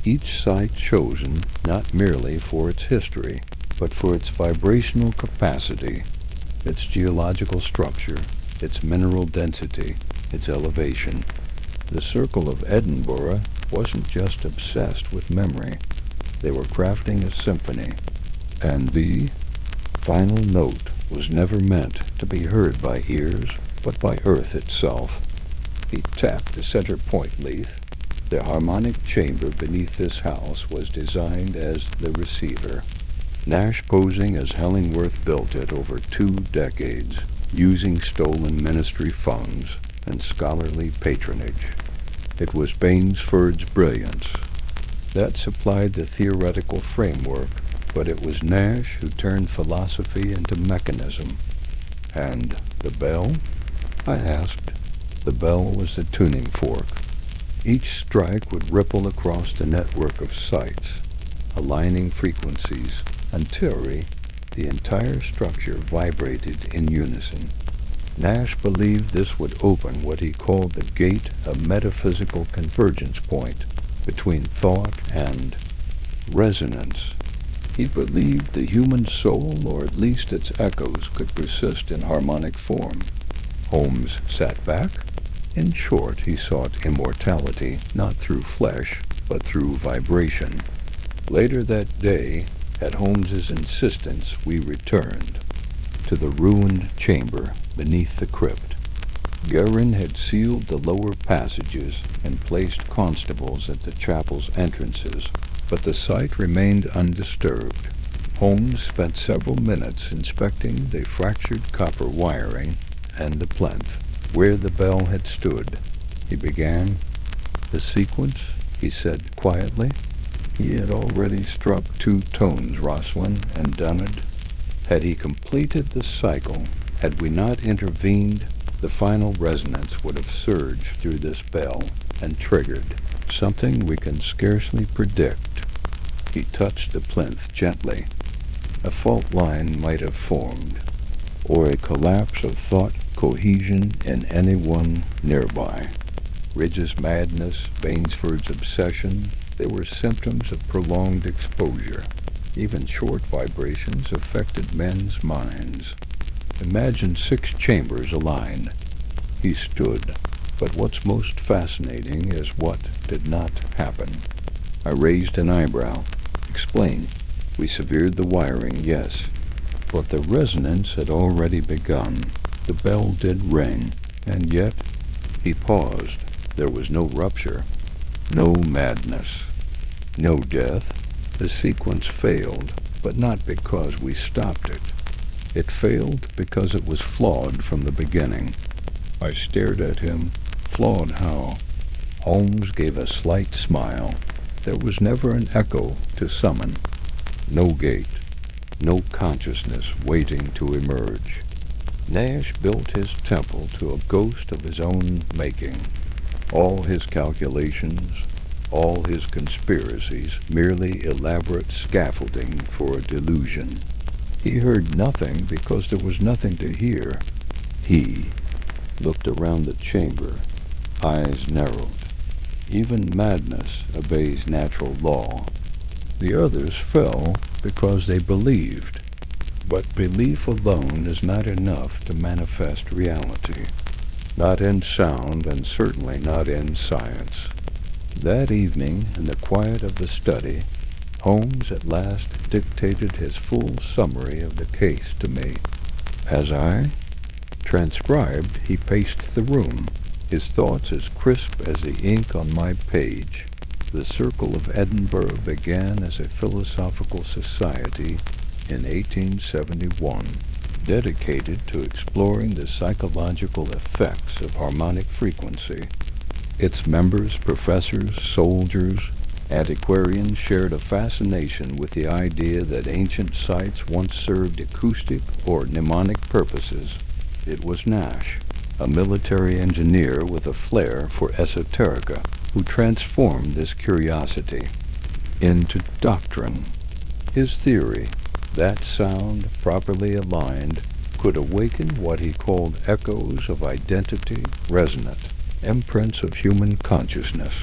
Each site chosen not merely for its history, but for its vibrational capacity, its geological structure, its mineral density, its elevation. The Circle of Edinburgh wasn't just obsessed with memory. They were crafting a symphony, and the final note was never meant to be heard by ears, but by earth itself. He tapped the center point, Leith. The harmonic chamber beneath this house was designed as the receiver. Nash posing as Hellingworth built it over 2 decades, using stolen ministry funds and scholarly patronage. It was Bainsford's brilliance. That supplied the theoretical framework, but it was Nash who turned philosophy into mechanism. And the bell? I asked. The bell was the tuning fork. Each strike would ripple across the network of sites, aligning frequencies, until the entire structure vibrated in unison. Nash believed this would open what he called the gate, a metaphysical convergence point between thought and resonance. He believed the human soul, or at least its echoes, could persist in harmonic form. Holmes sat back. In short, he sought immortality, not through flesh, but through vibration. Later that day, at Holmes's insistence, we returned to the ruined chamber beneath the crypt. Guerin had sealed the lower passages and placed constables at the chapel's entrances, but the site remained undisturbed. Holmes spent several minutes inspecting the fractured copper wiring and the plinth, where the bell had stood. He began. "The sequence," he said quietly. He had already struck 2 tones, Rosslyn, and Dunnard. Had he completed the cycle, had we not intervened, the final resonance would have surged through this bell and triggered something we can scarcely predict. He touched the plinth gently. A fault line might have formed, or a collapse of thought cohesion in anyone nearby. Ridge's madness, Bainsford's obsession, they were symptoms of prolonged exposure. Even short vibrations affected men's minds. Imagine 6 chambers aligned. He stood. But what's most fascinating is what did not happen. I raised an eyebrow. Explain. We severed the wiring, yes. But the resonance had already begun. The bell did ring, and yet he paused. There was no rupture, no madness, no death. The sequence failed, but not because we stopped it. It failed because it was flawed from the beginning. I stared at him. Flawed how? Holmes gave a slight smile. There was never an echo to summon. No gate. No consciousness waiting to emerge. Nash built his temple to a ghost of his own making. All his calculations, all his conspiracies, merely elaborate scaffolding for a delusion. He heard nothing because there was nothing to hear. He looked around the chamber, eyes narrowed. Even madness obeys natural law. The others fell because they believed. But belief alone is not enough to manifest reality. Not in sound, and certainly not in science. That evening, in the quiet of the study, Holmes at last dictated his full summary of the case to me. As I transcribed, he paced the room, his thoughts as crisp as the ink on my page. The Circle of Edinburgh began as a philosophical society in 1871, dedicated to exploring the psychological effects of harmonic frequency. Its members, professors, soldiers, antiquarians shared a fascination with the idea that ancient sites once served acoustic or mnemonic purposes. It was Nash, a military engineer with a flair for esoterica, who transformed this curiosity into doctrine. His theory, that sound, properly aligned, could awaken what he called echoes of identity resonant, imprints of human consciousness.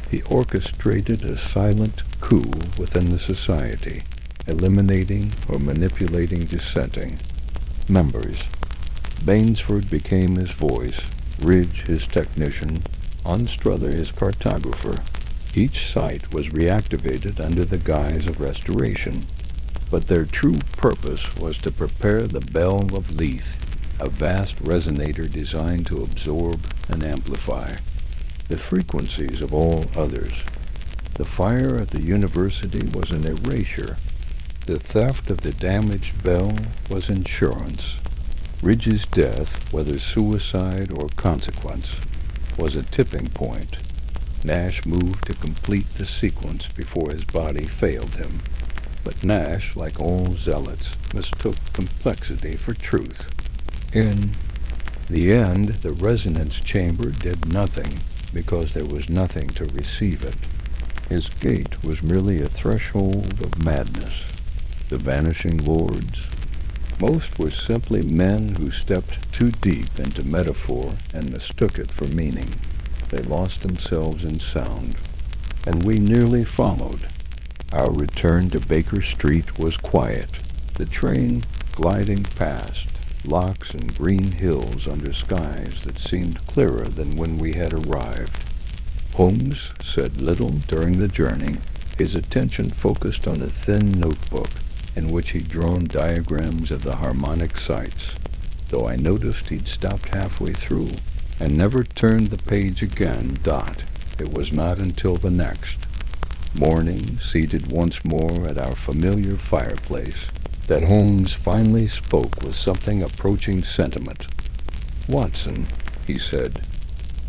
He orchestrated a silent coup within the society, eliminating or manipulating dissenting members. Bainsford became his voice, Ridge his technician, Anstruther his cartographer. Each site was reactivated under the guise of restoration, but their true purpose was to prepare the Bell of Leith, a vast resonator designed to absorb and amplify the frequencies of all others. The fire at the university was an erasure. The theft of the damaged bell was insurance. Ridge's death, whether suicide or consequence, was a tipping point. Nash moved to complete the sequence before his body failed him. But Nash, like all zealots, mistook complexity for truth. In the end, the resonance chamber did nothing because there was nothing to receive it. His gate was merely a threshold of madness. The vanishing lords, most were simply men who stepped too deep into metaphor and mistook it for meaning. They lost themselves in sound, and we nearly followed. Our return to Baker Street was quiet, the train gliding past locks and green hills under skies that seemed clearer than when we had arrived. Holmes said little during the journey. His attention focused on a thin notebook in which he'd drawn diagrams of the harmonic sites, though I noticed he'd stopped halfway through and never turned the page again. It was not until the next morning, seated once more at our familiar fireplace, that Holmes finally spoke with something approaching sentiment. "Watson," he said,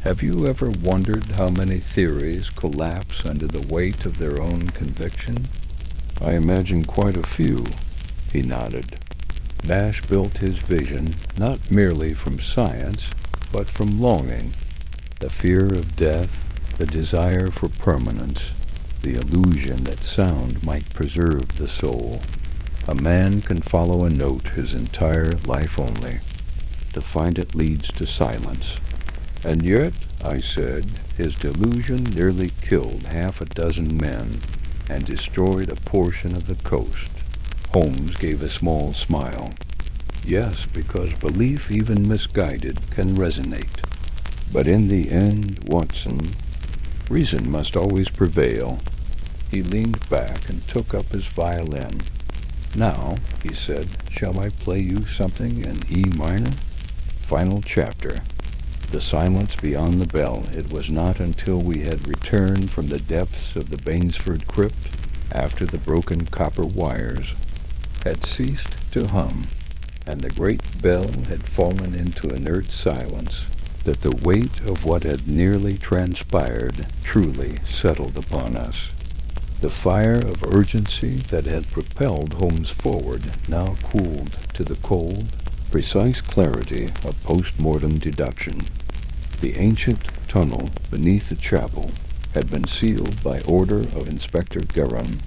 "have you ever wondered how many theories collapse under the weight of their own conviction?" "I imagine quite a few," he nodded. Nash built his vision not merely from science, but from longing, the fear of death, the desire for permanence, the illusion that sound might preserve the soul. A man can follow a note his entire life only. To find it leads to silence. And yet, I said, his delusion nearly killed half a dozen men and destroyed a portion of the coast. Holmes gave a small smile. Yes, because belief, even misguided, can resonate. But in the end, Watson, reason must always prevail. He leaned back and took up his violin. "Now," he said, "shall I play you something in E minor?" Final chapter. The silence beyond the bell. It was not until we had returned from the depths of the Bainsford crypt, after the broken copper wires had ceased to hum, and the great bell had fallen into inert silence, that the weight of what had nearly transpired truly settled upon us. The fire of urgency that had propelled Holmes forward now cooled to the cold, precise clarity of post-mortem deduction. The ancient tunnel beneath the chapel had been sealed by order of Inspector Guerin.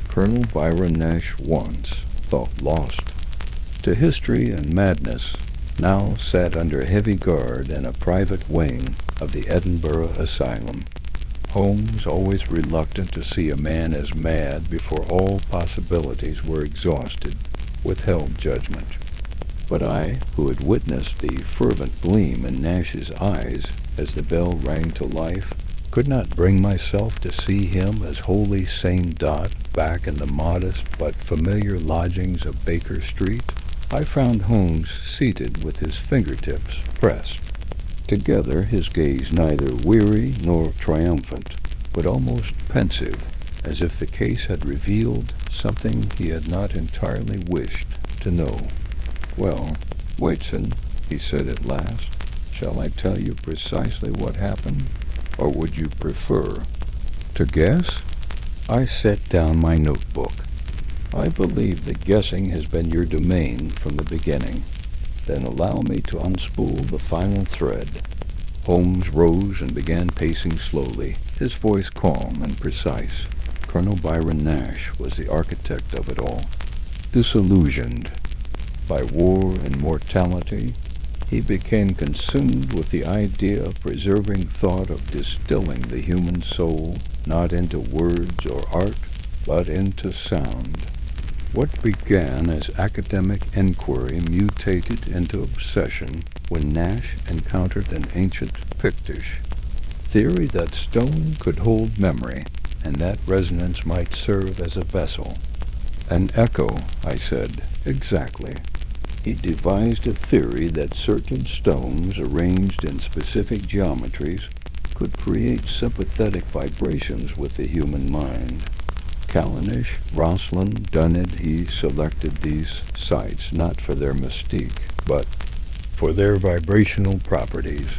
Colonel Byron Nash once thought lost to history and madness, now sat under heavy guard in a private wing of the Edinburgh Asylum. Holmes, always reluctant to see a man as mad before all possibilities were exhausted, withheld judgment. But I, who had witnessed the fervent gleam in Nash's eyes as the bell rang to life, could not bring myself to see him as wholly sane back in the modest but familiar lodgings of Baker Street. I found Holmes seated with his fingertips pressed together, his gaze neither weary nor triumphant, but almost pensive, as if the case had revealed something he had not entirely wished to know. "Well, Watson," he said at last, "shall I tell you precisely what happened, or would you prefer to guess?" I set down my notebook. "I believe that guessing has been your domain from the beginning. Then allow me to unspool the final thread." Holmes rose and began pacing slowly, his voice calm and precise. Colonel Byron Nash was the architect of it all. Disillusioned, by war and mortality, he became consumed with the idea of preserving thought, of distilling the human soul not into words or art, but into sound. What began as academic inquiry mutated into obsession when Nash encountered an ancient Pictish theory that stone could hold memory, and that resonance might serve as a vessel. An echo, I said. Exactly. He devised a theory that certain stones arranged in specific geometries could create sympathetic vibrations with the human mind. Callanish, Rosslyn, Duned, he selected these sites not for their mystique, but for their vibrational properties.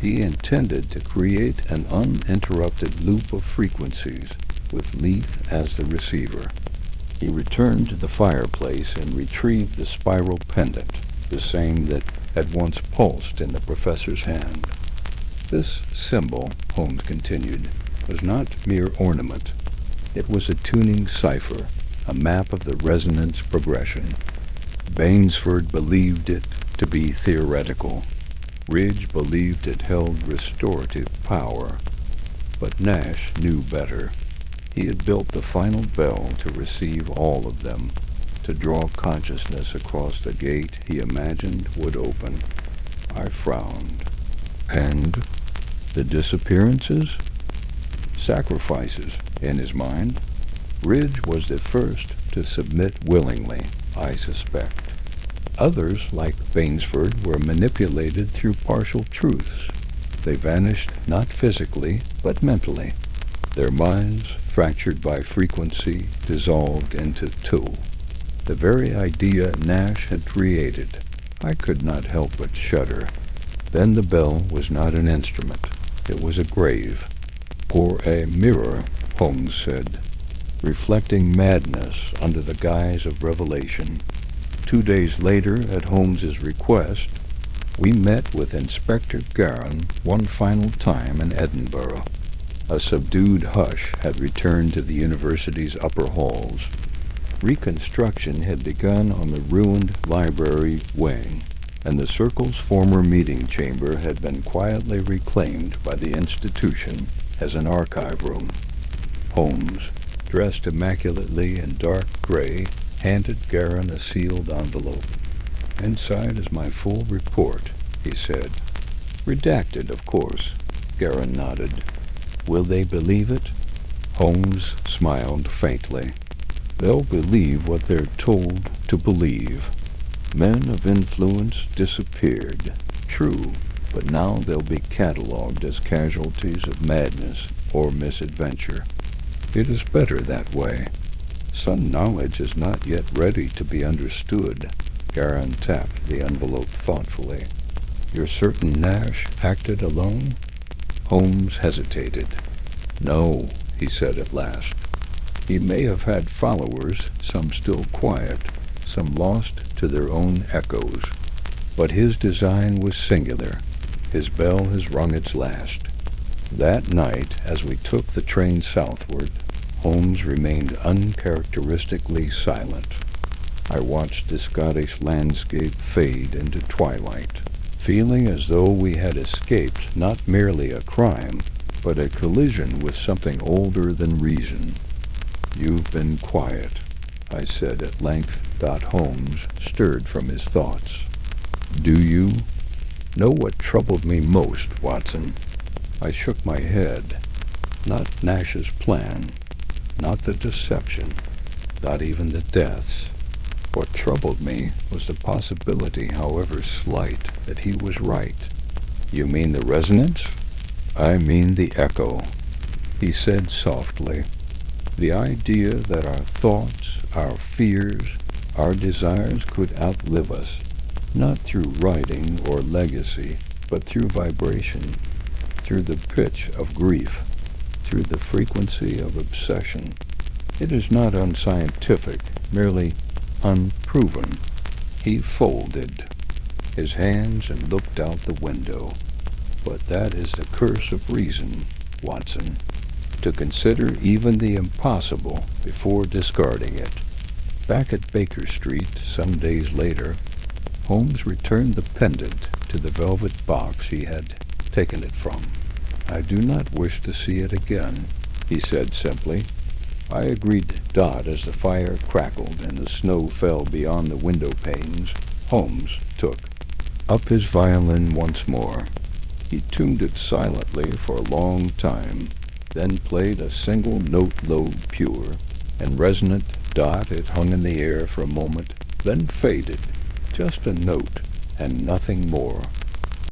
He intended to create an uninterrupted loop of frequencies, with Leith as the receiver. He returned to the fireplace and retrieved the spiral pendant, the same that had once pulsed in the professor's hand. This symbol, Holmes continued, was not mere ornament. It was a tuning cipher, a map of the resonance progression. Bainsford believed it to be theoretical. Ridge believed it held restorative power. But Nash knew better. He had built the final bell to receive all of them, to draw consciousness across the gate he imagined would open. I frowned. And the disappearances? Sacrifices, in his mind. Ridge was the first to submit willingly, I suspect. Others, like Bainsford, were manipulated through partial truths. They vanished not physically, but mentally. Their minds, fractured by frequency, dissolved into two. The very idea Nash had created. I could not help but shudder. Then the bell was not an instrument. It was a grave. Or a mirror, Holmes said, reflecting madness under the guise of revelation. 2 days later, at Holmes's request, we met with Inspector Garin one final time in Edinburgh. A subdued hush had returned to the university's upper halls. Reconstruction had begun on the ruined library wing, and the Circle's former meeting chamber had been quietly reclaimed by the institution as an archive room. Holmes, dressed immaculately in dark gray, handed Garin a sealed envelope. "Inside is my full report," he said. "Redacted, of course." Garin nodded. "Will they believe it?" Holmes smiled faintly. "They'll believe what they're told to believe. Men of influence disappeared. True, but now they'll be catalogued as casualties of madness or misadventure. It is better that way. Some knowledge is not yet ready to be understood." Garin tapped the envelope thoughtfully. "You're certain Nash acted alone?" Holmes hesitated. "No," he said at last. "He may have had followers, some still quiet, some lost to their own echoes. But his design was singular. His bell has rung its last." That night, as we took the train southward, Holmes remained uncharacteristically silent. I watched the Scottish landscape fade into twilight, feeling as though we had escaped not merely a crime, but a collision with something older than reason. "You've been quiet," I said at length. Holmes stirred from his thoughts. "Do you know what troubled me most, Watson?" I shook my head. Not Nash's plan, not the deception, not even the deaths. What troubled me was the possibility, however slight, that he was right. "You mean the resonance?" "I mean the echo," he said softly. "The idea that our thoughts, our fears, our desires could outlive us, not through writing or legacy, but through vibration, through the pitch of grief, through the frequency of obsession. It is not unscientific, merely unproven." He folded his hands and looked out the window. "But that is the curse of reason, Watson, to consider even the impossible before discarding it. Back at Baker Street, some days later, Holmes returned the pendant to the velvet box he had taken it from. "I do not wish to see it again," he said simply. I agreed Dot as the fire crackled and the snow fell beyond the window panes. Holmes took up his violin once more. He tuned it silently for a long time, then played a single note low pure and resonant. Dot, it hung in the air for a moment, then faded. Just a note and nothing more.